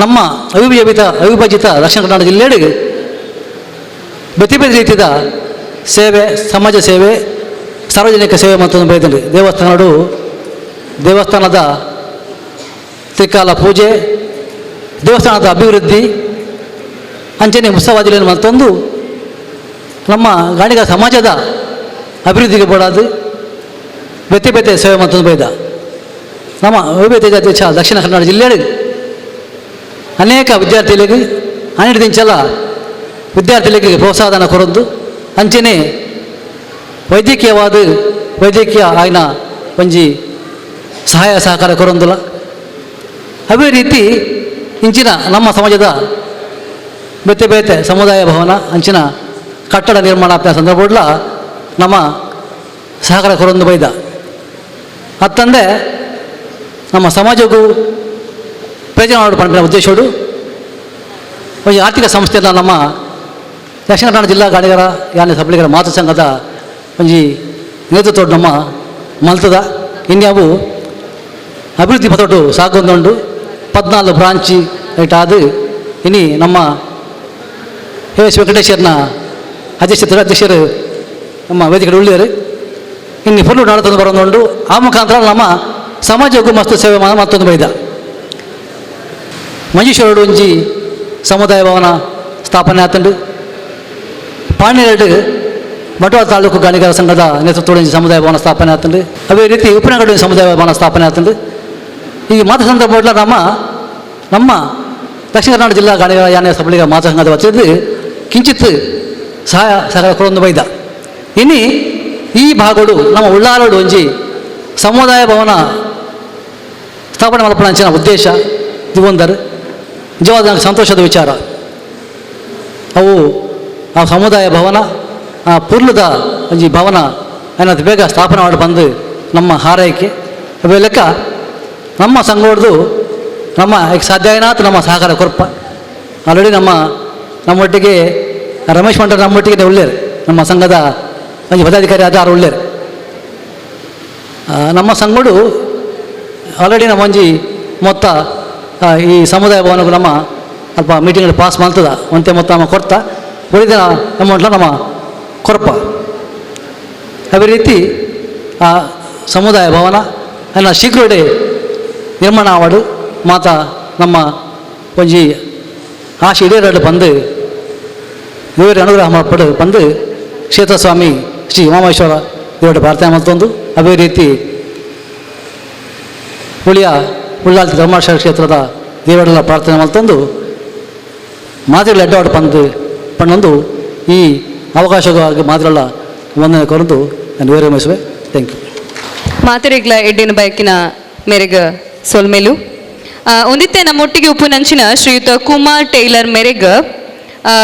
ನಮ್ಮ ಅವಿಭಜಿತ ದಕ್ಷಿಣ ಕನ್ನಡ ಜಿಲ್ಲೆಯಲ್ಲಿ ಬೇರೆ ಬೇರೆ ರೀತಿಯ ಸೇವೆ, ಸಮಾಜ ಸೇವೆ, ಸಾರ್ವಜನಿಕ ಸೇವೆ ಮತ್ತೊಂದು ಬೈದಲ್ಲಿ ದೇವಸ್ಥಾನದ ತ್ರಿಕಾಲ ಪೂಜೆ, ದೇವಸ್ಥಾನದ ಅಭಿವೃದ್ಧಿ ಅಂಚನೆ ಉತ್ಸವಾದಿಗಳನ್ನು ಮತ್ತೊಂದು ನಮ್ಮ ಗಾಣಿಗ ಸಮಾಜದ ಅಭಿವೃದ್ಧಿಗೆ ಬೋಡಾದು ಬೇತೆ ಸೇವೆ ಮತ್ತೊಂದು ಬೈದ. ನಮ್ಮ ಅಭಿವೃದ್ಧಿ ಅಧ್ಯಕ್ಷ ದಕ್ಷಿಣ ಕನ್ನಡ ಜಿಲ್ಲೆಯಲ್ಲಿ ಅನೇಕ ವಿದ್ಯಾರ್ಥಿಗಳಿಗೆ 12 ದಿಂಚಲ ವಿದ್ಯಾರ್ಥಿಗಳಿಗೆ ಪ್ರೋತ್ಸಾಹನ ಕೊರೊಂದು ಅಂಚನೆ ವೈದ್ಯಕೀಯ ಆಯ್ನ ಒಂಜಿ ಸಹಾಯ ಸಹಕಾರ ಕೊರೊಂದುಲ. ಅದೇ ರೀತಿ ಇಂಚಿನ ನಮ್ಮ ಸಮಾಜದ ಬೇತೆ ಸಮುದಾಯ ಭವನ ಅಂಚಿನ ಕಟ್ಟಡ ನಿರ್ಮಾಣ ಆಗ್ತಾ ಸಂದರ್ಭ ನಮ್ಮ ಸಹಕಾರ ಕೊರೊಂದು ಬೈದ. ಅತ್ತಂದೆ ನಮ್ಮ ಸಮಾಜಕ್ಕೂ ಪ್ರಯೋಜನ ಮಾಡಿಕೊಂಡ ಉದ್ದೇಶಡು ಒಂದು ಆರ್ಥಿಕ ಸಂಸ್ಥೆಯನ್ನು ನಮ್ಮ ದಕ್ಷಿಣ ಕನ್ನಡ ಜಿಲ್ಲಾ ಗಾಣಿಗರ ಯಾನೆ ಸಬಲಿಗರ ಮಾತೃ ಸಂಘದ ಒಂಜಿ ನೇತೃತ್ವ ನಮ್ಮ ಮಲ್ತದ. ಇನ್ಯಾವು ಅಭಿವೃದ್ಧಿ ಪತೊಟ್ಟು ಸಾಗೊಂದುಂಡು 14 ಬ್ರಾಂಚಿ ಆದು ಇನ್ನು ನಮ್ಮ ಎಸ್ ವೆಂಕಟೇಶ್ವರನ ಅಧ್ಯಕ್ಷರು ನಮ್ಮ ವೇದಿಕೆ ಉಳ್ಳಿದರು. ಇನ್ನು ಫುಲ್ಲು ನಡತಂದು ಬರೋದು ಆ ಮುಖಾಂತರ ನಮ್ಮ ಸಮಾಜಕ್ಕೂ ಮಸ್ತ್ ಸೇವೆ ಮತ್ತೊಂದು ಬೈದ. ಮಂಜೇಶ್ವರಡು ಒಂಜಿ ಸಮುದಾಯ ಭವನ ಸ್ಥಾಪನೆ ಆತಂಡು ಪಾಣಿರೆಡ್ಡು ಬಂಟ್ವಾಳ ತಾಲೂಕು ಗಾಣಿಗರ ಸಂಘದ ನೇತೃತ್ವದಲ್ಲಿ ಸಮುದಾಯ ಭವನ ಸ್ಥಾಪನೆ ಆತಂಡು ಅದೇ ರೀತಿ ಉಪ್ಪಿನಗಡ ಸಮುದಾಯ ಭವನ ಸ್ಥಾಪನೆ ಆತಂಡು ಈ ಮಾತ ಸಂದರ್ಭ ನಮ್ಮ ದಕ್ಷಿಣ ಕನ್ನಡ ಜಿಲ್ಲಾ ಗಾಣಿಗರ ಯಾನ ಸಬಳಿಗ ಮಾತ ಸಂಘದ ವತಿಯಿಂದ ಕಿಂಚಿತ್ ಸಹಾಯ ಸಹಕಾರ ಕೊಡೊಂದು ಬೈದ ಇನ್ನು ಈ ಭಾಗಗಳು ನಮ್ಮ ಉಳ್ಳಾಲಡು ಒಂಜಿ ಸಮುದಾಯ ಭವನ ಸ್ಥಾಪನೆ ಮಲ್ಪನ ಅಂಚಿನ ಉದ್ದೇಶ ದಿವಂದರ್ ನಿಜವಾದ ನನಗೆ ಸಂತೋಷದ ವಿಚಾರ. ಅವು ಆ ಸಮುದಾಯ ಭವನ ಆ ಪುರ್ಲದ ಒಂಜಿ ಭವನ ಅನ್ನೋದು ಬೇಗ ಸ್ಥಾಪನೆ ಮಾಡಿ ಬಂದು ನಮ್ಮ ಹಾರೈಕೆ ಅದೇ ಲೆಕ್ಕ ನಮ್ಮ ಸಂಘದ್ದು ನಮ್ಮ ಸಾಧ್ಯ ಏನಾಯ್ತು ನಮ್ಮ ಸಹಕಾರ ಕೊರಪ ಆಲ್ರೆಡಿ ನಮ್ಮೊಟ್ಟಿಗೆ ರಮೇಶ್ ಮಂಡಲ ನಮ್ಮೊಟ್ಟಿಗೆ ಒಳ್ಳೆಯರು ನಮ್ಮ ಸಂಘದ ಒಂಜಿ ಪದಾಧಿಕಾರಿ ಆದ ಆರು ಒಳ್ಳೆಯರು ನಮ್ಮ ಸಂಘಡು ಆಲ್ರೆಡಿ ನಮ್ಮ ಒಂಜಿ ಮೊತ್ತ ಈ ಸಮುದಾಯ ಭವನಗೂ ನಮ್ಮ ಅಲ್ಪ ಮೀಟಿಂಗ್ ಪಾಸ್ ಮಾಡ್ತದ ಒಂತೆ ಮೊತ್ತ ನಮ್ಮ ಕೊಡ್ತಾ ಉಳಿದ ಅಮೌಂಟ್ಲ ನಮ್ಮ ಕೊರಪ ಅದೇ ರೀತಿ ಆ ಸಮುದಾಯ ಭವನ ಅನ್ನ ಶೀಘ್ರವೇ ನಿರ್ಮಾಣ ಆವಡು ಮಾತ ನಮ್ಮ ಒಂಜಿ ಆಶೆ ಇಡೇರಡು ಬಂದು ದೇವರ ಅನುಗ್ರಹ ಮಾಡ್ಪಡು ಬಂದು ಕ್ಷೇತ್ರ ಸ್ವಾಮಿ ಶ್ರೀ ಉಮಾಮಹೇಶ್ವರ ದೇವರ ಪ್ರಾರ್ಥನೆ ಮಾಡ್ತೊಂದು ಅದೇ ರೀತಿ ಉಳ್ಳಾಲ ಧರ್ಮಾಶಯ ಕ್ಷೇತ್ರದ ದೇವರೆಲ್ಲ ಪ್ರಾರ್ಥನೆ ಮಾಡ್ತಂದು ಮಾತಿಗಳ ಅಡ್ಡಾಡು ಪಣ್ಣೊಂದು ಈ ಅವಕಾಶವಾಗಿ ಮಾತಿರಲ್ಲ ವಂದನೆ ಕೊರಂದು ನಾನು ಬೇರೆ ಮೈಸುವೆ. Thank you. ಮಾತಿರಿಗ್ಲ ಎಡ್ಡಿನ ಬಯಕಿನ ಮೇರೆಗೆ ಸೊಲ್ಮೇಲು ಒಂದಿತ್ತೆ ನಮ್ಮೊಟ್ಟಿಗೆ ಉಪುನಂಚಿನ ಶ್ರೀಯುತ ಕುಮಾರ್ ಟೈಲರ್ ಮೇರೆಗೆ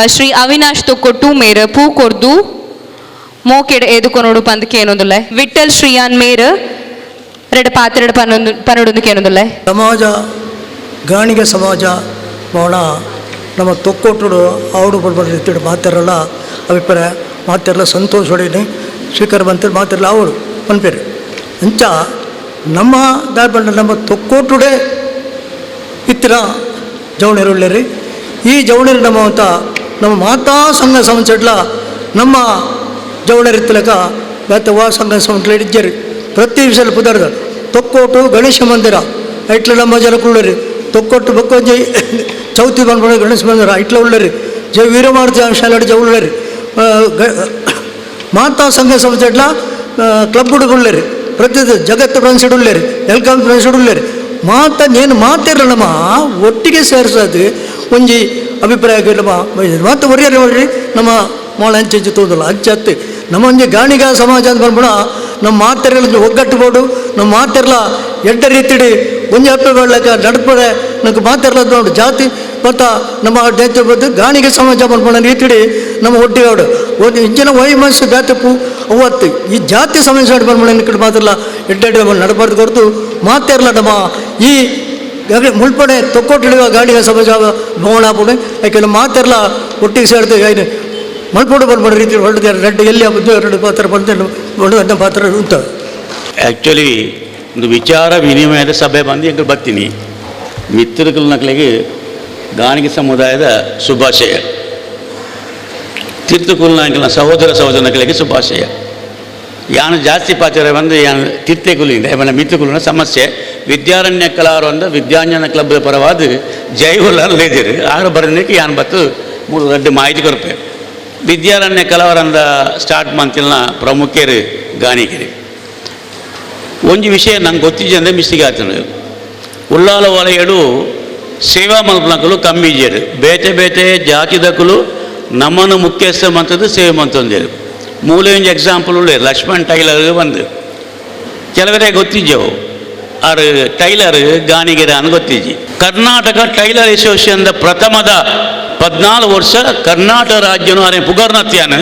ಶ್ರೀ ಅವಿನಾಶ್ ತೊಕ್ಕೊಟ್ಟು ಮೇರ ಪೂ ಕೊರ್ದು ಮೋಕೆಡ್ ಏದುಕೊನೋಡು ಪಂದಕ್ಕೆ ಏನೊಂದುಲ್ಲ ವಿಠಲ್ ಶ್ರೀಯಾನ್ ಮೇರ ಎರಡು ಪಾತ್ರೆಡು ಪನ್ನೊಂದಕ್ಕೆ ಏನೊಂದುಲ್ಲ ಸಮಾಜ ಗಾಣಿಗೆ ಸಮಾಜ ಮೋಣ ನಮ್ಮ ತೊಕ್ಕೊಟ್ಟು ಆವಡು ಬರ್ಬಾರ್ದು ಮಾತಾರಲ್ಲ ಅಭಿಪ್ರಾಯ ಮಾತಾರಲ್ಲ ಸಂತೋಷ ಹೊಡೀನಿ ಸ್ವೀಕಾರ ಬಂತಾರೆ ಮಾತಾರಲ್ಲ ಆವಡು ಪನ್ಪೇರು ಅಂಚ ನಮ್ಮ ದಾರಿ ಬಂದ ನಮ್ಮ ತೊಕ್ಕೊಟ್ಟುಡೆ ಇತ್ತಿರ ಜವಣರು ಒಳ್ಳೆರಿ ಈ ಜವಣರು ನಮ್ಮ ಅಂತ ನಮ್ಮ ಮಾತಾ ಸಂಘ ಸಂಸ್ಥೆಡ್ಲ ನಮ್ಮ ಜವಣರಿತ್ತಲಕ ಬೇತವಾ ಸಂಘ ಸಂಸ್ಥೆ ಇಜ್ಜರಿ ಪ್ರತಿ ವಿಷಯ ಪುದರ್ದ ತೊಕ್ಕೋಟು ಗಣೇಶ ಮಂದಿರ ಐಟ್ಲ ನಮ್ಮ ಜನಕ್ಕುಳ್ಳರಿ ತೊಕ್ಕೊಟ್ಟು ಬಕ್ಕೊಂಜಿ ಚೌತಿ ಬಂದ್ಬಿಡ ಗಣೇಶ ಮಂದಿರ ಐಟ್ಲ ಉಳ್ಳರಿ ಜೈ ವೀರಮಾರುತಿ ಶಾಲೆ ಜ ಉಳ್ಳರಿ ಮಾತಾ ಸಂಘ ಸಂಸ್ಥೆಡ್ಲ ಕ್ಲಬ್ ಹುಡುಗುಳ್ಳರಿ ಪ್ರತಿ ಜಗತ್ತು ಫ್ರೆಂಡ್ಸ್ ಉಳ್ಳರಿ ಎಲ್ಕಮ್ ಫ್ರೆಂಡ್ಸ್ ಉಳ್ಳರಿ ಏನು ಮಾತಿರಲ್ಲ ನಮ್ಮ ಒಟ್ಟಿಗೆ ಸೇರಿಸೋದು ಒಂಜಿ ಅಭಿಪ್ರಾಯ ನಮ್ಮ ಮಾತು ಒರಿಯರಿ ನೋಡ್ರಿ ನಮ್ಮ ಮೊಳ ಹಂಚಿ ತೋದಲ್ಲ ಹಚ್ಚಿ ನಮ್ಮ ಒಂಜಿ ಗಾಣಿಗ ಸಮಾಜ ಅಂತ ಬಂದ್ಬಿಡ ನಮ್ಮ ಮಾತೆರಲ್ಲ ಒಗ್ಗಟ್ಟು ಬೋಡು ನಮ್ಮ ಮಾತೆರ್ಲ ಎಡ್ಡ ರೀತಿಡಿ ಒಂಜಿ ಹಪ್ಪೆ ಬೆಳ್ಳಕ ನಡ್ಪಡೆ ನಂಗೆ ಮಾತೆರ್ಲ ನೋಡು ಜಾತಿ ಮತ್ತು ನಮ್ಮ ದೇಶ ಬಂದು ಗಾಣಿಗೆ ಸಮಾಜ ಬಂದ್ಬಿಡ ರೀತಿಡಿ ನಮ್ಮ ಒಟ್ಟಿಗಾಡು ಒಂದು ಇಂಚಿನ ವೈಮನಸ್ಸು ಬ್ಯಾತಪ್ಪು ಅವತ್ತು ಈ ಜಾತಿ ಸಮಸ್ಯೆ ಬಂದ್ಬಿಡ ಕಡೆ ಮಾತಿರಲ್ಲ ಎಡ್ಡ ನಡಬಾರ್ದು ಕೊಡ್ತು ಮಾತೆರ್ಲ ನಮ್ಮ ಈ ಮುಳ್ಪಡೆ ತೊಕ್ಕೊಟ್ಟಿಡುವ ಗಾಡಿಗೆ ಸಮಾಜ ಭವನ ಹಾಪುಡು ಯಾಕೆಂದ್ರೆ ಮಾತೆರ್ಲ ಒಟ್ಟಿಗೆ ಸೇರ್ತು ಏನು ಮಲ್ಪೋಡು ಬರ್ಬೋದು ರೀತಿ ಹೊರಡಿದೆ ರೆಡ್ ಎಲ್ಲಿ ಎರಡು ಪಾತ್ರ ಬಂದು ಒಳ್ಳೆ ಪಾತ್ರ ಉಂಟು. ಆ್ಯಕ್ಚುಲಿ ಒಂದು ವಿಚಾರ ವಿನಿಮಯದ ಸಭೆ ಬಂದು ಎಂಗೆ ಬರ್ತೀನಿ ಮಿತ್ರಗಳ ನಕಲಿಗೆ ಗಾಣಿಗೆ ಸಮುದಾಯದ ಶುಭಾಶಯ ತೀರ್ಥಕುಲ್ನ ಸಹೋದರ ನಕಲಿಗೆ ಶುಭಾಶಯ ಯಾನು ಜಾಸ್ತಿ ಪಾತ್ರ ಬಂದು ಯಾನು ತೀರ್ಥಕುಲಿಂದ ಏಮನ್ನ ಮಿತ್ರಕುಲಿನ ಸಮಸ್ಯೆ ವಿದ್ಯಾರಣ್ಯ ಕಲಾರು ಅಂದ ವಿದ್ಯಾಂಜನ ಕ್ಲಬ್ ಪರವಾದ ಜೈವುಲ್ಲರು ಲೇದಿರು ಆಗ ಬರೋದಕ್ಕೆ ಯಾನು ಬತ್ತು ಮೂರು ದೊಡ್ಡ ಮಾಹಿತಿ ಕೊರಪೆ ವಿದ್ಯಾರಣ್ಯ ಕಲಾವರಂದ ಸ್ಟಾರ್ಟ್ ಮಂತಿನ ಪ್ರಮುಖರು ಗಾಣಿಗೆರು ಒಂಜಿ ವಿಷಯ ನಂಗೆ ಗೊತ್ತಿದ್ದೆ ಅಂದರೆ ಮಿಸ್ಟಿಗೆ ಆತನು ಉಳ್ಳಾಲ ವಲಯಡು ಸೇವಾ ಮಲ್ಪನಕಲು ಕಮ್ಮಿ ಇಜ್ಜರು ಬೇತೆ ಬೇತೆ ಜಾತಿದಕಲು ನಮ್ಮನ್ನು ಮುಖ್ಯಸ್ಥ ಮಂತದ್ದು ಸೇವೆ ಮಂತಂದೇರು ಮೂಲೆ ಒಂಜಿ ಎಕ್ಸಾಂಪಲ್ ಉಳ್ಳೇ ಲಕ್ಷ್ಮಣ್ ಟೈಲರ್ ಬಂದು ಕೆಲವರೇ ಗೊತ್ತಿದ್ದೆವು ಆರು ಟೈಲರ್ ಗಾಣಿಗೆರೆ ಅನ್ನು ಗೊತ್ತಿಜ್ಜಿ ಕರ್ನಾಟಕ ಟೈಲರ್ ಅಸೋಸಿಯೇಷನ್ದ ಪ್ರಥಮದ 14 ವರ್ಷ ಕರ್ನಾಟಕ ರಾಜ್ಯನು ಅರೆ ಪುಗರ್ನತ್ಯಾನ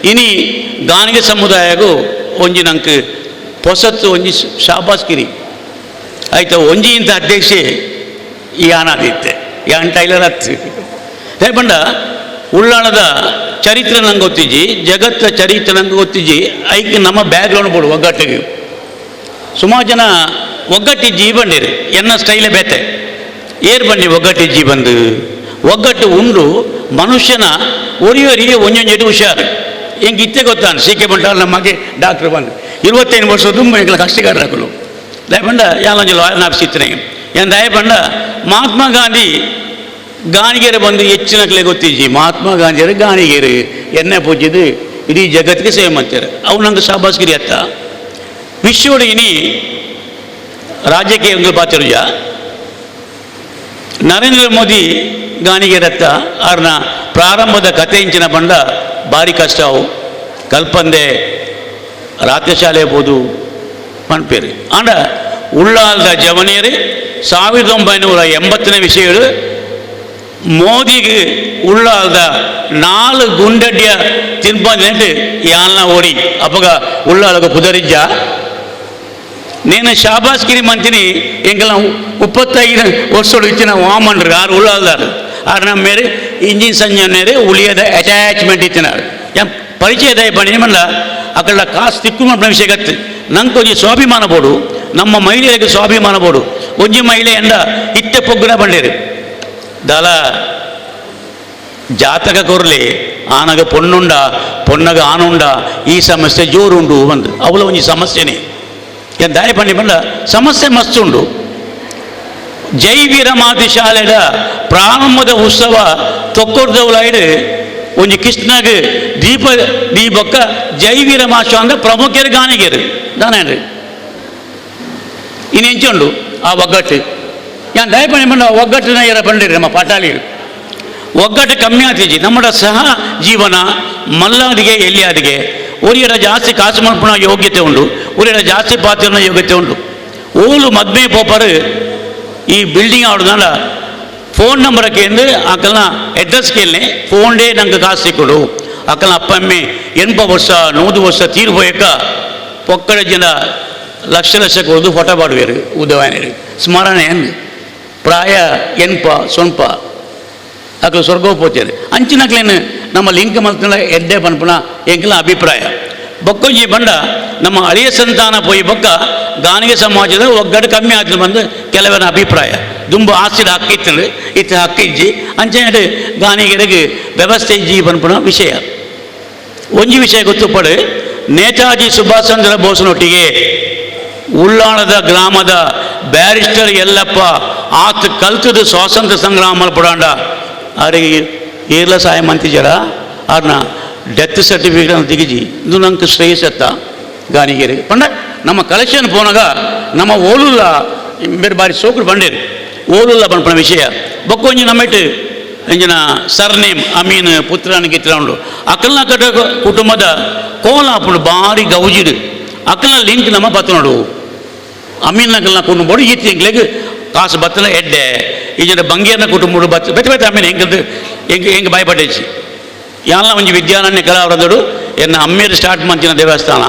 ಇನಿ ಗಾಣಿಗೆ ಸಮುದಾಯಗೂ ಒಂಜಿ ನಂಗೆ ಪೊಸತ್ತು ಒಂಜಿ ಶಾಬಾಸ್ಕಿರಿ ಆಯ್ತು ಒಂಜಿ ಇಂಥ ಅಧ್ಯಕ್ಷೆ ಈ ಆನಾದಿತ್ತೆ ಯಾನ್ ಟೈಲರ್ ಹತ್ತು ಹೇಪಂಡ ಉಳ್ಳಾಳದ ಚರಿತ್ರೆ ನಂಗೆ ಗೊತ್ತಿಜ್ಜಿ ಜಗತ್ತ ಚರಿತ್ರೆ ನಂಗೆ ಗೊತ್ತಿಜ್ಜಿ ಐಕೆ ನಮ್ಮ ಬ್ಯಾಕ್ಗ್ರೌಂಡ್ ಬೋಡು ಒಗ್ಗಟ್ಟಿಗೆ ಸುಮಾರು ಜನ ಒಗ್ಗಟ್ಟಿಜ್ಜಿ ಬಂದಿರಿ ಎನ್ನ ಸ್ಟೈಲೇ ಬೇತೆ ಏರ್ ಬನ್ನಿ ಒಗ್ಗಟ್ಟಿಜ್ಜಿ ಬಂದು ಒಗ್ಗಟ್ಟು ಉಂಡು ಮನುಷ್ಯನ ಒರಿಯೊರಿಗೆ ಒಂಜೊಂಜೆಡು ಹುಷಾರು ಹೆಂಗೆ ಇತ್ತೆ ಗೊತ್ತಾನು ಸಿ ಕೆ ಬಂಟಾರ ನಮಗೆ ಡಾಕ್ಟ್ರ್ ಬಂದು 25 ವರ್ಷ ತುಂಬ ಎಂಗ್ಲ ಕಷ್ಟಗಾರರು ದಾಯಪಂಡ ಯಾಲೊಂಜಿ ಲಾಯರ್ ನಾಪಿಸಿತ್ತನೆ ಏನು ದಾಯಪಂಡ ಮಹಾತ್ಮ ಗಾಂಧಿ ಗಾಣಿಗೆರೆ ಬಂದು ಹೆಚ್ಚಿನಕ್ಲೆ ಗೊತ್ತಿಜ್ಜಿ ಮಹಾತ್ಮ ಗಾಂಧಿಯರು ಗಾಣಿಗೆರು ಎಣ್ಣೆ ಪೂಜಿದು ಇಡೀ ಜಗತ್ತಿಗೆ ಸೇವೆ ಮಾಡ್ತಾರೆ ಅವು ನಂಗೆ ಶಾಬಾಸ್ಗಿರಿ ಅತ್ತ ವಿಶ್ವಡು ಇನಿ ರಾಜ್ಯಕ್ಕೆ ಒಂದು ಪಾತ್ರಜ ನರೇಂದ್ರ ಮೋದಿ ಗಾಣಿಗೆರತ್ತ ಅವ್ರನ್ನ ಪ್ರಾರಂಭದ ಕತೆ ಇಂಚಿನ ಬಂಡ ಭಾರಿ ಕಷ್ಟ ಅವು ಕಲ್ಪಂದೆ ರಾತ್ರಿ ಶಾಲೆ ಬೋದು ಪಂಪೇರು ಆಂಡ ಉಳ್ಳಾಲ್ದ ಜವನಿಯರು 1980ನೇ ವಿಷಯಗಳು ಮೋದಿಗೆ ಉಳ್ಳಾಲ್ದ 4 ಗುಂಡಡ್ಡಿಯ ತಿನ್ಪಂದು ಯಾಲ್ನ ಓಡಿ ಅಪ್ಪಗ ಉಳ್ಳಾಳಗ ಪುದರಿಜ್ಜ నేను షాబాస్గిరి మంత్రిని ఎంకల 35 ವರ್ಷಗಳು ಇಚ್ಚಿನ ವಾಮನ್ರು ಆರು ಉಳ್ಳಾಲ್ದಾರು ಆರು ನಮ್ಮ ಮೇರೆ ಇಂಜಿನ್ ಸಂಜೆ ಉಳಿಯದ ಅಟ್ಯಾಚ್ಮೆಂಟ್ ಇತ್ತಿನಾರು ಪರಿಚಯದ ಪಣಿ ಮಲ್ಲ ಅక్కడ ಕಾಸು ತಿಕ್ಕು ಮಾಡಿದ ವಿಷಯ ಗತ್ತು ನಂಗೆ ಒಂಜಿ ಸ್ವಾಭಿಮಾನ ಬೋಡು ನಮ್ಮ ಮಹಿಳೆಯರಿಗೆ ಸ್ವಾಭಿಮಾನ ಬೋಡು ಒಂಜಿ ಮಹಿಳೆ ಎಂದ ಇತ್ತೆ ಪೊಗ್ಗುನ ಬಂಡೇರು ದಲ ಜಾತಕ ಕೊರ್ಲಿ ಆನಗ ಪೊಣ್ಣುಂಡ ಪೊನ್ನಗ ಆನುಂಡ ಈ ಸಮಸ್ಯೆ ಜೋರುಂಡು ಬಂದು ಅವಳ ಒಂಜಿ ಸಮಸ್ಯೆನೇ ಏನು ದಾಯ ಪಂಡಿ ಬಂದ ಸಮಸ್ಯೆ ಮಸ್ತುಂಡು ಜೈವೀರಮಾತಿ ಶಾಲೆದ ಪ್ರಾರಂಭದ ಉತ್ಸವ ತೊಕ್ಕೊಡ್ದವಳಾಯ್ಡು ಒಂಜಿ ಕೃಷ್ಣಗೆ ದೀಪಕ್ಕ ಜೈವೀರ ಮಾಸ ಅಂದ ಪ್ರಮುಖರು ಗಾಣಿಗೆರು ದಾನೇನ್ರಿ ಇನ್ನೆಂಚುಂಡು ಆ ಒಗ್ಗಟ್ಟು ಯಾನ್ ದಾಯ ಪಂಡಿ ಬಂದ ಒಗ್ಗಟ್ಟಿನ ಇರ ಬಂದಿರಿ ನಮ್ಮ ಪಾಟಾಳಿ ಒಗ್ಗಟ್ಟು ಕಮ್ಮಿ ಆಗ್ತಿಜಿ ನಮ್ಮ ಸಹ ಜೀವನ ಮಲ್ಲಾದಿಗೆ ಎಲ್ಲಿಯಾದಿಗೆ ಒರಿಯರ ಜಾಸ್ತಿ ಕಾಸು ಮಲ್ಪನ ಯೋಗ್ಯತೆ ಉಂಡು ಒರಿಯರ ಜಾಸ್ತಿ ಪಾತ್ರನ ಯೋಗ್ಯತೆ ಉಂಡು ಓಲು ಮದ್ಮೆ ಪೋಪರು ಈ ಬಿಲ್ಡಿಂಗ್ ಆಡ್ದಲ್ಲ ಫೋನ್ ನಂಬರಕ್ಕೆ ಎಂದು ಅಕ್ಕಲ್ನ ಅಡ್ರೆಸ್ ಕೇಳಿ ಫೋನ್ಡೇ ನಂಗೆ ಕಾಸು ಸಿಕ್ಕೊಡು ಅಕ್ಕಲ್ನ ಅಪ್ಪಮ್ಮೆ 80 ವರ್ಷ 100 ವರ್ಷ ತೀರ್ಪೋಯಕ್ಕ ಪೊಕ್ಕಡ ಜನ ಲಕ್ಷ ಕೊಡೋದು ಫೋಟೋ ಪಾಡುವೇರು ಉದವಾಯನೇರು ಸ್ಮರಣೆ ಎಂದು ಪ್ರಾಯ ಎನ್ಪ ಸೊನ್ಪ ಅಕ್ಕಲು ಸ್ವರ್ಗೋಪೋತಿಯರು ಅಂಚಿನಕ್ಲೇನು ನಮ್ಮ ಲಿಂಕ್ ಮಲ್ತನ ಎಡ್ಡೆ ಪನ್ಪುನ ಎಂಕಲ ಅಭಿಪ್ರಾಯ ಬೊಕ್ಕೊಂಜಿ ಬಂಡ ನಮ್ಮ ಅಳಿಯ ಸಂತಾನ ಪೋಯಿ ಬೊಕ್ಕ ಗಾನಿಗೆ ಸಮಾಜದ ಒಗ್ಗಟ್ಟು ಕಮ್ಮಿ ಆಯ್ತು ಬಂದು ಕೆಲವರ ಅಭಿಪ್ರಾಯ ದುಂಬು ಆಸ್ತಿದ ಹಕ್ಕಿತ್ತಂದು ಇತ್ತ ಹಕ್ಕಿಜ್ಜಿ ಅಂಚೆ ಗಾನಿಗೆರೆಗೆ ವ್ಯವಸ್ಥೆ ಇಜ್ಜಿ ಪನ್ಪುನ ವಿಷಯ ಒಂಜಿ ವಿಷಯ ಗೊತ್ತುಪಡು ನೇತಾಜಿ ಸುಭಾಷ್ ಚಂದ್ರ ಬೋಸ್ನೊಟ್ಟಿಗೆ ಉಳ್ಳಾಳದ ಗ್ರಾಮದ ಬ್ಯಾರಿಸ್ಟರ್ ಯಲ್ಲಪ್ಪ ಆತ ಕಲ್ತದ ಸ್ವಾತಂತ್ರ್ಯ ಸಂಗ್ರಾಮ ಪಡಾಂಡ ಅವರಿಗೆ ಏರ್ಲ ಸಹಾಯ ಮಂತಿಜರ ಅವ್ರನ್ನ ಡೆತ್ ಸರ್ಟಿಫಿಕೇಟ್ ಅಂತ ತೆಗಿಜಿ ಇದು ನಂಗೆ ಶ್ರೇಯಸ್ಸತ್ತ ಗಾನಿಗೆರೆ ಪಂಡ ನಮ್ಮ ಕಲೆಕ್ಷನ್ ಪೋನಾಗ ನಮ್ಮ ಓಲುಲ್ಲ ಬೇರೆ ಬಾರಿ ಸೋಕರು ಬಂಡೇರು ಓಲುಲ್ಲ ಪಂಪನ ವಿಷಯ ಬೊಕ್ಕೊಂಜಿ ನಮ್ಮೆಟ್ಟು ಎಂಜಿನ ಸರ್ನೇಮ್ ಅಮೀನ್ ಪುತ್ರನ ಗಿತ್ರ ಉಂಡು ಅಕ್ಕಲ್ನ ಕಟ್ಟ ಕುಟುಂಬದ ಕೋಲಾಪುಡು ಭಾರಿ ಗೌಜಿಡು ಅಕ್ಕಲ್ನ ಲಿಂಕ್ ನಮ್ಮ ಬತ್ತ ನೋಡು ಅಮೀನ್ ಅಕ್ಕಲ್ನ ಕುಟುಂಬಡು ಈ ತಿಂಗಳಿಗೆ ಕಾಸು ಬತ್ತನ ಎಡ್ಡೆ ಈಜನ ಬಂಗೇರ್ನ ಕುಟುಂಬಡು ಬತ್ತ ಬೆತ್ತ ಬೆತ್ತ ಅಮ್ಮೀನ್ ಹೆಂಗೆ ಭಯಪಟ್ಟೇಚಿ ಯಾಲ ಒಂಜಿ ವಿದ್ಯಾರಣ್ಯ ಕಲಾವೃಂದಡು ಎನ್ನ ಅಮ್ಮೇರು ಸ್ಟಾರ್ಟ್ ಮಂತಿನ ದೇವಸ್ಥಾನ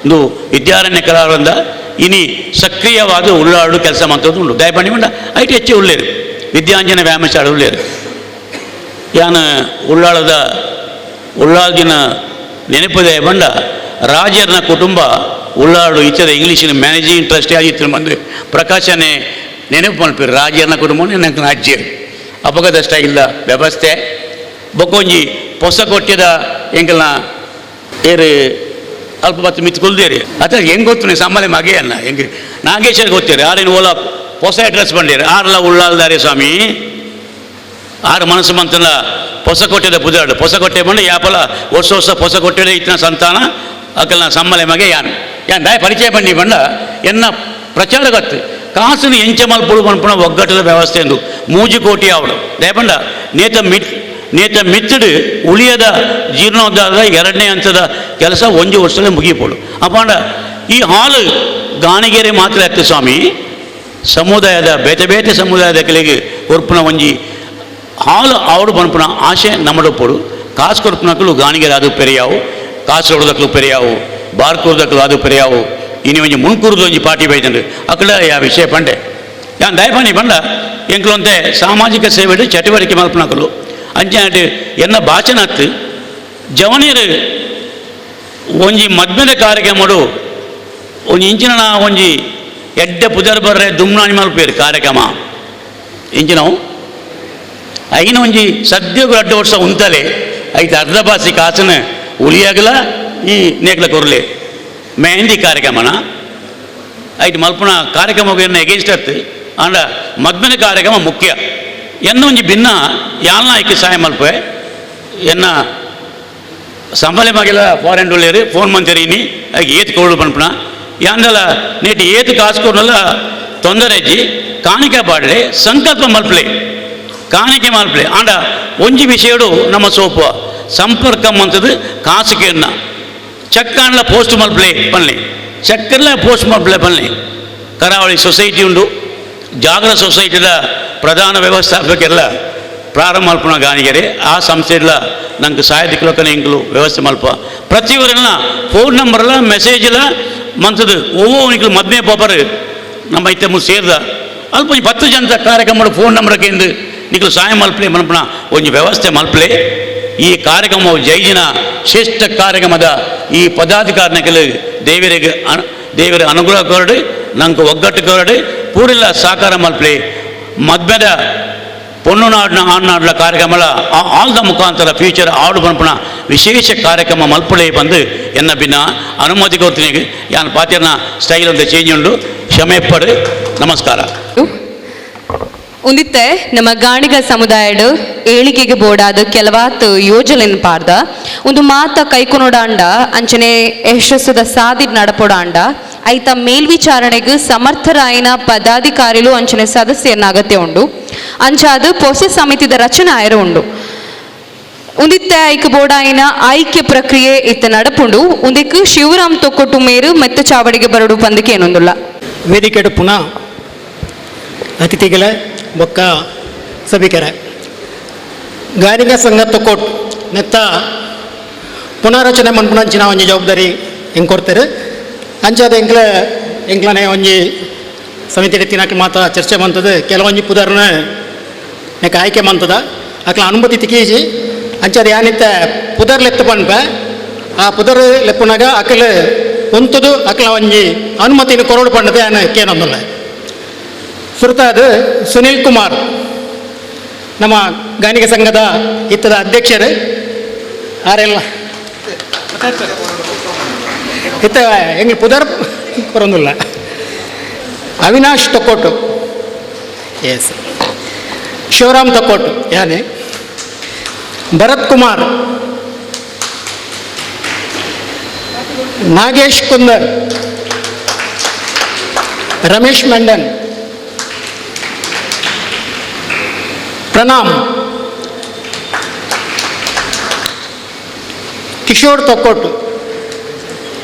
ಇದು ವಿದ್ಯಾರಣ್ಯ ಕಲಾವೃಂದ ಇನಿ ಸಕ್ರಿಯವಾದ ಉಳ್ಳಾಡು ಕೆಲಸ ಮಂತದ್ದು ಉಂಡು ದಯಪಂಡಿ ಮಂಡ ಐಟಿ ಹೆಚ್ಚು ಉಳ್ಳೇರು ವಿದ್ಯಾಂಜನ ವ್ಯಾಯಾಮಶಾಲೆ ಉಳ್ಳೇರು ಯಾನ ಉಳ್ಳಾಳದಿನ ನೆನಪದೆ ಬಂಡ ರಾಜರ್ನ ಕುಟುಂಬ ಉಳ್ಳಾಡು ಈಚದ ಇಂಗ್ಲೀಷಿನ ಮ್ಯಾನೇಜಿಂಗ್ ಟ್ರಸ್ಟಿ ಆಗಿತ್ತು ಬಂದು ಪ್ರಕಾಶನೆ ನೆನಪು ಮಲ್ಪಿರು ರಾಜರ್ನ ಕುಟುಂಬ ನೆನಪು ಅಜ್ಜಿರು ಅಪಘಾತಷ್ಟ ಇಲ್ಲ ವ್ಯವಸ್ಥೆ ಬೊಕ್ಕೊಂಜಿ ಹೊಸ ಕೊಟ್ಟಿದ ಎಂಕಲ್ನ ಏರು ಅಲ್ಪ ಬತ್ತು ಮಿತ್ತು ಕುಲ್ದೇರಿ ಅಥವಾ ಹೆಂಗೆ ಗೊತ್ತು ಸಾಮಾನ್ಯ ಮಗೆ ಅನ್ನ ಹೆಂಗೆ ನಾಗೇಶ್ವರ ಗೊತ್ತೀರಿ ಆರೇನು ಓಲ ಹೊಸ ಅಡ್ರೆಸ್ ಬಂದಿರಿ ಆರೆಲ್ಲ ಉಳ್ಳಾಲ್ದಾರೆ ಸ್ವಾಮಿ ಆರು ಮನಸ್ಸು ಮಂತಲ್ಲ ಹೊಸ ಕೊಟ್ಟಿದ ಪುದಾಡು ಹೊಸ ಕೊಟ್ಟೆ ಬಂದು ಯಾಪಲ ವರ್ಷ ಹೊಸ ಕೊಟ್ಟಿದೆ ಇತ್ತಿನ ಸಂತಾನ ಅಕ್ಕಲ್ನ ಸಮ್ಮಲೆ ಮಗೆ ಯಾನ್ ದಾಯ ಪರಿಚಯ ಬನ್ನಿ ಬಂಡ ಎನ್ನ ಪ್ರಚಾರ ಗತ್ತು ಕಾಸನ್ನು ಎಂಚ ಮಲ್ಪುಡು ಪನ್ಪುಣ ಒಗ್ಗಟ್ಟದ ವ್ಯವಸ್ಥೆ ಎಂದು ಮೂಜಿ ಕೋಟಿ ಅವಳು ದಯಪಂಡ ನೇತ ಮಿತ್ತಡು ಉಳಿಯದ ಜೀರ್ಣೋದ್ಧಾರದ 2ನೇ ಹಂತದ ಕೆಲಸ 1 ವರ್ಷದಲ್ಲೇ ಮುಗಿಪೋಡು ಅಪ್ಪಂಡ ಈ ಹಾಲು ಗಾಣಿಗೆರೆ ಮಾತ್ರ ಎತ್ತು ಸ್ವಾಮಿ ಸಮುದಾಯದ ಬೇತೆ ಸಮುದಾಯದ ಕೆಳಗೆ ಕೊರ್ಪುನ ಒಂಜಿ ಹಾಲು ಆವಡು ಪನ್ಪುನ ಆಶೆ ನಮ್ಮಡಪ್ಪಡು ಕಾಸು ಕೊರ್ಪುನಕ್ಕಲು ಗಾಣಿಗೆರೆ ಅದು ಪೆರಿಯಾವು ಕಾಸು ಹೊಡೆದಕ್ಕಲು ಪೆರಿಯಾವು ಬಾರ್ಕೂರ್ದಕ್ಕಲು ಅದು ಪೆರಿಯಾವು ಇನ್ನು ಒಂಜಿ ಮುನ್ಕೂರ್ದು ಒಂಜಿ ಪಾರ್ಟಿ ಬೈತಂಡು ಅಕ್ಕಡ ಯಾ ವಿಷಯ ಪಂಡೆ ಯಾನ್ ದಯಪಾನಿ ಬಂಡ ಎಂಕ್ಲೊಂತೆ ಸಾಮಾಜಿಕ ಸೇವೆ ಚಟುವಟಿಕೆ ಮಲ್ಪನಕ್ಕಲು ಅಂಚೆ ಎನ್ನ ಭಾಷಣತ್ತು ಜವನೀರು ಒಂಜಿ ಮದ್ಮೆದ ಕಾರ್ಯಕ್ರಮಡು ಒಂಜಿ ಇಂಚಿನ ಒಂಜಿ ಎಡ್ಡೆ ಪುದರ್ ಬರ್ರೆ ದುಮ್ನಾಣಿ ಮಲ್ಪೇರು ಕಾರ್ಯಕ್ರಮ ಇಂಚಿನವು ಐನ ಒಂಜಿ ಸದ್ಯಗೂ 2 ವರ್ಷ ಉಂತಲೆ ಐತೆ ಅರ್ಧ ಬಾಸಿ ಕಾಸನ ಉಳಿಯಾಗಲ ಈ ನೇಕ್ಲ ಕೊರ್ಲೆ ಮೆಹಂದಿ ಕಾರ್ಯಕ್ರಮನ ಐದು ಮಲ್ಪನ ಕಾರ್ಯಕ್ರಮ ಎಗೇನ್ಸ್ಟ್ ಅತ್ತು ಅಂಡ ಮದ್ಮೆನ ಕಾರ್ಯಕ್ರಮ ಮುಖ್ಯ ಎನ್ನ ಒಂಜಿ ಭಿನ್ನ ಯಾಲ್ನ ಐಕ್ಯ ಸಹಾಯ ಮಲ್ಪೆ ಎನ್ನ ಸಂಬಳ ಮಗೆಲ್ಲ ಫಾರೆನ್ ಉಳ್ಳೇರು ಫೋನ್ ಮಂತೇರಿನಿ ಆಗ ಏತ್ ಕೋಳು ಪನ್ಪಣ ಯಾಂದಲ ನೇಟಿ ಏತ್ ಕಾಸ್ಕೊರ್ನಲ್ಲ ತೊಂದರೆ ಇಜ್ಜಿ ಕಾಣಿಕೆ ಪಾಡ್ಲೆ ಸಂಕಲ್ಪ ಮಲ್ಪಲೆ ಕಾಣಿಕೆ ಮಲ್ಪಲೆ ಆಂಡ ಒಂಜಿ ವಿಷಯಡು ನಮ್ಮ ಸೋಪ ಸಂಪರ್ಕ ಮಂತದ್ದು ಕಾಸುಕೆನ್ನ ಚಕ್ಕಾಂಡ್ಲ ಪೋಸ್ಟ್ ಮಲ್ಪಲೆ ಪನ್ಲೆ ಚಕ್ಕರ್ಲ ಪೋಸ್ಟ್ ಮಲ್ಪಲೆ ಪನ್ಲೆ ಕರಾವಳಿ ಸೊಸೈಟಿ ಉಂಡು ಜಾಗರ ಸೊಸೈಟಿದ ಪ್ರಧಾನ ವ್ಯವಸ್ಥಾಪಕರೆಲ್ಲ ಪ್ರಾರಂಭ ಮಲ್ಪನ ಗಾಣಿಗೆರೆ ಆ ಸಂಸ್ಥೆಲ್ಲ ನಂಗೆ ಸಹಾಯದಿಕ್ಲಕ್ಕನೆ ಇಂಕ್ಲು ವ್ಯವಸ್ಥೆ ಮಲ್ಪ ಪ್ರತಿಯೊಬ್ಬರೆಲ್ಲ ಫೋನ್ ನಂಬರ್ಲ ಮೆಸೇಜ್ಲ ಮಂತದ್ದು ಒವ್ವನಿಕ್ಲು ಮದ್ಮೆ ಪಾಪರು ನಮ್ಮ ಐತೆ ಮುರು ಸೇರ್ದ ಅಲ್ಪ ಒಂಜಿ 10 ಜನದ ಕಾರ್ಯಕ್ರಮ ಫೋನ್ ನಂಬರ್ಗೆ ಎಂದು ನಿಕ್ಲು ಸಹಾಯ ಮಲ್ಪಲೆ ಮಲ್ಪನ ಒಂಜಿ ವ್ಯವಸ್ಥೆ ಮಲ್ಪಲೆ ಈ ಕಾರ್ಯಕ್ರಮವು ಜೈಜಿನ ಶ್ರೇಷ್ಠ ಕಾರ್ಯಕ್ರಮದ ಈ ಪದಾಧಿಕಾರಿನಗಳು ದೇವರ ಅನುಗ್ರಹ ಕೋರಡು ನಂಗೆ ಒಗ್ಗಟ್ಟು ಕೋರಡು ಪೂರಿಲ್ಲ ಸಹಕಾರ ಮಲ್ಪಲೆ ಮದ್ಮೆದ ಪೊಣ್ಣು ನಾಡಿನ ಆಡ್ನಾಡ್ಲ ಕಾರ್ಯಕ್ರಮಗಳ ಆಲ್ದ ಮುಖಾಂತರ ಫ್ಯೂಚರ್ ಆಡು ಪಂಪಣ ವಿಶೇಷ ಕಾರ್ಯಕ್ರಮ ಮಲ್ಪಳೆ ಬಂದು ಎನ್ನ ಭಿನ್ನ ಅನುಮತಿ ಕೊಡ್ತೀನಿ ಯಾನ್ ಪಾತ್ಯನ ಸ್ಟೈಲ್ ಅಂತ ಚೇಂಜ್ ಉಂಡು ಕ್ಷಮೆ ಪಡು ನಮಸ್ಕಾರ. ಉಂದಿತ್ತೆ ನಮ್ಮ ಗಾಣಿಗ ಸಮುದಾಯಡ್ ಏಳಿಗೆಗೆ ಬೋಡಾದ ಕೆಲವಾತ್ ಯೋಜನೆ ಪಾರ್ದ ಒಂದು ಮಾತ ಕೈಕೊನೋಡಾಂಡ ಅಂಚನೆ ಯಶಸ್ಸದ ಸಾಧಿ ನಡಪೋಡಾಂಡ ಐತ ಮೇಲ್ವಿಚಾರಣೆಗೆ ಸಮರ್ಥರಾಯಿನ ಪದಾಧಿಕಾರಿಲು ಅಂಚನೆ ಸದಸ್ಯನ ಅಗತ್ಯ ಉಂಡು ಅಂಚಾದು ಪೊಸೆ ಸಮಿತಿದ ರಚನೆ ಆಯರ ಉಂಡು ಉಂದಿತ್ತೆ ಐಕ್ಯ ಬೋಡಾಯಿನ ಐಕ್ಯ ಪ್ರಕ್ರಿಯೆ ಇತ್ತ ನಡಪುಂಡು ಉಂದಿಕ್ ಶಿವರಾಮ್ ತೊಕ್ಕೊಟ್ಟು ಮೇರು ಮೆತ್ತ ಚಾವಡಿಗೆ ಬರಡು ಪಂದಕ್ಕೆ ಏನೊಂದುಲ್ಲ ವೇದಿಕೆಡು ಪುನಃ ಅತಿಥಿಗಳ ಬೊಕ್ಕ ಸಭಿಕರ ಗಾಣಿಗ ಸಂಘ ತೊಕ್ಕೊಟ್ಟು ನೆತ್ತ ಪುನರ್ರಚನೆ ಮನ್ಪುನಂಚಿನ ಒಂಜಿ ಜವಾಬ್ದಾರಿ ಹೆಂಗೆ ಕೊಡ್ತಾರೆ ಅಂಚಾದ ಎಂಕ್ಲನೆ ಒಂಜಿ ಸಮಿತಿ ತಿನ್ನಕ್ಕೆ ಮಾತ ಚರ್ಚೆ ಮಂತದ ಕೆಲವೊಂಜಿ ಪುದರ್ನ ನೆಕ್ಕ ಆಯ್ಕೆ ಮಂತದ ಅಕ್ಲ ಅನುಮತಿ ತಿಕ್ಕೀಜಿ ಅಂಚಾದ ಯಾನಿತ್ತ ಪುದರ್ ಲೆತ್ತ ಪನ್ಪ ಆ ಪುದರ್ ಲೆಪ್ಪನಾಗ ಅಕಲ್ ಒಂತದು ಅಕ್ಲ ಒಂಜಿ ಅನುಮತಿನ ಕೊರಡು ಪಂಡದೆ ಅನ್ನ ಕೇನೊಂದಲ್ಲ ಸುರ್ತಾದ ಸುನಿಲ್ ಕುಮಾರ್ ನಮ್ಮ ಗಾಣಿಗ ಸಂಘದ ಇತ್ತದ ಅಧ್ಯಕ್ಷರು ಆರೆಲ್ಲ ಇತ್ತ ಹೆಂಗೆ ಪುದರ್ ಬರೋದಿಲ್ಲ Avinash Thokkottu S Shivaram Thokkottu Yane Bharat Kumar Nagesh Kundar Ramesh ಮಂಡನ್ Pranam Kishore Thokkottu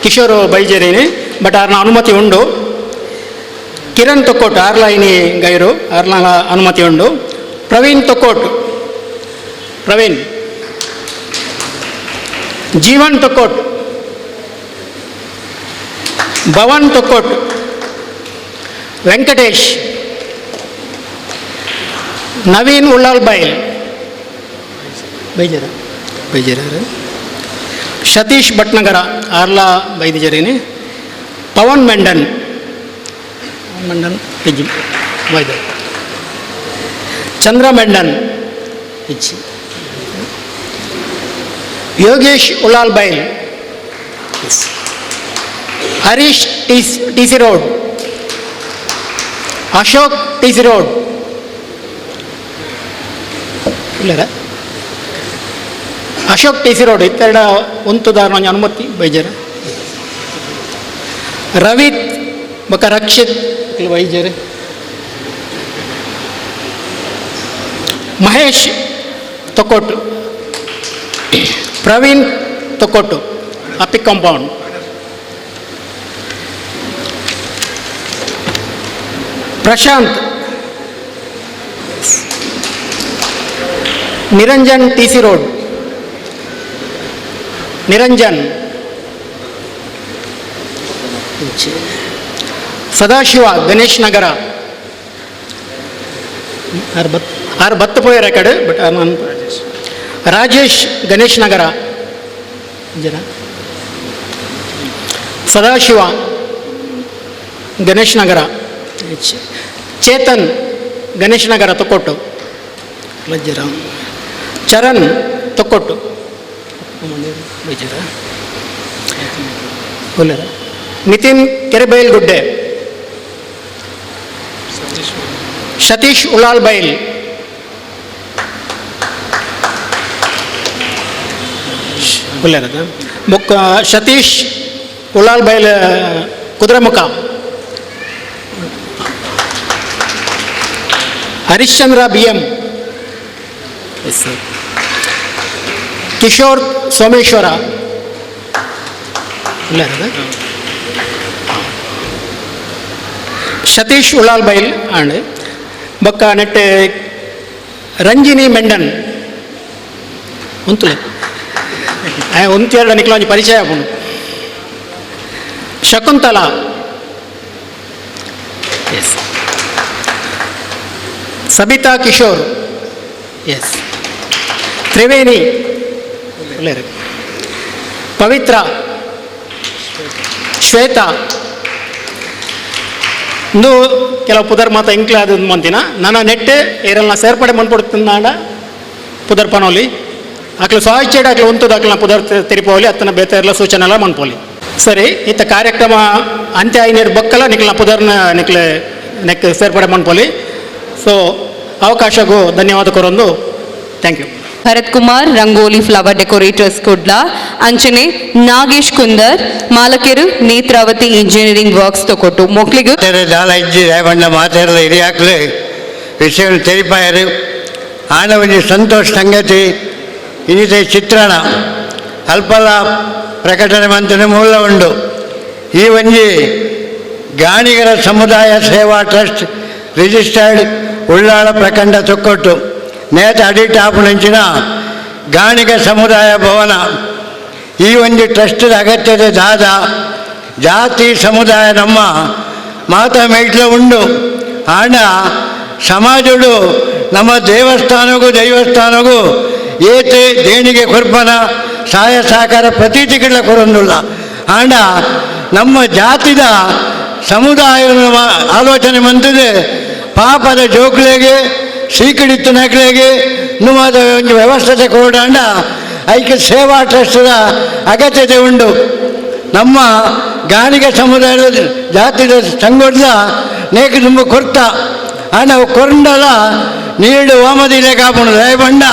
Kishore ಬೈಜೇರಿನಿ but ಆರ್ನ ಅನುಮತಿ ಉಂಡು ಕಿರಣ್ ತೊಕ್ಕೊಟ್ಟು ಆರ್ಲ ಇನಿ ಗೈರು ಆರ್ಲ ಅನುಮತಿ ಉಂಡು ಪ್ರವೀಣ್ ತೊಕ್ಕೊಟ್ಟು ಪ್ರವೀಣ್ ಜೀವನ್ ತೊಕ್ಕೊಟ್ಟು ಭವನ್ ತೊಕ್ಕೊಟ್ಟು ವೆಂಕಟೇಶ್ ನವೀನ್ ಉಳ್ಳಾಲ್ ಬೈಲ್ ಬೈಜರ ಸತೀಶ್ ಭಟ್ನಗರ ಆರ್ಲಾ ಬೈದಿಜರೇನೆ ಪವನ್ ಮೆಂಡನ್ ಬೈದ ಚಂದ್ರ ಮೆಂಡನ್ ಇಚ್ಚಿ ಯೋಗೇಶ್ ಉಳ್ಳಾಲ್ ಬೈಲ್ Harish T C road Ashok T C road ಇಲ್ಲರ ಅಶೋಕ್ ಟಿ ಸಿ ರೋಡ್ ಇತ್ತೆರಡ ಒಂತುದಾರ ಅನುಮತಿ ಬೈಜರ ರವಿತ್ ಬಕ ರಕ್ಷಿತ್ ಬೈಜರ್ ಮಹೇಶ್ ತೊಕ್ಕೊಟ್ಟು ಪ್ರವೀಣ್ ತೊಕ್ಕೊಟ್ಟು ಅಪಿಕ್ compound Prashanth Niranjan T C road Niranjan Sadashiva Ganesh Nagar ಆರು ಬತ್ತು ಪೋಯ ರೆಕಾರ್ಡ್ ಬಟ್ ರಾಜೇಶ್ ಗಣೇಶ್ ನಗರ ಜನ ಸದಾಶಿವ ಗಣೇಶ್ ನಗರ ಚೇತನ್ ಗಣೇಶ್ ನಗರ ತೊಕ್ಕೊಟ್ಟು ಲಜ್ಜರಾಮ್ ಚರಣ್ ತೊಕ್ಕೊಟ್ಟು ನಿತಿನ್ ಕೆರೆಬೈಲ್ಗುಡ್ಡೆ ಸತೀಶ್ ಉಳ್ಳಾಲ್ ಬೈಲ್ ಒಳ್ಳೆಯದು. ಸತೀಶ್ ಉಳ್ಳಾಲ್ ಬೈಲ್ ಕುದುರೆಮುಖ. ಹರಿಶ್ಚಂದ್ರ BM. ಕಿಶೋರ್ ಸೋಮೇಶ್ವರ. ಒಳ್ಳೆಯದು. ಸತೀಶ್ ಉಳ್ಳಾಲ್ ಬೈಲ್ ಆಂಡ್ ಬೊಕ್ಕ ನೆಟ್ಟೆ ರಂಜಿನಿ ಮೆಂಡನ್ ಉಂತುಲೆ ಒಂತೆರಡು ನಿಕ್ಲ ಒಂಜಿ ಪರಿಚಯ ಆಪುಂಡು. ಶಕುಂತಲಾ. ಎಸ್. ಸಬಿತಾ ಕಿಶೋರ್. ಎಸ್. ತ್ರಿವೇಣಿ. ಒಳ್ಳೆಯದು. ಪವಿತ್ರ. ಶ್ವೇತಾ. ಇಂದು ಕೆಲವು ಪುದರ್ ಮಾತ ಇಂಕ್ಲೆ ಅದು ಮಂತಿನ ನನ್ನ ನೆಟ್ಟು ಏರೆಲ್ಲ ಸೇರ್ಪಡೆ ಮನ್ಪಡ್ತಾಂಡ ಪುದರ್ ಪನೋಲಿ ಅಕ್ಲು ಸಾಹಿತ್ಯ ಅಕ್ಲು ಉಂಟು ಅಕ್ಲ ಪುದರ್ ತಿರುಪೋಲಿ ಅತ್ತನ ಬೇತೆಲ್ಲ ಸೂಚನೆ ಎಲ್ಲ ಮನ್ಪೋಲಿ. ಸರಿ ಇತ್ತ ಕಾರ್ಯಕ್ರಮ ಅಂತ್ಯ ಐನೇರು ಬಕ್ಕಲ ನಿಕ್ಲ ಪುದರ್ನ ನಿಕ್ಲೆ ನೆಕ್ ಸೇರ್ಪಡೆ ಮನ್ಪೋಲಿ. ಸೊ ಅವಕಾಶಗೂ ಧನ್ಯವಾದ ಕೊರೊಂದು. Thank you. Bharath Kumar Rangoli flower decorators Kudla ಅಂಚನೆ ನಾಗೇಶ್ ಕುಂದರ್ ಮಾಲಕೆರು ನೇತ್ರಾವತಿ ಇಂಜಿನಿಯರಿಂಗ್ ವರ್ಕ್ಸ್ ತೊಕೊಟ್ಟು ಮೊಕ್ಲಿಗೂ ದಾಲ ಇಜ್ಜಿ ಬಣ್ಣ ಮಾತಾಡಲು ಹಿರಿಯಾಕ್ಲು ವಿಷಯ ತೆರಿಪಾಯರು ಆನ ಒಂದು ಸಂತೋಷ ಸಂಗತಿ ಇನ್ನಿತ ಚಿತ್ರಣ ಅಲ್ಪಲ ಪ್ರಕಟಣೆ ಮಂತನ ಮೂಲ ಉಂಡು. ಈ ಒಂಜಿ ಗಾಣಿಗರ ಸಮುದಾಯ ಸೇವಾ ಟ್ರಸ್ಟ್ ರಿಜಿಸ್ಟರ್ಡ್ ಉಳ್ಳಾಳ ಪ್ರಖಂಡ ತೊಕ್ಕೊಟ್ಟು ನೇತ ಅಡಿಟ್ ಆಪುನಂಚಿನ ಗಾಣಿಗ ಸಮುದಾಯ ಭವನ ಈ ಒಂದು ಟ್ರಸ್ಟದ ಅಗತ್ಯತೆ ದಾದ ಜಾತಿ ಸಮುದಾಯ ನಮ್ಮ ಮಾತಾ ಮೇಟ್ಲ ಉಂಡು. ಆಂಡ ಸಮಾಜಡು ನಮ್ಮ ದೈವಸ್ಥಾನಗೂ ಏತೆ ದೇಣಿಗೆ ಕೊರ್ಪನ ಸಹಾಯ ಸಹಕಾರ ಪ್ರತೀತಿಗಳ ಕೊರೊಂದುಲ್ಲ. ಆಂಡ ನಮ್ಮ ಜಾತಿದ ಸಮುದಾಯ ಆಲೋಚನೆ ಮಂತದೆ ಪಾಪದ ಜೋಕ್ಲೆಗೆ ಸೀಕಡಿತ್ತು ನಕಲೆಗೆ ನುಮಾದ ಒಂದು ವ್ಯವಸ್ಥೆ ಕೊಡಾಂಡ ಐಕ್ಯ ಸೇವಾ ಟ್ರಸ್ಟದ ಅಗತ್ಯತೆ ಉಂಡು. ನಮ್ಮ ಗಾಣಿಗ ಸಮುದಾಯದ ಜಾತಿದ ಸಂಘದ ನೇಕ ತುಂಬ ಕೊರ್ತ ಹಣ ಕೊರಂಡಲ ನೀಡು ಓಮದಿಲೆ ಕಾಪುಂಡು ದಯಬಂಡ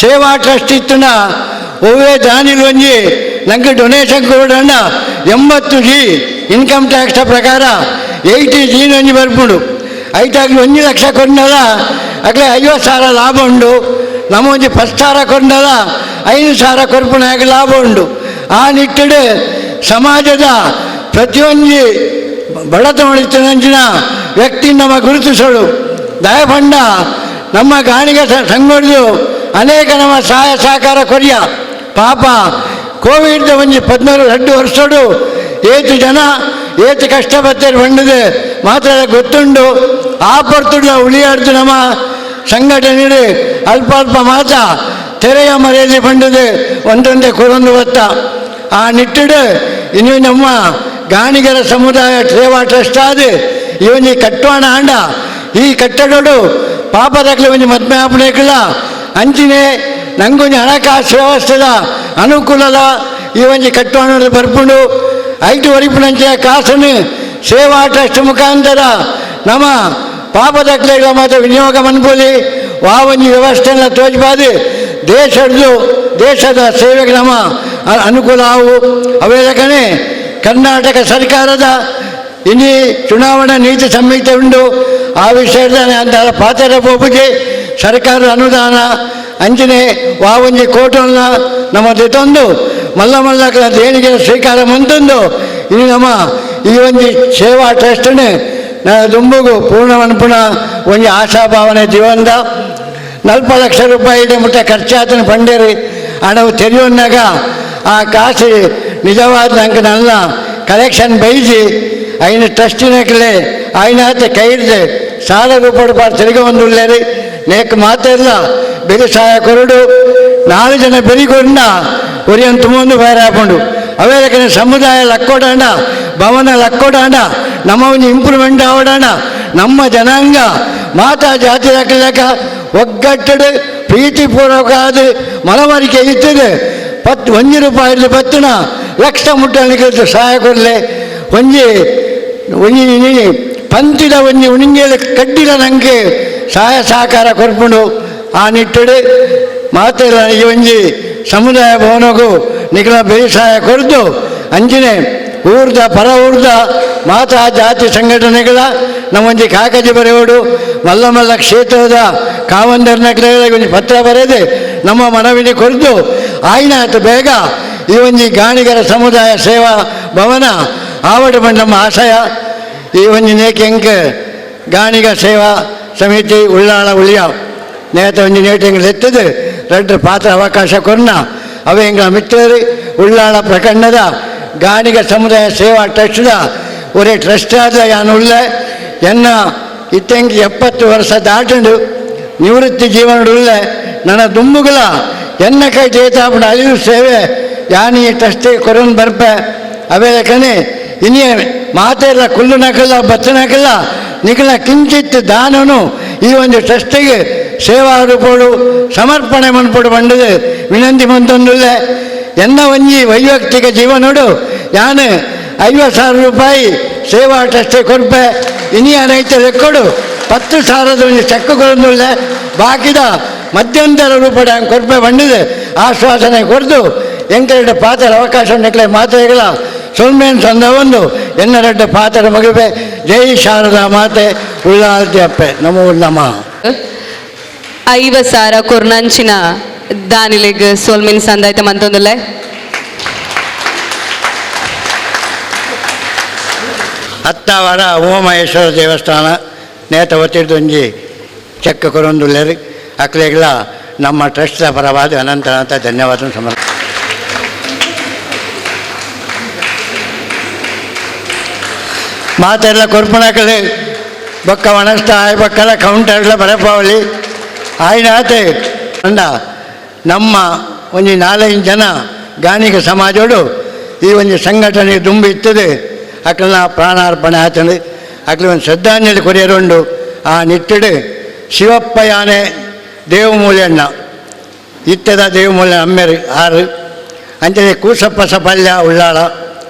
ಸೇವಾ ಟ್ರಸ್ಟ್ ಇತ್ತುನ ಒವ್ವೇ ದಾನಿಲು ಒಂಜಿ ನಂಗೆ ಡೊನೇಷನ್ ಕೊಡಾಂಡ 80G ಇನ್ಕಮ್ ಟ್ಯಾಕ್ಸ್ ಪ್ರಕಾರ 80G ಒಂಜಿ ಬರ್ಪುಂಡು. ಐಟಾಗ್ಲಿ 1 ಲಕ್ಷ ಕೊಂಡಲ ಅಗ್ಲೆ 50,000 ಲಾಭ ಉಂಡು. ನಮ್ಮ ಒಂಜಿ 10,000 ಕೊಂಡಲ 5,000 ಕೊರ್ಪುನಾಗ ಲಾಭ ಉಂಡು. ಆ ನಿಟ್ಟಿಡು ಸಮಾಜದ ಪ್ರತಿಯೊಂದು ಬಡತನಂಚಿನ ವ್ಯಕ್ತಿ ನಮ್ಮ ಗುರುತಿಸೋಳು ದಯಪಂಡ ನಮ್ಮ ಗಾಣಿಗ ಸಂಘದ್ದು ಅನೇಕ ನಮ್ಮ ಸಹಾಯ ಸಹಕಾರ ಕೊರಿಯ ಪಾಪ ಕೋವಿಡ್ ಒಂಜಿ 14 ವರ್ಷಡು ಏತು ಜನ ಏತು ಕಷ್ಟಪಟ್ಟರು ಬಂಡದು ಮಾತ್ರ ಗೊತ್ತುಂಡು. ಆ ಪರ್ತುಡ್ಲ ಉಳಿಯಾಡ್ದು ನಮ್ಮ ಸಂಘಟನೆ ಅಲ್ಪ ಅಲ್ಪ ಮಾತ ತೆರೆಯ ಮರೆಯಲ್ಲಿ ಬಂಡದು ಒಂದೊಂದೇ ಕೊರೊಂದು ಹೊತ್ತ. ಆ ನಿಟ್ಟಿಡು ಇನ್ನು ನಮ್ಮ ಗಾಣಿಗರ ಸಮುದಾಯ ಸೇವಾ ಟ್ರಸ್ಟ್ ಆದ ಇವನಿ ಕಟ್ಟೋಣ ಆಂಡ ಈ ಕಟ್ಟಡೋಡು ಪಾಪದಾಗಲಿ ಒಂಜಿ ಮದ್ಮೆ ಆಪಣೆಕಲ್ಲ ಅಂಚಿನೇ ನಂಗೊಂದು ಹಣಕಾಸು ವ್ಯವಸ್ಥೆದ ಅನುಕೂಲದ ಈ ಒಂಜಿ ಕಟ್ಟೋಣ ಬರ್ಪುಂಡು. ಐಟು ವರಿಪುನಂಚೆ ಕಾಸನ್ನು ಸೇವಾ ಟ್ರಸ್ಟ್ ಮುಖಾಂತರ ನಮ್ಮ ಪಾಪದಾಗಲಿಗಳ ಮಾತ್ರ ವಿನಿಯೋಗ ಮನ್ಪೋಲಿ ಆ ಒಂಜಿ ವ್ಯವಸ್ಥೆನ ತೋಜಬಾದು ದೇಶದ ಸೇವೆಗೆ ನಮ್ಮ ಅನುಕೂಲ ಆವು. ಅವೇದಕನೇ ಕರ್ನಾಟಕ ಸರ್ಕಾರದ ಇನ್ನಿ ಚುನಾವಣಾ ನೀತಿ ಸಂಹಿತೆ ಉಂಡು. ಆ ವಿಷಯದ ಅಂತಹ ಪಾತ್ರ ಪೋಪುಗೆ ಸರ್ಕಾರದ ಅನುದಾನ ಅಂಚನೆ ಒಂಜಿ ಕೋಟನ್ನ ನಮ್ಮ ತೆತ್ತೊಂದು ಮಲ್ಲ ಮಲ್ಲಗಳ ದೇಣಿಗೆ ಸ್ವೀಕಾರ ಮಂತೊಂದು ಇನ್ನು ನಮ್ಮ ಈ ಒಂಜಿ ಸೇವಾ ಟ್ರಸ್ಟ್ನು ದುಂಬುಗು ಪೂರ್ಣ ಮನ್ಪುಣ ಒಂಜಿ ಆಶಾಭಾವನೆ ಜೀವನದ 40 ಲಕ್ಷ ರೂಪಾಯಿ ಮುಟ್ಟ ಖರ್ಚಾತನ ಪಂಡೇರಿ ಹಣವು ತೆರೆಯೋನ್ನಾಗ ಆ ಕಾಸು ನಿಜವಾದ ನಂಗೆ ನನ್ನ ಕಲೆಕ್ಷನ್ ಬೈಜಿ ಐನ ಟ್ರಸ್ಟಿನಕ್ಲೆ ಆಯ್ನ ಕೈ ಹಿಡ್ದು ಸಾಲ ರೂಪಾಯಿ ತೆರಿಗೆ ಒಂದುಳ್ಳೇರಿ ನೇಕ್ ಮಾತೆಲ್ಲ ಬೆಲೆ ಸಹಾಯ ಕೊರಡು 4 ಜನ ಬೆರಿಗೊಂಡ ಒರಿಯನ್ ತುಂಬೊಂದು ಬೇರೆ ಹಾಕೊಂಡು ಅವೇದಕ್ಕೆ ಸಮುದಾಯ ಲಕ್ಕೋಡಾಂಡ ಭವನ ಲಕ್ಕೋಡಾಂಡ ನಮ್ಮ ಒಂದು ಇಂಪ್ರೂವ್ಮೆಂಟ್ ಆವಡಾಂಡ ನಮ್ಮ ಜನಾಂಗ ಮಾತಾ ಜಾತಿ ಲೆಕ್ಕ ಒಗ್ಗಟ್ಟಡು ಪ್ರೀತಿಪೂರ್ವಕ ಅದು ಮನವರಿಕೆ ಇರ್ತದೆ. 1 ರೂಪಾಯಿ 10 ಲಕ್ಷ ಮುಟ್ಟಲಿಕ್ಕೆ ಸಹಾಯ ಕೊಡಲೆ ಒಂಜಿ ಪಂಚಿದ ಒಂಜಿ ಉಣಿಂಗೇಲಿ ಕಡ್ಡಿಲ ನಂಗೆ ಸಹಾಯ ಸಹಕಾರ ಕೊರ್ಪುಂಡು. ಆ ನಿಟ್ಟಡು ಮಾತೆಲ್ಲ ಈ ಒಂಜಿ ಸಮುದಾಯ ಭವನಗೂ ನಿಖಲ ಬೇಸಾಯ ಕೊರದು ಅಂಚಿನೆ ಊರ್ದ ಪರ ಊರ್ದ ಮಾತಾ ಜಾತಿ ಸಂಘಟನೆಗಳ ನಮ್ಮೊಂದು ಕಾಕಜಿ ಬರೆಯೋಡು ಮಲ್ಲ ಮಲ್ಲ ಕ್ಷೇತ್ರದ ಕಾವಂದರ್ನ ಒಂದು ಪತ್ರ ಬರೆದು ನಮ್ಮ ಮನವಿನಿ ಕೊರದು ಆಯ್ನಾತು ಬೇಗ ಈ ಒಂದು ಗಾಣಿಗರ ಸಮುದಾಯ ಸೇವಾ ಭವನ ಆವಡ ನಮ್ಮ ಆಶಯ ಈ ಒಂದು ನೇಕೆಂಕ ಗಾಣಿಗ ಸೇವಾ ಸಮಿತಿ ಉಳ್ಳಾಳ ಉಳಿಯ ನೇತ ಒಂದು ನೇಟೆಂಗಳು ಎತ್ತದು ರೆಡ್ರ ಪಾತ್ರ ಅವಕಾಶ ಕೊರ್ನ ಅವೇ ಎಂಗಳ ಮಿತ್ರರು ಉಳ್ಳಾಳ ಪ್ರಕರಣದ ಗಾಣಿಗ ಸಮುದಾಯ ಸೇವಾ ಟ್ರಸ್ಟ್ದ ಒರೇ ಟ್ರಸ್ಟ್ ಆದ ಯಾನುಳ್ಳ ಎನ್ನ ಇತ್ತೆಂಗೆ 70 ವರ್ಷ ದಾಟಂಡು ನಿವೃತ್ತಿ ಜೀವನಡುಳ್ಳ ನನ್ನ ದುಂಬುಗಳ ಎನ್ನ ಕೈ ಜೇತಾಪಡ ಅಳಿವು ಸೇವೆ ಯಾನಿ ಟ್ರಸ್ಟ್ ಕೊರನ್ ಬರ್ಪೆ ಅವೇ ಕಣೆ ಇನ್ನೇ ಮಾತೆಲ್ಲ ಕುಲ್ಲು ನಕಲ್ಲ ಬಚ್ಚನಕಲ್ಲ ನಿಖಲ ಕಿಂಚಿತ್ ದಾನನು ಈ ಒಂದು ಟ್ರಸ್ಟಿಗೆ ಸೇವಾ ರೂಪಡು ಸಮರ್ಪಣೆ ಮನ್ಪಡು ಬಂಡದು ವಿನಂತಿ ಮಂತೊಂದುಲ್ಲ ಎನ್ನ ಒಂಜಿ ವೈಯಕ್ತಿಕ ಜೀವನೋಡು ಯಾನು 50,000 ರೂಪಾಯಿ ಸೇವಾ ಟ್ರಸ್ಟೇ ಕೊಡ್ಪೆ ಇನಿಯ ರೈತ ರೆಕ್ಕೊಡು 10,000 ಒಂದು ಚೆಕ್ ಕೊಡೋದಿಲ್ಲ ಬಾಕಿದ ಮಧ್ಯಂತರ ರೂಪಾಯಿ ಹಂಗೆ ಕೊಡ್ಪೆ ಬಂಡಿದೆ ಆಶ್ವಾಸನೆ ಕೊಡ್ದು ಎಂಕರೆಡ್ಡ ಪಾತ್ರ ಅವಕಾಶ ನೆಕ್ಲೆ ಮಾತೆಗಳ ಸೊಲ್ಮೇನ್ ಸಂದ ಒಂದು ಎನ್ನರೆಡ್ಡ ಪಾತ್ರ ಮಗುವೆ ಜೈ ಶಾರದಾ ಮಾತೆ ಉಳ್ಳಾಲ್ತಿ ಅಪ್ಪೆ ನಮೋ ನಮಃ 50,000 ಕೊರ್ನಂಚಿನ ದಾನಿಲೆಗ್ ಸೋಲ್ಮಿನ್ ಸಂದಾಯ್ತ ಮಂತೊಂದುಲ್ಲೆ ಹತ್ತವಾರ ಉಮಾಮಹೇಶ್ವರ ದೇವಸ್ಥಾನ ನೇತ ಒತ್ತಿಡ್ದೊಂಜಿ ಚೆಕ್ ಕೊರೊಂದುಲ್ಲೇರಿ ಅಕ್ಲೆಗಳ ನಮ್ಮ ಟ್ರಸ್ಟ್ದ ಪರವಾದ ಅನಂತ ಅನಂತ ಧನ್ಯವಾದ ಸಮರ್ಪ ಮಾತೆಲ್ಲ ಕೊರ್ಪಣಕಲೆ ಬೊಕ್ಕ ಒಣಸ್ತ ಆಯ್ ಬಕ್ಕಲ ಕೌಂಟರ್ಲ ಬರಪಾವಳಿ ಆಯ್ನಾತೆ ಅಂದ ನಮ್ಮ ಒಂದು 4-5 ಜನ ಗಾಣಿಗ ಸಮಾಜೋಡು ಈ ಒಂದು ಸಂಘಟನೆ ತುಂಬಿ ಇತ್ತದೆ ಅಕ್ಲನ ಪ್ರಾಣಾರ್ಪಣೆ ಆತಂದು ಅಕ್ಲ ಒಂದು ಶ್ರದ್ಧಾಂಜಲಿ ಕೊರಿಯರುಂಡು ಆ ನಿಟ್ಟಿಡು ಶಿವಪ್ಪ ಯಾನೆ ದೇವಮೂಲ್ಯಣ್ಣ ಇತ್ತದ ದೇವಮೂಲ್ಯ ಅಮ್ಮೆರು 6 ಅಂಚನೆ ಕೂಸಪ್ಪ ಸಪಲ್ಯ ಉಳ್ಳಾಳ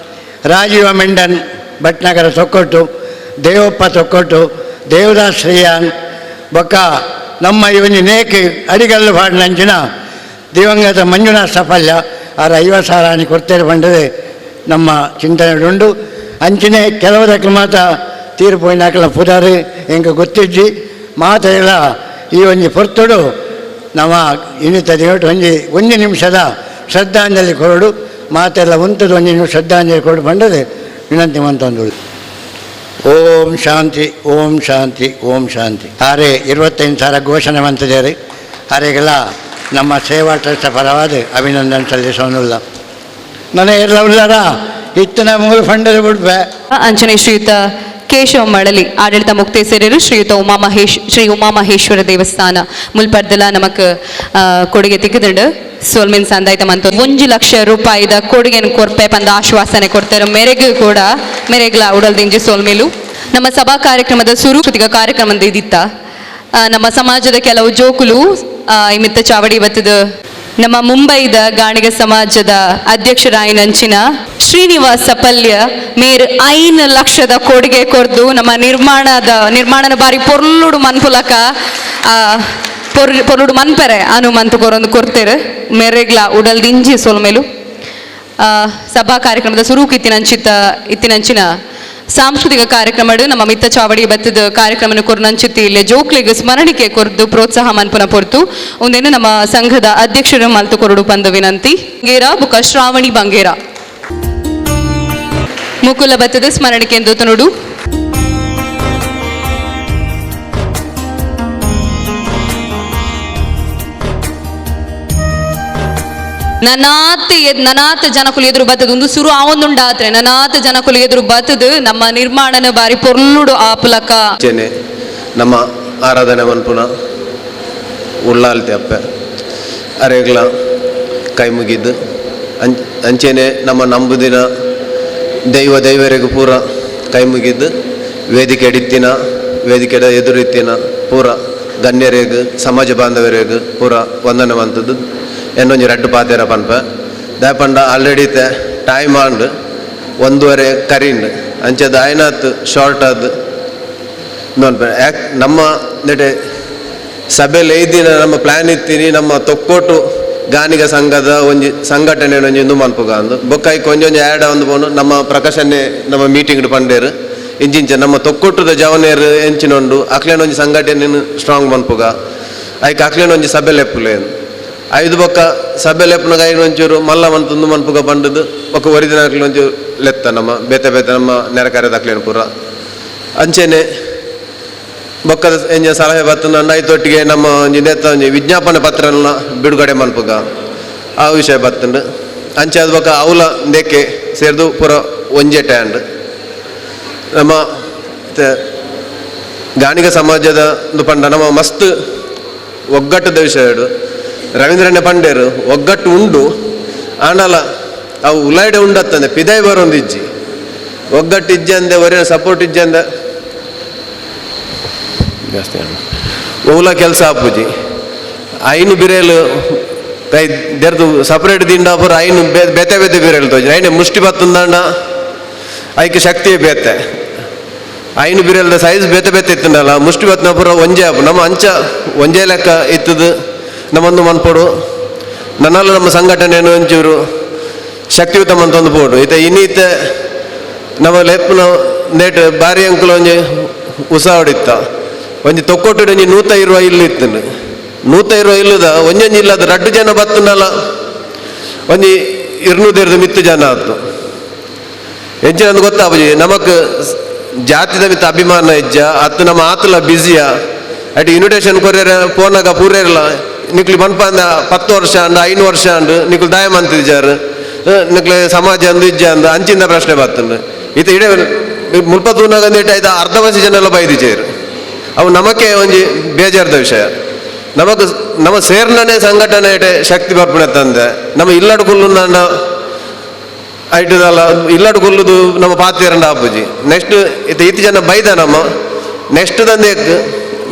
ರಾಜೀವ ಮೆಂಡನ್ ಭಟ್ನಗರ ಸೊಕ್ಕೊಟ್ಟು ದೇವಪ್ಪ ಸೊಕ್ಕೊಟ್ಟು ದೇವದಾಸ್ ಶ್ರೀಯಾನ್ ಬೊಕ್ಕ ನಮ್ಮ ಇವನಿ ನೇಕ್ ಅಡಿಗಲ್ಲು ಬಾಡಿನಂಚಿನ ದಿವಂಗತ ಮಂಜುನಾಥ್ ಸಫಲ್ಯ ಆರ 50,000 ಕೊಡ್ತೇವೆ ಬಂಡದೆ ನಮ್ಮ ಚಿಂತನೆ ಉಂಡು ಅಂಚಿನ ಕೆಲವದಕ್ಕೆ ಮಾತ ತೀರ್ಪೋಯಿನಾಕಲ ಪುದಾರು ಹೆಂಗೆ ಗೊತ್ತಿಜ್ಜಿ ಮಾತೆಲ್ಲ ಈ ಒಂದು ಪೊರ್ತುಡು ನಮ್ಮ ಇನ್ನಿತ ದೇವಟ್ಟು ಒಂದು ನಿಮಿಷದ ಶ್ರದ್ಧಾಂಜಲಿ ಕೊರಡು ಮಾತೆಲ್ಲ ಉಂಟದ ಒಂದು ನಿಮಿಷ ಶ್ರದ್ಧಾಂಜಲಿ ಕೊಡು ಬಂಡದೆ ವಿನಂತಿ ಮಂತೊಂದು ಓಂ ಶಾಂತಿ ಓಂ ಶಾಂತಿ ಓಂ ಶಾಂತಿ ಆರೆ 25,000 ಘೋಷಣೆ ಮಂತಿದ್ದಾರೆ ಆರೆಗೆಲ್ಲ ನಮ್ಮ ಸೇವಾ ಟ್ರಸ್ಟ್ ಪರವಾದ ಅಭಿನಂದನೆ ಸಲ್ಲಿಸೋನುಲ್ಲ ನನಗೆ ಎಲ್ಲ ಉಳ್ಳಾರ ಇತ್ತಿನ 3 ಫಂಡಲ್ಲಿ ಬಿಡ್ಬೆ ಅಂಚನೆ ಶ್ರೀಯುತ ಕೇಶವ ಮಳಲಿ ಆಡಳಿತ ಮುಕ್ತೇಸರರು ಶ್ರೀಯುತ ಶ್ರೀ ಉಮಾಮಹೇಶ್ವರ ದೇವಸ್ಥಾನ ಮುಲ್ಪರ್ದಲ ನಮಕ್ ಕೊಡುಗೆ ತಿಕ್ಕದುಂಡು ಸೋಲ್ಮಿನ್ ಸಂದಾಯ್ತ ಮಂತ 1 ಲಕ್ಷ ರೂಪಾಯಿದ ಕೊಡುಗೆನ ಕೊರ್ಪೆ ಪಂದ ಆಶ್ವಾಸನೆ ಕೊಡ್ತಾರೆ ಮೇರೆಗೂ ಕೂಡ ಮೇರೆಗ್ಲ ಉಡಲ್ದಿಂಜಿ ಸೋಲ್ಮೇಲು ನಮ್ಮ ಸಭಾ ಕಾರ್ಯಕ್ರಮದ ಸುರೂಪತಿಗ ಕಾರ್ಯಕ್ರಮ ಇದಿತ್ತ ನಮ್ಮ ಸಮಾಜದ ಕೆಲವು ಜೋಕುಲು ಇಮಿತ್ತ ಚಾವಡಿ ಬತ್ತದ ನಮ್ಮ ಮುಂಬೈದ ಗಾಣಿಗ ಸಮಾಜದ ಅಧ್ಯಕ್ಷರಾಯಿನಂಚಿನ ಶ್ರೀನಿವಾಸ್ ಸಪಲ್ಯ ಮೇರ್ 5 ಲಕ್ಷದ ಕೊಡುಗೆ ಕೊರ್ದು ನಮ್ಮ ನಿರ್ಮಾಣದ ಬಾರಿ ಪೊರ್ಲುಡು ಮನ್ಪುಲಕ ಪೊರ್ಲುಡು ಮನ್ಪೆರೆ ಅನು ಮಂತು ಕೊರೊಂದು ಕೊರ್ತೇರು ಮೇರೆಗ್ಲ ಉಡಲ್ ದಿಂಜಿ ಸೋಲ್ಮೇಲು ಸಭಾ ಕಾರ್ಯಕ್ರಮದ ಸುರೂಕ್ ಇತ್ತಿನಂಚಿನ ಸಾಂಸ್ಕೃತಿಕ ಕಾರ್ಯಕ್ರಮ ನಮ್ಮ ಮಿತ್ತ ಚಾವಡಿ ಬತ್ತದ ಕಾರ್ಯಕ್ರಮ ಕೊರ್ನಂಚಿತ್ತಿ ಇಲ್ಲೇ ಜೋಕ್ಲಿಗೆ ಸ್ಮರಣಿಕೆ ಕೊರ್ದು ಪ್ರೋತ್ಸಾಹ ಮನ್ಪುನ ಪೊರ್ತು ಒಂದೇನು ನಮ್ಮ ಸಂಘದ ಅಧ್ಯಕ್ಷರು ಮಲ್ತು ಕೊರಡು ಪಂದ ವಿನಂತಿ ಬಂಗೇರ ಬುಕ ಶ್ರಾವಣಿ ಬಂಗೇರ ಮುಕುಲ ಬತ್ತದ ಸ್ಮರಣಿಕೆ ಎಂದು ನೋಡು ನನಾತ್ ಜನಕುಲು ಎದುರು ಬತ್ತದ ಒಂದು ಸುರು ಆವೊಂದುಂಡಾತ್ರೆ ನನಾತ್ ಜನಕುಲು ಎದುರು ಬತ್ತದ ನಮ್ಮ ನಿರ್ಮಾಣನ ಬಾರಿ ಪೊರ್ಲುಡು ಆಪುಲಕ ನಮ್ಮ ಆರಾಧನೆ ಮನ್ಪುನ ಉಳ್ಳಾಲ್ತೆ ಅಪ್ಪೆ ಅರೆಗ್ಲ ಕೈ ಮುಗಿದ್ದು ಅಂಚೆನೆ ನಮ್ಮ ನಂಬುದಿನ ದೈವರೆಗೂ ಪೂರ ಕೈ ಮುಗಿದ್ದು ವೇದಿಕೆ ಎಡಿತ್ತಿನ ವೇದಿಕೆದ ಎದುರಿತ್ತಿನ ಪೂರ ಗಣ್ಯರೇಗು ಸಮಾಜ ಬಾಂಧವರೇಗು ಪೂರ ವಂದನೆ ಮಂತದ್ದು ಏನೊಂದು 2 ಪಾತೆರ ಪನ್ಪ ದಾಪಂಡ ಆಲ್ರೆಡಿ ಟೈಮ್ ಆಂಡ್ 1:30 ಕರಿಂಡ್ ಅಂಚದ ಆಯ್ನಾತ್ ಶಾರ್ಟ್ ಆದ್ ನಮ್ಮ ನೆಡೆ ಸಭೆಯಲ್ಲಿ 5 ದಿನ ನಮ್ಮ ಪ್ಲ್ಯಾನ್ ಇತ್ತೀನಿ ನಮ್ಮ ತೊಕ್ಕೋಟು ಗಾನಿಗ ಸಂಘದ ಒಂಜಿ ಸಂಘಟನೆ ಒಂಜಿ ಇಂದು ಮನ್ಪುಗ ಅಂದು ಬೊಕ್ಕ ಐಕ್ ಒಂಜೊಂಜಿ ಆ್ಯಡ ಒಂದು ಬೋನು ನಮ್ಮ ಪ್ರಕಾಶನ್ನೇ ನಮ್ಮ ಮೀಟಿಂಗ್ ಪಂಡೇರು ಇಂಚಿಂಚ ನಮ್ಮ ತೊಕ್ಕೊಟ್ಟದ ಜವನೇರು ಎಂಚಿನೊಂಡು ಅಕ್ಲೇನ ಒಂಜಿ ಸಂಘಟನೆ ಸ್ಟ್ರಾಂಗ್ ಮನ್ಪುಗ ಐಕ್ ಅಕ್ಲೇನ ಒಂಜಿ ಸಭೆ ಲೆಪ್ಪುಲೆ ಐದು ಬೊಕ್ಕ ಸಭೆ ಲೆಪ್ಪನಾಗ ಐದು ಒಂಚೂರು ಮಲ್ಲ ಮಂತಂದು ಮನ್ಪುಗ ಬಂಡದು ಬೊಕ್ಕ ಒರಿದಿನ ಅಕ್ಲೇನ ಒಂಚೂರು ಲೆತ್ತ ನಮ್ಮ ಬೇತೆ ಬೇತೆ ನಮ್ಮ ನೆರೆಕಾರ್ಯದ ಅಕ್ಲೇನ ಪೂರ ಅಂಚೆನೆ ಬೊಕ್ಕದ ಎಂಜ ಸಲಹೆ ಬರ್ತನ ಐತೊಟ್ಟಿಗೆ ನಮ್ಮ ಒಂಜಿ ನೇತ ಒಂಜಿ ವಿಜ್ಞಾಪನೆ ಪತ್ರನ ಬಿಡುಗಡೆ ಮನ್ಪುಗ ಆ ವಿಷಯ ಬರ್ತಂಡು ಅಂಚೆ ಅದು ಬೊಕ್ಕ ಅವಲ ದೇಕೆ ಸೇರ್ದು ಪೂರ ಒಂಜೆ ಟ್ಯಾಂಡ್ ನಮ್ಮ ಗಾಣಿಗ ಸಮಾಜದ ಪಂಡ ನಮ್ಮ ಮಸ್ತ್ ಒಗ್ಗಟ್ಟದ ವಿಷಯ ರವೀಂದ್ರಣ್ಣ ಪಂಡೇರು ಒಗ್ಗಟ್ಟು ಉಂಡು ಆಂಡಲ ಅವು ಉಲಾಯ್ಡೆ ಉಂಡತ್ತಂದೆ ಪಿದಾಯಿ ಬರೋಂದು ಇಜ್ಜಿ ಒಗ್ಗಟ್ಟು ಇಜ್ಜೆ ಅಂದೆ ಒರಿನ ಸಪೋರ್ಟ್ ಇಜ್ಜೆ ಅಂದ ಜಾಸ್ತಿ ಓಲ ಕೆಲಸ ಆಪುಜಿ ಐನು ಬಿರೇಲು ಕೈ ದೆರ್ದು ಸಪ್ರೇಟ್ ದಿಂಡಾಪುರ ಐನು ಬೇತೆ ಬೇತೆ ಬಿರೇಲು ತೋಜಿ ಐನೆ ಮುಷ್ಟಿ ಬತ್ತುಂದಾಂಡ ಐಕೆ ಶಕ್ತಿ ಬೇತೆ ಐನು ಬಿರೇಲ್ದ ಸೈಜ್ ಬೇತೆ ಬೇತೆ ಇತ್ತುಂಡಲ್ಲ ಮುಷ್ಟಿ ಬತ್ತನ ಪೂರ ಒಂಜೆ ಆಪು ನಮ್ಮ ಅಂಚ ಒಂಜೆ ಲೆಕ್ಕ ಇತ್ತದು ನಮ್ಮೊಂದು ಮನ್ಪೋಡು ನನ್ನಲ್ಲ ನಮ್ಮ ಸಂಘಟನೆಯನ್ನು ಒಂಚೂರು ಶಕ್ತಿಯುತ ಮಂತೊಂದು ಪೋಡು ಈತ ಇನ್ನೀತ ನಮ್ಮ ಲೆಪ್ಪನ ನೇಟ್ ಬಾರಿ ಅಂಕುಲ ಒಂಜಿ ಉತ್ಸಾಹ ಹೊಡಿತ್ತ ಒಂಜಿ ತೊಕ್ಕೊಟ್ಟು ಒಂಜಿ 150 ಇಲ್ಲು ಇತ್ತು 150 ಇಲ್ಲದ ಒಂಜೊಂಜಿ ಇಲ್ಲದ 2 ಜನ ಬತ್ತನಲ್ಲ ಒಂಜಿ 200 ಮಿತ್ತು ಜನ ಆಯ್ತು ಹೆಚ್ಚಿನ ಗೊತ್ತಾಪುಜಿ ನಮಕ್ ಜಾತಿದ ಮಿತ್ತ ಅಭಿಮಾನ ಹೆಜ್ಜ ಅತ್ತು ನಮ್ಮ ಆತಲ ಬ್ಯುಸಿಯ ಅಟ್ ಇನ್ವಿಟೇಷನ್ ಕೊರ್ಯರ ಫೋನಾಗ ಪೂರೈರಲ್ಲ ನಿಕ್ಲಿ ಮನ್ಪ ಅಂದ 10 ವರ್ಷ ಅಂಡ 5 ವರ್ಷ ಅಂಡು ನಿಕ್ಲು ದಯಮಂತಿದ್ದಾರು ನಿಕ್ಲೆ ಸಮಾಜ ಅಂದು ಇಜ್ಜ ಅಂದ ಅಂಚಿಂದ ಪ್ರಶ್ನೆ ಬರ್ತಂಡು ಈತ ಇಡೇ ಮುಲ್ಪ ತೂನಾಗ ಐದು ಅರ್ಧ ವಯಸ್ಸು ಜನ ಎಲ್ಲ ಬೈದಿಚೇರು ಅವು ನಮಕ್ಕೆ ಒಂಜಿ ಬೇಜಾರದ ವಿಷಯ ನಮಕ್ ನಮ್ಮ ಸೇರ್ನೇ ಸಂಘಟನೆ ಶಕ್ತಿ ಬರ್ಪಣೆ ತಂದೆ ನಮ್ಮ ಇಲ್ಲಡು ಕುಲ್ಲು ನನ್ನ ಐಟದಲ್ಲ ಇಲ್ಲಡು ಕುಲ್ಲುದು ನಮ್ಮ ಪಾತ್ರೆರಂಡ ಆಪುಜಿ ನೆಕ್ಸ್ಟ್ ಇತ್ತು ಜನ ಬೈದ ನಮ್ಮ ನೆಕ್ಸ್ಟ್ ತಂದೆ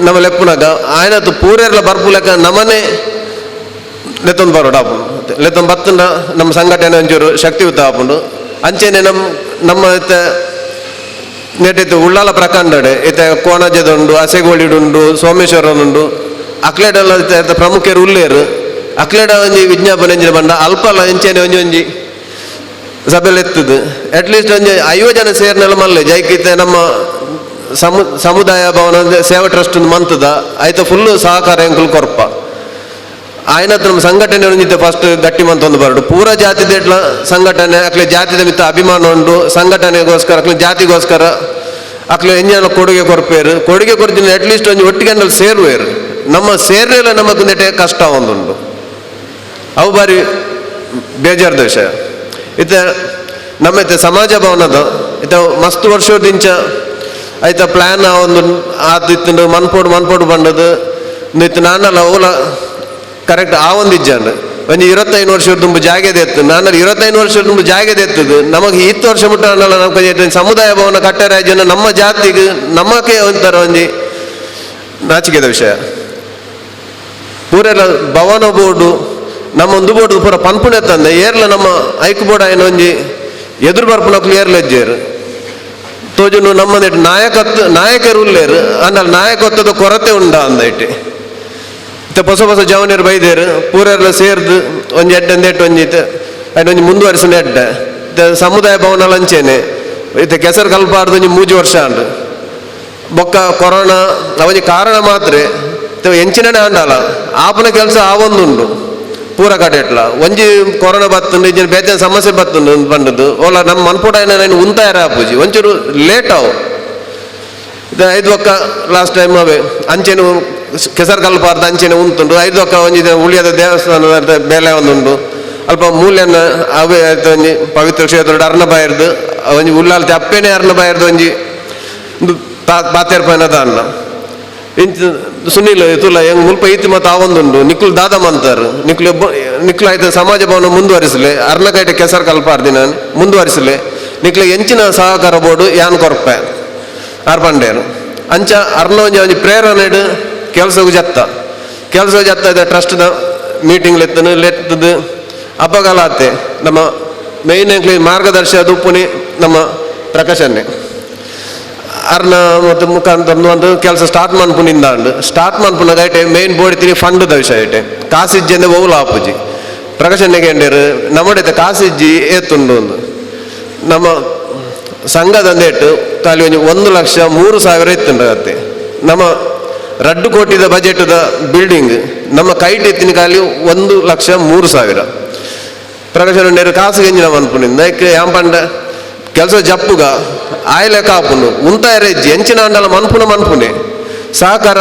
ನಮ್ಮ ಲೆಪ್ಪುನಾಗ ಆಯ್ನತ್ತು ಪೂರೆಲ್ಲ ಬರ್ಪು ಲೆಕ್ಕ ನಮ್ಮನೆ ಲೆತ್ತೊಂದು ಬರೋಡು ಆಪುಂಡು ಲೆತ್ತೊಂದು ಬತ್ತಂಡ ನಮ್ಮ ಸಂಘಟನೆ ಒಂಚೂರು ಶಕ್ತಿಯುತ ಆಪುಂಡು ಅಂಚೆನೆ ನಮ್ಮ ನೆಟ್ಟಿತ್ತು ಉಳ್ಳಾಲ ಪ್ರಕಾಂಡಡೆ ಇತ್ತ ಕೋಣಜದುಂಡು ಅಸೆಗೋಳಿಡುಂಡು ಸೋಮೇಶ್ವರನುಂಡು ಅಕ್ಲೇಡಲ್ಲ ಪ್ರಮುಖರು ಉಲ್ಲೇರು ಅಕ್ಲೇಡ ಒಂಜಿ ವಿಜ್ಞಾಪನೆ ಎಂಜಿನ ಬಂಡ ಅಲ್ಪಲ್ಲ ಎಂಚೆನೆ ಒಂಜಿ ಸಭೆಯಲ್ಲಿ ಎತ್ತದು ಅಟ್ಲೀಸ್ಟ್ ಒಂಜಿ 50 ಜನ ಸೇರ್ನೆಲ್ಲ ಮಲ್ಲೆ ಜೈಕಿತ್ತೆ ನಮ್ಮ ಸಮುದಾಯ ಭವನ ಸೇವಾ ಟ್ರಸ್ಟ್ ಮಂತದ ಆಯ್ತು ಫುಲ್ಲು ಸಹಕಾರ ಎಂಕುಲು ಕೊರ್ಪ ಆಯ್ನತ್ರ ನಮ್ಮ ಸಂಘಟನೆ ಒಂದಿದ್ದೆ ಫಸ್ಟ್ ಗಟ್ಟಿ ಮಂತ ಒಂದು ಬರಡು ಪೂರ ಜಾತಿ ದೇಟ್ಲ ಸಂಘಟನೆ ಅಕ್ಲೆ ಜಾತಿದ ಮಿತ್ತ ಅಭಿಮಾನ ಉಂಡು ಸಂಘಟನೆಗೋಸ್ಕರ ಅಕ್ಲೆ ಜಾತಿಗೋಸ್ಕರ ಅಕ್ಲೆ ಎಂಜನ ಕೊಡುಗೆ ಕೊರ್ಪೇರು ಕೊಡುಗೆ ಕೊಡ್ತೀನಿ ಅಟ್ಲೀಸ್ಟ್ ಒಂದು ಒಟ್ಟಿಗೆ ಸೇರುವೇರು ನಮ್ಮ ಸೇರ್ನೆಲ್ಲ ನಮಗೊಂದು ನೆಟ್ಟೆ ಕಷ್ಟ ಒಂದುಂಡು ಅವು ಬಾರಿ ಬೇಜಾರದ ವಿಷಯ ಇತ್ತ ನಮ್ಮ ಇತ್ತ ಸಮಾಜ ಭವನದ ಇತ್ತ ಮಸ್ತ್ ವರ್ಷದಿಂಚ ಆಯ್ತ ಪ್ಲ್ಯಾನ್ ಒಂದು ಆದಿತ್ತು ಮನ್ಪೋಡು ಬಂಡದು ಇತ್ತು ನಾನಲ್ಲ ಓಲ ಕರೆಕ್ಟ್ ಆ ಒಂದು ಇಜ್ಜಂಡು ಒಂಜಿ 25 ವರ್ಷದ ತುಂಬ ಜಾಗೆದೆ ಎತ್ತು ನಾನು 25 ವರ್ಷದ ತುಂಬ ಜಾಗೆದೆ ಎತ್ತದು ನಮಗೆ 10 ವರ್ಷ ಮುಟ್ಟ ಅನ್ನಲ್ಲ ನಮ್ಮ ಸಮುದಾಯ ಭವನ ಕಟ್ಟರಾಜ್ಯನ ನಮ್ಮ ಜಾತಿಗೆ ನಮ್ಮಕ್ಕೆ ಒಂಥರ ಒಂಜಿ ನಾಚಿಕೆದ ವಿಷಯ ಪೂರೆಲ್ಲ ಭವನ ಬೋರ್ಡು ನಮ್ಮ ಒಂದು ಬೋರ್ಡು ಪೂರ ಪನ್ಪುಣೆ ತಂದೆ ಏರ್ಲ ನಮ್ಮ ಐಕ್ ಬೋರ್ಡ್ ಆಯ್ನ ಒಂಜಿ ಎದುರು ಬರ್ಪುನಕ್ಲು ಏರ್ಲ ಹೆಜ್ಜೇರು ತೋಜುನು ನಮ್ಮ ನಾಯಕರು ಉಲ್ಲೇರು ಅನ್ನಲ್ಲ ನಾಯಕತ್ವದ ಕೊರತೆ ಉಂಡ ಅಂದ ಇಟ್ಟು ಹೊಸ ಜವನಿಯರು ಬೈದೇರು ಪೂರೆಲ್ಲ ಸೇರ್ದು ಒಂಜಿ ಎಡ್ಡೆಂದೇಟು ಒಂಜಿತ್ತು ಅದೊಂದು ಮುಂದುವರಿಸಿನ ಎಡ್ಡೆ ಸಮುದಾಯ ಭವನ ಲಂಚೇನೆ ಇತ್ತೆ ಕೆಸರು ಕಲ್ಪಾರ್ದು ಒಂಜಿ 3 ವರ್ಷ ಅಂಡು ಬೊಕ್ಕ ಕೊರೋನಾ ಅವನಿಗೆ ಕಾರಣ ಮಾತ್ರ ಎಂಚಿನೇ ಅಂಡಲ್ಲ ಆಪನ ಕೆಲಸ ಆವೊಂದುಂಡು ಪೂರ ಕಡೆಟ್ಲ ಒಂಜಿ ಕೊರೋನಾ ಬತ್ತುಂಡು ಇಂಜಿನ ಬೇತೆ ಸಮಸ್ಯೆ ಬತ್ತುಂಡು ಬಂದದ್ದು ಓಲ ನಮ್ಮ ಮನ್ಪೋಟ ನಾನು ಉಂತಾಯರ ಆಪುಜಿ ಒಂಚೂರು ಲೇಟ್ ಅವು ಇದು 5 ಒಕ್ಕ ಲಾಸ್ಟ್ ಟೈಮ್ ಅವೇ ಅಂಚೆನು ಕೆಸರು ಕಲ್ಪಾರ್ದು ಅಂಚೆನೆ ಉಂಟುಂಡು 5 ಒಕ್ಕ ಒಂಜಿ ಉಳಿಯದ ದೇವಸ್ಥಾನದ ಬೇಲೆ ಒಂದುಂಡು ಅಲ್ಪ ಮೂಲ್ಯನ ಅವೇ ಒಂಜಿ ಪವಿತ್ರ ಕ್ಷೇತ್ರ ಅರ್ಣಬಾಯರ್ದು ಒಂಜಿ ಉಳ್ಳಾಲ್ತೆ ಅಪ್ಪೇನೆ ಅರ್ಣಬಾಯರ್ದು ಒಂಜಿ ಪಾತೇರ್ಪನದ ಅನ್ನ ಇಂಚ ಸುನೀಲ್ ತುಲ ಹೆಂಗ್ ಮುಲ್ಪ ಈತಿ ಮತ್ತು ಆವೊಂದುಂಡು ನಿಕ್ಲು ದಾದ ಮಂತಾರು ನಿಕ್ಲು ಆಯ್ತು ಸಮಾಜ ಭವನ ಮುಂದುವರಿಸಲಿ ಅರ್ಣಗೈಟೆ ಕೆಸರು ಕಲ್ಪಾರ್ದಿ ನಾನು ಮುಂದುವರಿಸಲಿ ನಿಕ್ಲು ಎಂಚಿನ ಸಹಕಾರ ಬೋರ್ಡು ಯಾನ್ ಕೊರ್ಪೆ ಅರ್ಪಂಡೇರು ಅಂಚ ಅರ್ಣ ಒಂಜಿ ಪ್ರೇರಣೆ ಕೆಲಸಗೂ ಜತ್ತ ಇದೆ ಟ್ರಸ್ಟ್ದ ಮೀಟಿಂಗ್ ಲೆತ್ತದು ಅಪಗಾಲಾತೆ ನಮ್ಮ ಮೇಯ್ನ್ ಮಾರ್ಗದರ್ಶಿ ಉಪ್ಪುನಿ ನಮ್ಮ ಪ್ರಕಾಶನ್ನೇ ಅರ್ನ ಮತ್ತು ಮುಖಾಂತರ ಒಂದು ಕೆಲಸ ಸ್ಟಾರ್ಟ್ ಮನ್ಪುನಿಂದ ಸ್ಟಾರ್ಟ್ ಮನ್ಪುನಾಗ ಐಟೆ ಮೇನ್ ಬೋರ್ಡ್ ತಿರಿ ಫಂಡ್ದ ವಿಷಯ ಐಟೆ ಕಾಸಿಜ್ಜಂದೆ ಓಲ ಆಪುಜಿ ಪ್ರಕಾಶನೆಗೆಂಡರು ನಮ್ಮಡೆ ಕಾಸಿಜ್ಜಿ ಏತುಂಡು ಒಂದು ನಮ್ಮ ಸಂಘದಂದೇಟು ತಾಲಿ ಒಂಜಿ 1,03,000 ಇತ್ತುಂಡತ್ತೆ ನಮ್ಮ 2 ಕೋಟಿದ ಬಜೆಟ್ದ ಬಿಲ್ಡಿಂಗ್ ನಮ್ಮ ಕೈಟ್ ಎತ್ತಿನ ಖಾಲಿ 1,03,000 ಪ್ರಕಾಶನೆರು ಕಾಸು ಗೆಂಜಿನ ಮನ್ಪುನಿಂದ ಯಾಂಪಂಡ ಕೆಲಸ ಜಪ್ಪುಗ ಆಯ್ಲೆ ಕಾಪುನು ಉಂತಾಯರೆ ಎಂಚಿನ ಅಂಡಲ ಮನ್ಪುನೆ ಸಹಕಾರ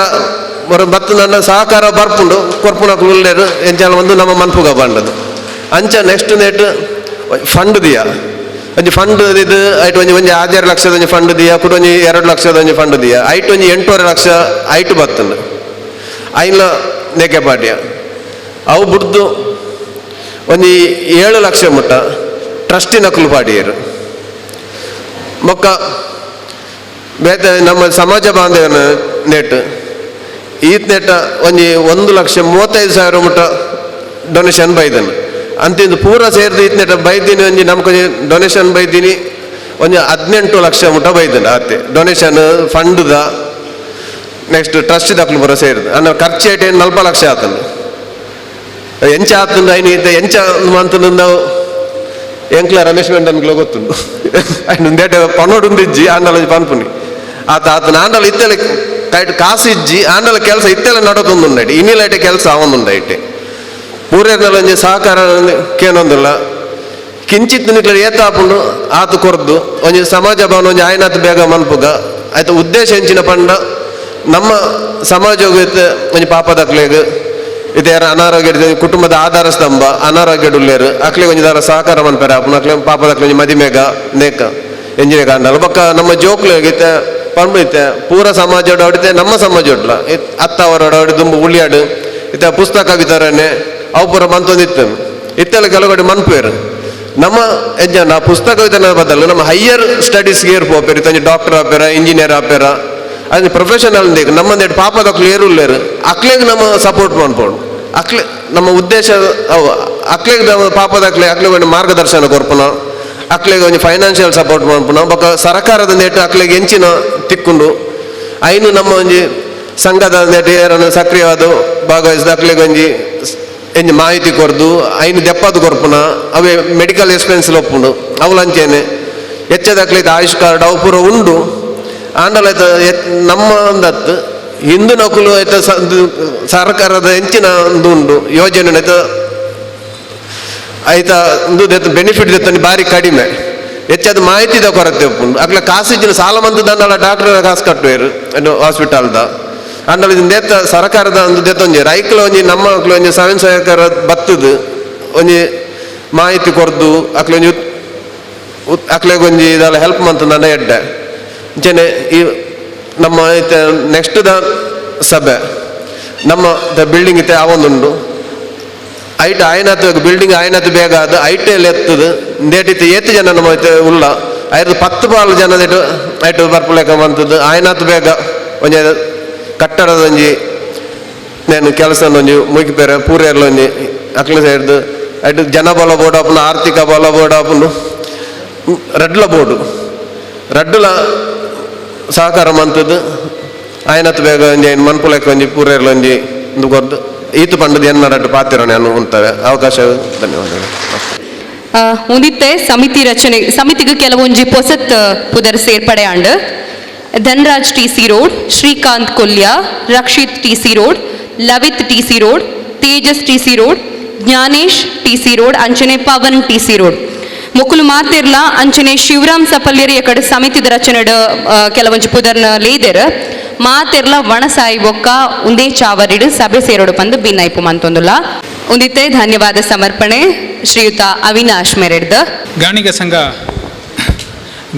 ಬತ್ತನ ಸಹಕಾರ ಬರ್ಪುಂಡು ಕೊರ್ಪುನ ಕುಳ್ಳೇರು ಎಂಚಾಲ ಒಂದು ನಮ್ಮ ಮನ್ಪುಗ ಬಂಡದು ಅಂಚ ನೆಕ್ಸ್ಟ್ ನೆಟ್ ಫಂಡ್ ದಿಯ ಒಂಜಿ ಫಂಡ್ ಇದು ಐಟ್ ಒಂಜಿ 6 ಲಕ್ಷದ ಒಂಜಿ ಫಂಡ್ ದಿಯ ಕುಟ ಒಂಜಿ 2 ಲಕ್ಷದ ಒಂಜಿ ಫಂಡ್ ದಿಯ ಐಟ್ ಒಂಜಿ 8.5 ಲಕ್ಷ ಐಟ್ ಬತ್ತಂಡು ಐನ್ಲ ನೇಕೆ ಪಾಡ್ಯ ಅವು ಬಿಡ್ದು ಒಂಜಿ 7 ಲಕ್ಷ ಮುಟ್ಟ ಟ್ರಸ್ಟಿನ ಕುಲ್ಪಾಡಿಯರು ಮೊಕ್ಕ ಬೇತ ನಮ್ಮ ಸಮಾಜ ಬಾಂಧವನ ನೆಟ್ ಈತ್ ನೆಟ್ಟ ಒಂಜಿ 1,35,000 ಮುಟ್ಟ ಡೊನೇಷನ್ ಬೈದನು ಅಂತಿಂದು ಪೂರ ಸೇರಿದು ಈತ್ ನೆಟ್ಟ ಬೈದಿನಿ ಒಂಜಿ ನಮ್ಗೆ ಡೊನೇಷನ್ ಬೈದಿನಿ ಒಂಜಿ 18 ಲಕ್ಷ ಮುಟ್ಟ ಬೈದನು ಆತೆ ಡೊನೇಷನ್ ಫಂಡ್ದ ನೆಕ್ಸ್ಟ್ ಟ್ರಸ್ಟ್ ದಕ್ಲು ಬರೋ ಸೇರಿದು ಅನ್ನ ಖರ್ಚು ಏಟೆ 40 ಲಕ್ಷ ಆತನು ಎಂಚ ಆತಂದು ಐನಿ ಎಂಚ ಮಂತಂದು ನಾವು ಎಂಕ್ಲ ರಮೇಶ್ ಮೆಂಡನ್ಗಳು ಗೊತ್ತುಂಡು ಐದೇಟೆ ಪನೋಡುಂದಿಜ್ಜಿ ಆಂಡಲ ಪನ್ಪುನಿ ಆತನ ಆಂಡಲ ಇತ್ತೆಲೆ ಕೈಟ್ ಕಾಸಿಜ್ಜಿ ಆಂಡಲ ಕೆಲಸ ಇತ್ತೆಲೆ ನಡೋದೊಂದುಂಡೈಟಿ ಇನ್ನಿಲೈಟೆ ಕೆಲಸ ಅವೊಂದುಂಡೈಟೆ ಪೂರೇರ್ನಲ್ಲ ಒಂಜಿ ಸಹಕಾರ ಕೇನೊಂದಿಲ್ಲ ಕಿಂಚಿತ್ ನಿಕ್ಲ ಏತಾಪುಂಡು ಆತು ಕೊರ್ದು ಒಂಜಿ ಸಮಾಜ ಭವನ ಒಂಜಿ ಆಯ್ನಾತ್ ಬೇಗ ಮನ್ಪುಗ ಆಯ್ತು ಉದ್ದೇಶ ಹೆಂಚಿನ ಪಂಡ ನಮ್ಮ ಸಮಾಜವು ಒಂಜಿ ಪಾಪದಕ್ಲೆಗ್ ಇದೇರ ಅನಾರೋಗ್ಯ ಕುಟುಂಬದ ಆಧಾರ ಸ್ತಂಭ ಅನಾರೋಗ್ಯಡುಲ್ಲೇರು ಅಕ್ಲೆ ಒಂಜಿ ದಾರ ಸಹಕಾರ ಮನ್ಪೆರ ಆಪುನ ಅಕ್ಲೆ ಪಾಪದಕ್ಲೆ ಒಂಜಿ ಮದಿಮೆಗ ನೇಕ ಎಂಜಿನ ಕಾಂಡಲ ಬೊಕ್ಕ ನಮ್ಮ ಜೋಕ್ಲೆಗಿತ್ತೆ ಪಂಬಿತ್ತೆ ಪೂರ ಸಮಾಜ ಹೊಡಿತೆ ನಮ್ಮ ಸಮಾಜ ಹೊಡ್ಲ ಅತ್ತವರ ಹೊಡಿ ದುಂಬು ಉಳಿಯಾಡು ಇತ್ತ ಪುಸ್ತಕ ವಿತರಣೆ ಅವು ಪೂರ ಮಂತೊಂದಿತ್ತು ಇತ್ತೆಲ್ಲ ಕೆಲಗಡೆ ಮನ್ಪೇರು ನಮ್ಮ ಎಂಜನ ಪುಸ್ತಕ ವಿತರಣೆ ಬದಲು ನಮ್ಮ ಹೈಯರ್ ಸ್ಟಡೀಸ್ಗೆ ಏರ್ ಹೋಗ್ಬೇರು ಇತ್ತ ಡಾಕ್ಟರ್ ಆಪೇರ ಇಂಜಿನಿಯರ್ ಆಪೇರ ಅದು ಪ್ರೊಫೆಷನಲ್ ನಮ್ಮಂದೇಟು ಪಾಪದಕ್ಲು ಏರುಲ್ಲೇರು ಅಕ್ಲೆಗೆ ನಮ್ಮ ಸಪೋರ್ಟ್ ಮಾಡ್ಬೋದು ಅಕ್ಲೆ ನಮ್ಮ ಉದ್ದೇಶ ಅವು ಅಕ್ಲೆಗೆ ನಮ್ಮ ಪಾಪದಕ್ಲೆ ಅಕ್ಲೆಗೆ ಒಂದು ಮಾರ್ಗದರ್ಶನ ಕೊರ್ಪುನ ಅಕ್ಲೆಗೆ ಒಂದು ಫೈನಾನ್ಷಿಯಲ್ ಸಪೋರ್ಟ್ ಮಾಡ್ಪುನ ಬೊಕ್ಕ ಸರ್ಕಾರದ ನೆಟ್ಟು ಅಕ್ಲೆಗೆ ಹೆಂಚಿನ ತಿಕ್ಕೊಂಡು ಐನು ನಮ್ಮ ಒಂಜಿ ಸಂಘದ ನೆಟ್ಟು ಯಾರನ್ನು ಸಕ್ರಿಯವಾದ ಭಾಗವಹಿಸಿದ ಅಕ್ಲೆಗೆ ಒಂಜಿ ಎಂಜಿ ಮಾಹಿತಿ ಕೊರ್ದು ಐನು ದೆಪ್ಪದು ಕೊರ್ಪುನ ಅವೇ ಮೆಡಿಕಲ್ ಎಕ್ಸ್ಪೆನ್ಸ್ ಒಪ್ಪುಂಡು ಅವಲಂಚೇನೆ ಹೆಚ್ಚದಕ್ಲೆ ಆಯುಷ್ ಕಾರ್ಡ್ ಅವು ಪೂರ ಉಂಡು ಆಂಡಲ ನಮ್ಮ ಒಂದತ್ತು ಹಿಂದೂ ನಕಲು ಆಯ್ತ ಸರ್ಕಾರದ ಹೆಂಚಿನ ಒಂದು ಉಂಡು ಯೋಜನೆ ಆಯ್ತಾ ಒಂದು ಬೆನಿಫಿಟ್ ದೆತ್ತ ಭಾರಿ ಕಡಿಮೆ ಹೆಚ್ಚಾದ ಮಾಹಿತಿದ ಕೊರತೆ ಉಂಟು ಅಕ್ಲ ಕಾಸಿನ ಸಾಲ ಮಂತು ದಂಡಲ ಡಾಕ್ಟರ್ ಕಾಸು ಕಟ್ಟುವೇರು ಹಾಸ್ಪಿಟಲ್ದ ಅಂಡಲ ದೇತ ಸರ್ಕಾರದ ಒಂದು ದೆತ್ತ ಒಂಜಿ ರೈಕ್ಲ ಒಂಜಿ ನಮ್ಮ ಮಕ್ಳು ಒಂಜಿ ಸ್ವಯಂ ಸಹಾಯಕರ ಬತ್ತದು ಒಂಜಿ ಮಾಹಿತಿ ಕೊರ್ದು ಅಕ್ಲ ಒಂಜಿ ಅಕ್ಲೆಗೆ ಒಂಜಿ ಇದೆಲ್ಲ ಹೆಲ್ಪ್ ಮಂತು ನನ್ನ ಎಡ್ಡೆ ಜನೆ ಈ ನಮ್ಮ ನೆಕ್ಸ್ಟ್ ದ ಸಭೆ ನಮ್ಮ ದ ಬಿಲ್ಡಿಂಗ್ ಇತ್ತೆ ಅವೊಂದುಂಡು ಐಟ್ ಆಯ್ನತ್ತು ಬಿಲ್ಡಿಂಗ್ ಆಯ್ನತ್ತು ಬೇಗ ಅದು ಐಟೆಲ್ಲಿ ಎತ್ತದು ನೇಟಿತ್ತು ಏತು ಜನ ನಮ್ಮ ಉಲ್ಲ 10 ಬಾಲ್ ಜನ ಐಟು ಬರ್ಪುಲೆಕ್ಕ ಬಂತದ್ದು ಆಯ್ನತ್ತು ಬೇಗ ಒಂಜಿ ಕಟ್ಟಡದ ಒಂಜಿ ನೇನು ಕೆಲಸ ಒಂಜಿ ಮುಗಿಪೇರೆ ಪೂರೆಲ್ಲ ಒಂಜಿ ಅಕ್ಲ ಸೇರಿದು ಐಟು ಜನ ಬಲ ಬೋರ್ಡ್ ಆಪುಂಡು ಆರ್ಥಿಕ ಬಲ ಬೋರ್ಡ್ ಆಪುಂಡು ರಡ್ಲ ಬೋರ್ಡು ರಡ್ಡುಲ ಸಹಕಾರ ಮಂತದ್ದು ಆಯ್ನತ್ತು ಬೇಗ ಒಂಜಿ ಮನ್ಪುಲೆಕ್ಕ ಒಂಜಿ ಪೂರೆಲ್ಲ ಒಂಜಿ ಒಂದು ಕೊರ್ದು ಈತು ಪಂಡದು ಎನ್ನಡಟ್ಟು ಪಾತಿರ ನಾನು ಉಂಟವೆ ಅವಕಾಶ ಧನ್ಯವಾದಗಳು ಉಂದಿತ್ತೆ ಸಮಿತಿ ರಚನೆ ಸಮಿತಿಗೆ ಕೆಲವೊಂಜಿ ಪೊಸತ್ ಪುದರ್ ಸೇರ್ಪಡೆ and Dhanraj TC. Road, Srikanth Kolya, Rakshith TC. Road, Lavith TC. Road, Tejas TC. Road, Gnanesh TC. Road, ಅಂಚನೆ ಪವನ್ ಟಿ.ಸಿ. ರೋಡ್ ಮೊಕ್ಕಲು ಮಾತಿರ್ಲ ಅಂಚನೆ ಶಿವರಾಮ್ ಸಪಲ್ಯರಿ ಕಡೆ ಸಮಿತಿದ ರಚನೆಡ ಕೆಲವೊಂಜಿ ಪುದರ್ನ ಲೇದೆರ್ ಮಾತಿರ್ಲ ವಣಸಾಯಿ ಬೊಕ್ಕ ಉಂದೇ ಚಾವರಿಡು ಸಭೆ ಸೇರೋಡು ಪಂದು ಭಿನ್ನೈಪು ಮಂತೊಂದುಲ್ಲ ಉಂದಿತ್ತೆ ಧನ್ಯವಾದ ಸಮರ್ಪಣೆ ಶ್ರೀಯುತ ಅವಿನಾಶ್ ಮೆರೆಡ್ದ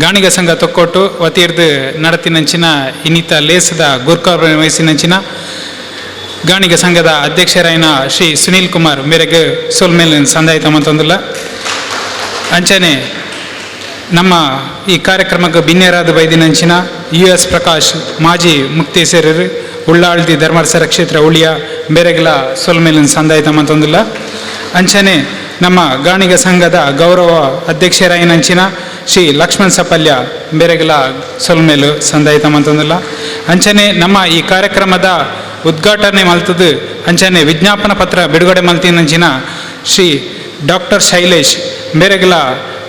ಗಾಣಿಗ ಸಂಘ ತೊಕ್ಕೊಟ್ಟು ವತೀರ್ದು ನಡತಿನಂಚಿನ ಇನ್ನಿತ ಲೇಸದ ಗುರ್ಕಾರ್ ವಯಸ್ಸಿನಂಚಿನ ಗಾಣಿಗ ಸಂಘದ ಅಧ್ಯಕ್ಷರಾಯಿನ ಶ್ರೀ ಸುನೀಲ್ ಕುಮಾರ್ ಮೇರೆಗೆ ಸೋಲ್ಮೇಲಿನ ಸಂದಾಯಿತ ಮಂತೊಂದುಲ್ಲ ಅಂಚನೆ ನಮ್ಮ ಈ ಕಾರ್ಯಕ್ರಮಕ್ಕೆ ಭಿನ್ನರಾದ ಬೈದಿನಂಚಿನ US ಪ್ರಕಾಶ್ ಮಾಜಿ ಮುಕ್ತೇಶ್ವರರು ಉಳ್ಳಾಳ್ದಿ ಧರ್ಮಸ್ಥಳ ಕ್ಷೇತ್ರ ಉಳಿಯ ಬೇರೆಗಳ ಸೊಲ್ಮೇಲಿನ ಸಂದಾಯಿತ ಮಂತೊಂದಿಲ್ಲ ಅಂಚನೆ ನಮ್ಮ ಗಾಣಿಗ ಸಂಘದ ಗೌರವ ಅಧ್ಯಕ್ಷರಾಯಿನಂಚಿನ ಶ್ರೀ ಲಕ್ಷ್ಮಣ್ ಸಪಲ್ಯ ಬೇರೆಗಳ ಸೊಲ್ಮೇಲು ಸಂದಾಯಿತ ಮಂತೊಂದಿಲ್ಲ ಅಂಚನೆ ನಮ್ಮ ಈ ಕಾರ್ಯಕ್ರಮದ ಉದ್ಘಾಟನೆ ಮಲ್ತದ್ದು ಅಂಚನೆ ವಿಜ್ಞಾಪನ ಪತ್ರ ಬಿಡುಗಡೆ ಮಲ್ತಿನಂಚಿನ ಶ್ರೀ ಡಾಕ್ಟರ್ ಶೈಲೇಶ್ ಮೇರೆಗಲ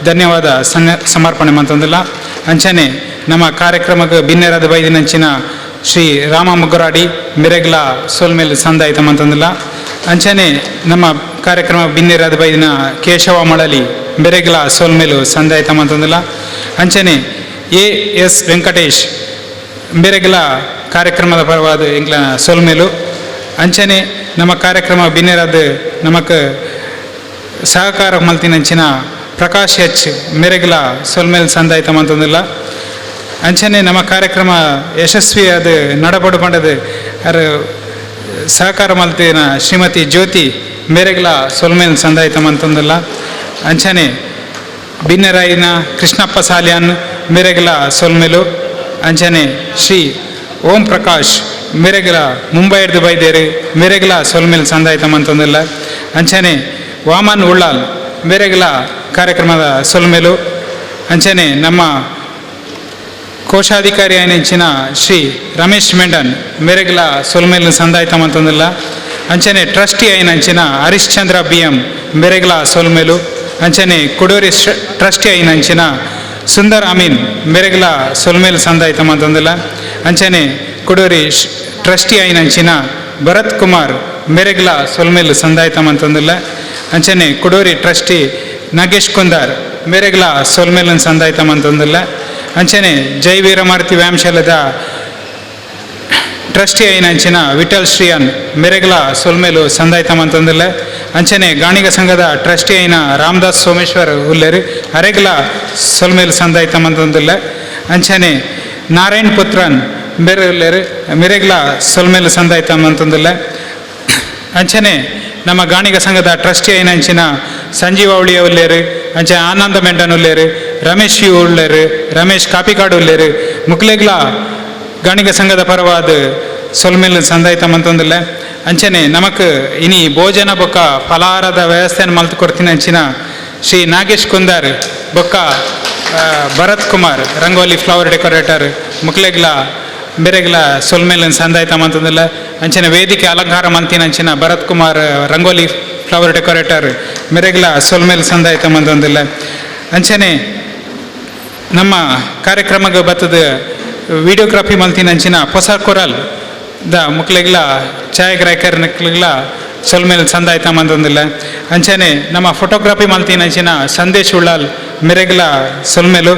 ಧನ್ಯವಾದ ಸಮರ್ಪಣೆ ಮಂತಂದಿಲ್ಲ. ಅಂಚನೆ ನಮ್ಮ ಕಾರ್ಯಕ್ರಮಕ್ಕೆ ಬಿನ್ನೆರದ ಬೈದಿನಂಚಿನ ಶ್ರೀ ರಾಮ ಮುಗ್ಗರಾಡಿ ಮಿರೆಗ್ಲ ಸೋಲ್ಮೇಲೆ ಸಂದಾಯಿತ ಮಂತಂದಿಲ್ಲ. ಅಂಚನೆ ನಮ್ಮ ಕಾರ್ಯಕ್ರಮ ಬಿನ್ನೆರದ ಬೈದಿನ ಕೇಶವ ಮಳಲಿ ಮಿರೆಗ್ಲ ಸೋಲ್ಮೇಲು ಸಂದಾಯಿತ ಮಂತಂದಿಲ್ಲ. ಅಂಚನೆ ಎಸ್ ವೆಂಕಟೇಶ್ ಮಿರೆಗ್ಲ ಕಾರ್ಯಕ್ರಮದ ಪರವಾದ ಎಂಗ್ಲ ಸೋಲ್ಮೇಲು. ಅಂಚನೆ ನಮ್ಮ ಕಾರ್ಯಕ್ರಮ ಬಿನ್ನೆರದ ನಮಕ್ ಸಹಕಾರ ಮಲ್ತಿನಂಚಿನ ಪ್ರಕಾಶ್ ಎಚ್ ಮಿರೆಗ್ಲ ಸೋಲ್ಮೇಲ್ ಸಂದಾಯಿತ ಮಂತಂದಿಲ್ಲ. ಅಂಚನೆ ನಮ್ಮ ಕಾರ್ಯಕ್ರಮ ಯಶಸ್ವಿ ಅದು ನಡಪಡು ಪಂಡದು ಅರ ಸಹಕಾರ ಮಲ್ತಿನ ಶ್ರೀಮತಿ ಜ್ಯೋತಿ ಮೇರೆಗ್ಲ ಸೋಲ್ಮೇಲ್ ಸಂದಾಯಿತ ಮಂತಂದಿಲ್ಲ. ಅಂಚನೆ ಬಿನ್ನೆರಾಯಿನ ಕೃಷ್ಣಪ್ಪ ಸಾಲ್ಯಾನ್ ಮೇರೆಗ್ಲ ಸೋಲ್ಮೇಲು. ಅಂಚನೆ ಶ್ರೀ ಓಂ ಪ್ರಕಾಶ್ ಮೇರೆಗ್ಲ ಮುಂಬೈರ್ದು ಬೈದೇರು ಮೇರೆಗ್ಲ ಸೋಲ್ಮೇಲ್ ಸಂದಾಯಿತ ಮಂತಂದಿಲ್ಲ. ಅಂಚನೆ ವಾಮನ್ ಉಳ್ಳಾಲ್ ಮೇರೆಗ್ಲ ಕಾರ್ಯಕ್ರಮದ ಸೋಲ್ಮೇಲು. ಅಂಚನೆ ನಮ್ಮ ಕೋಶಾಧಿಕಾರಿ ಆಯ್ನಿಂಚಿನ ಶ್ರೀ ರಮೇಶ್ ಮೆಂಡನ್ ಮೇರೆಗ್ಲ ಸೋಲ್ಮೇಲ್ ಸಂದಾಯಿತ ಮಂತಂದಿಲ್ಲ. ಅಂಚನೆ ಟ್ರಸ್ಟಿ ಆಯ್ನಂಚಿನ ಹರಿಶ್ಚಂದ್ರ ಬಿ ಎಂ ಮೇರೆಗ್ಲ ಸೋಲ್ಮೇಲು. ಅಂಚನೆ ಕುಡೂರಿ ಟ್ರಸ್ಟಿ ಆಯ್ನಂಚಿನ ಸುಂದರ್ ಅಮೀನ್ ಮೇರೆಗ್ಲ ಸೋಲ್ಮೇಲ್ ಸಂದಾಯಿತ ಮಂತಂದಿಲ್ಲ. ಅಂಚನೆ ಕುಡೂರಿ ಟ್ರಸ್ಟಿ ಆಯ್ನಂಚಿನ ಭರತ್ ಕುಮಾರ್ ಮೇರೆಗ್ಲ ಸೋಲ್ಮೇಲ್ ಸಂದಾಯಿತ ಮಂತಂದಿಲ್ಲ. ಅಂಚನೆ ಕುಡೂರಿ ಟ್ರಸ್ಟಿ ನಾಗೇಶ್ ಕುಂದಾರ್ ಮೇರೆಗ್ಲ ಸೋಲ್ಮೇಲನ್ ಸಂದಾಯಿತ ಮಂತಂದಿಲ್ಲ. ಅಂಚನೆ ಜೈ ವೀರಮಾರುತಿ ವ್ಯಾಯಾಮಶಾಲದ ಟ್ರಸ್ಟಿ ಆಯ್ನಂಚಿನ ವಿಠಲ್ ಶ್ರೀಯನ್ ಮೇರೆಗ್ಲ ಸೋಲ್ಮೇಲು ಸಂದಾಯಿತ ಮಂತಂದಿಲ್ಲ. ಅಂಚನೆ ಗಾಣಿಗ ಸಂಘದ ಟ್ರಸ್ಟಿ ಆಯ್ನ ರಾಮದಾಸ್ ಸೋಮೇಶ್ವರ್ ಉಲ್ಲೇರು ಅರೆಗ್ಲ ಸೋಲ್ಮೇಲು ಸಂದಾಯಿತ ಮಂತಂದಿಲ್ಲ. ಅಂಚನೆ ನಾರಾಯಣ್ ಪುತ್ರನ್ ಬೇರೆ ಮಿರೆಗ್ಲ ಸೋಲ್ಮೇಲು ಸಂದಾಯಿತ ಮಂತಂದಿಲ್ಲ. ಅಂಚನೆ ನಮ್ಮ ಗಾಣಿಗ ಸಂಘದ ಟ್ರಸ್ಟಿ ಆಯ್ನಂಚಿನ ಸಂಜೀವ ಅವಳಿಯ ಉಲ್ಲೇರು ಅಂಚೆ ಆನಂದ ಮೆಂಡನ್ ಉಲ್ಲೇರು ರಮೇಶ್ ಯು ಉಳ್ಳೇರು ರಮೇಶ್ ಕಾಪಿಕಾಡು ಉಲ್ಲೇರು ಮುಕ್ಲೆಗ್ಲ ಗಾಣಿಗ ಸಂಘದ ಪರವಾದ ಸೋಲ್ಮೇಲ್ ಸಂದಾಯಿತ ಮಂತಂದಿಲ್ಲ. ಅಂಚನೆ ನಮಕ್ ಇನಿ ಭೋಜನ ಬೊಕ್ಕ ಫಲಾಹಾರದ ವ್ಯವಸ್ಥೆಯನ್ನು ಮಲ್ತು ಕೊಡ್ತೀನಿ ಅಂಚಿನ ಶ್ರೀ ನಾಗೇಶ್ ಕುಂದಾರ್ ಬೊಕ್ಕ ಭರತ್ ಕುಮಾರ್ ರಂಗೋಲಿ ಫ್ಲವರ್ ಡೆಕೋರೇಟರ್ ಮುಕ್ಲೆಗ್ಲ ಬೇರೆಗ್ಲ ಸೋಲ್ಮೇಲ್ ಸಂದಾಯಿತ ಮಂತಂದಿಲ್ಲ. ಅಂಚನೆ ವೇದಿಕೆ ಅಲಂಕಾರ ಮಂತಿನಂಚಿನ ಭರತ್ ಕುಮಾರ್ ರಂಗೋಲಿ ಫ್ಲವರ್ ಡೆಕೋರೇಟರ್ ಮೆರೆಗ್ಲ ಸೋಲ್ಮೇಲ್ ಸಂದಾಯಿತ ಮಂತಂದಿಲ್ಲ. ಅಂಚನೆ ನಮ್ಮ ಕಾರ್ಯಕ್ರಮಕ್ಕೆ ಬರ್ತದ ವಿಡಿಯೋಗ್ರಫಿ ಮಲ್ತಿನಂಚಿನ ಹೊಸ ಕೊರಲ್ ದ ಮುಕ್ಲೆಗ್ಲ ಛಾಯಾಗ್ರಾಹಕರ್ನಕ್ಲೆಗ್ಲ ಸೋಲ್ಮೇಲ್ ಸಂದಾಯಿತ ಮಂತಂದಿಲ್ಲ. ಅಂಚನೆ ನಮ್ಮ ಫೋಟೋಗ್ರಫಿ ಮಲ್ತಿನಂಚಿನ ಸಂದೇಶ್ ಉಳ್ಳಾಲ್ ಮೆರೆಗ್ಲ ಸೋಲ್ಮೇಲು.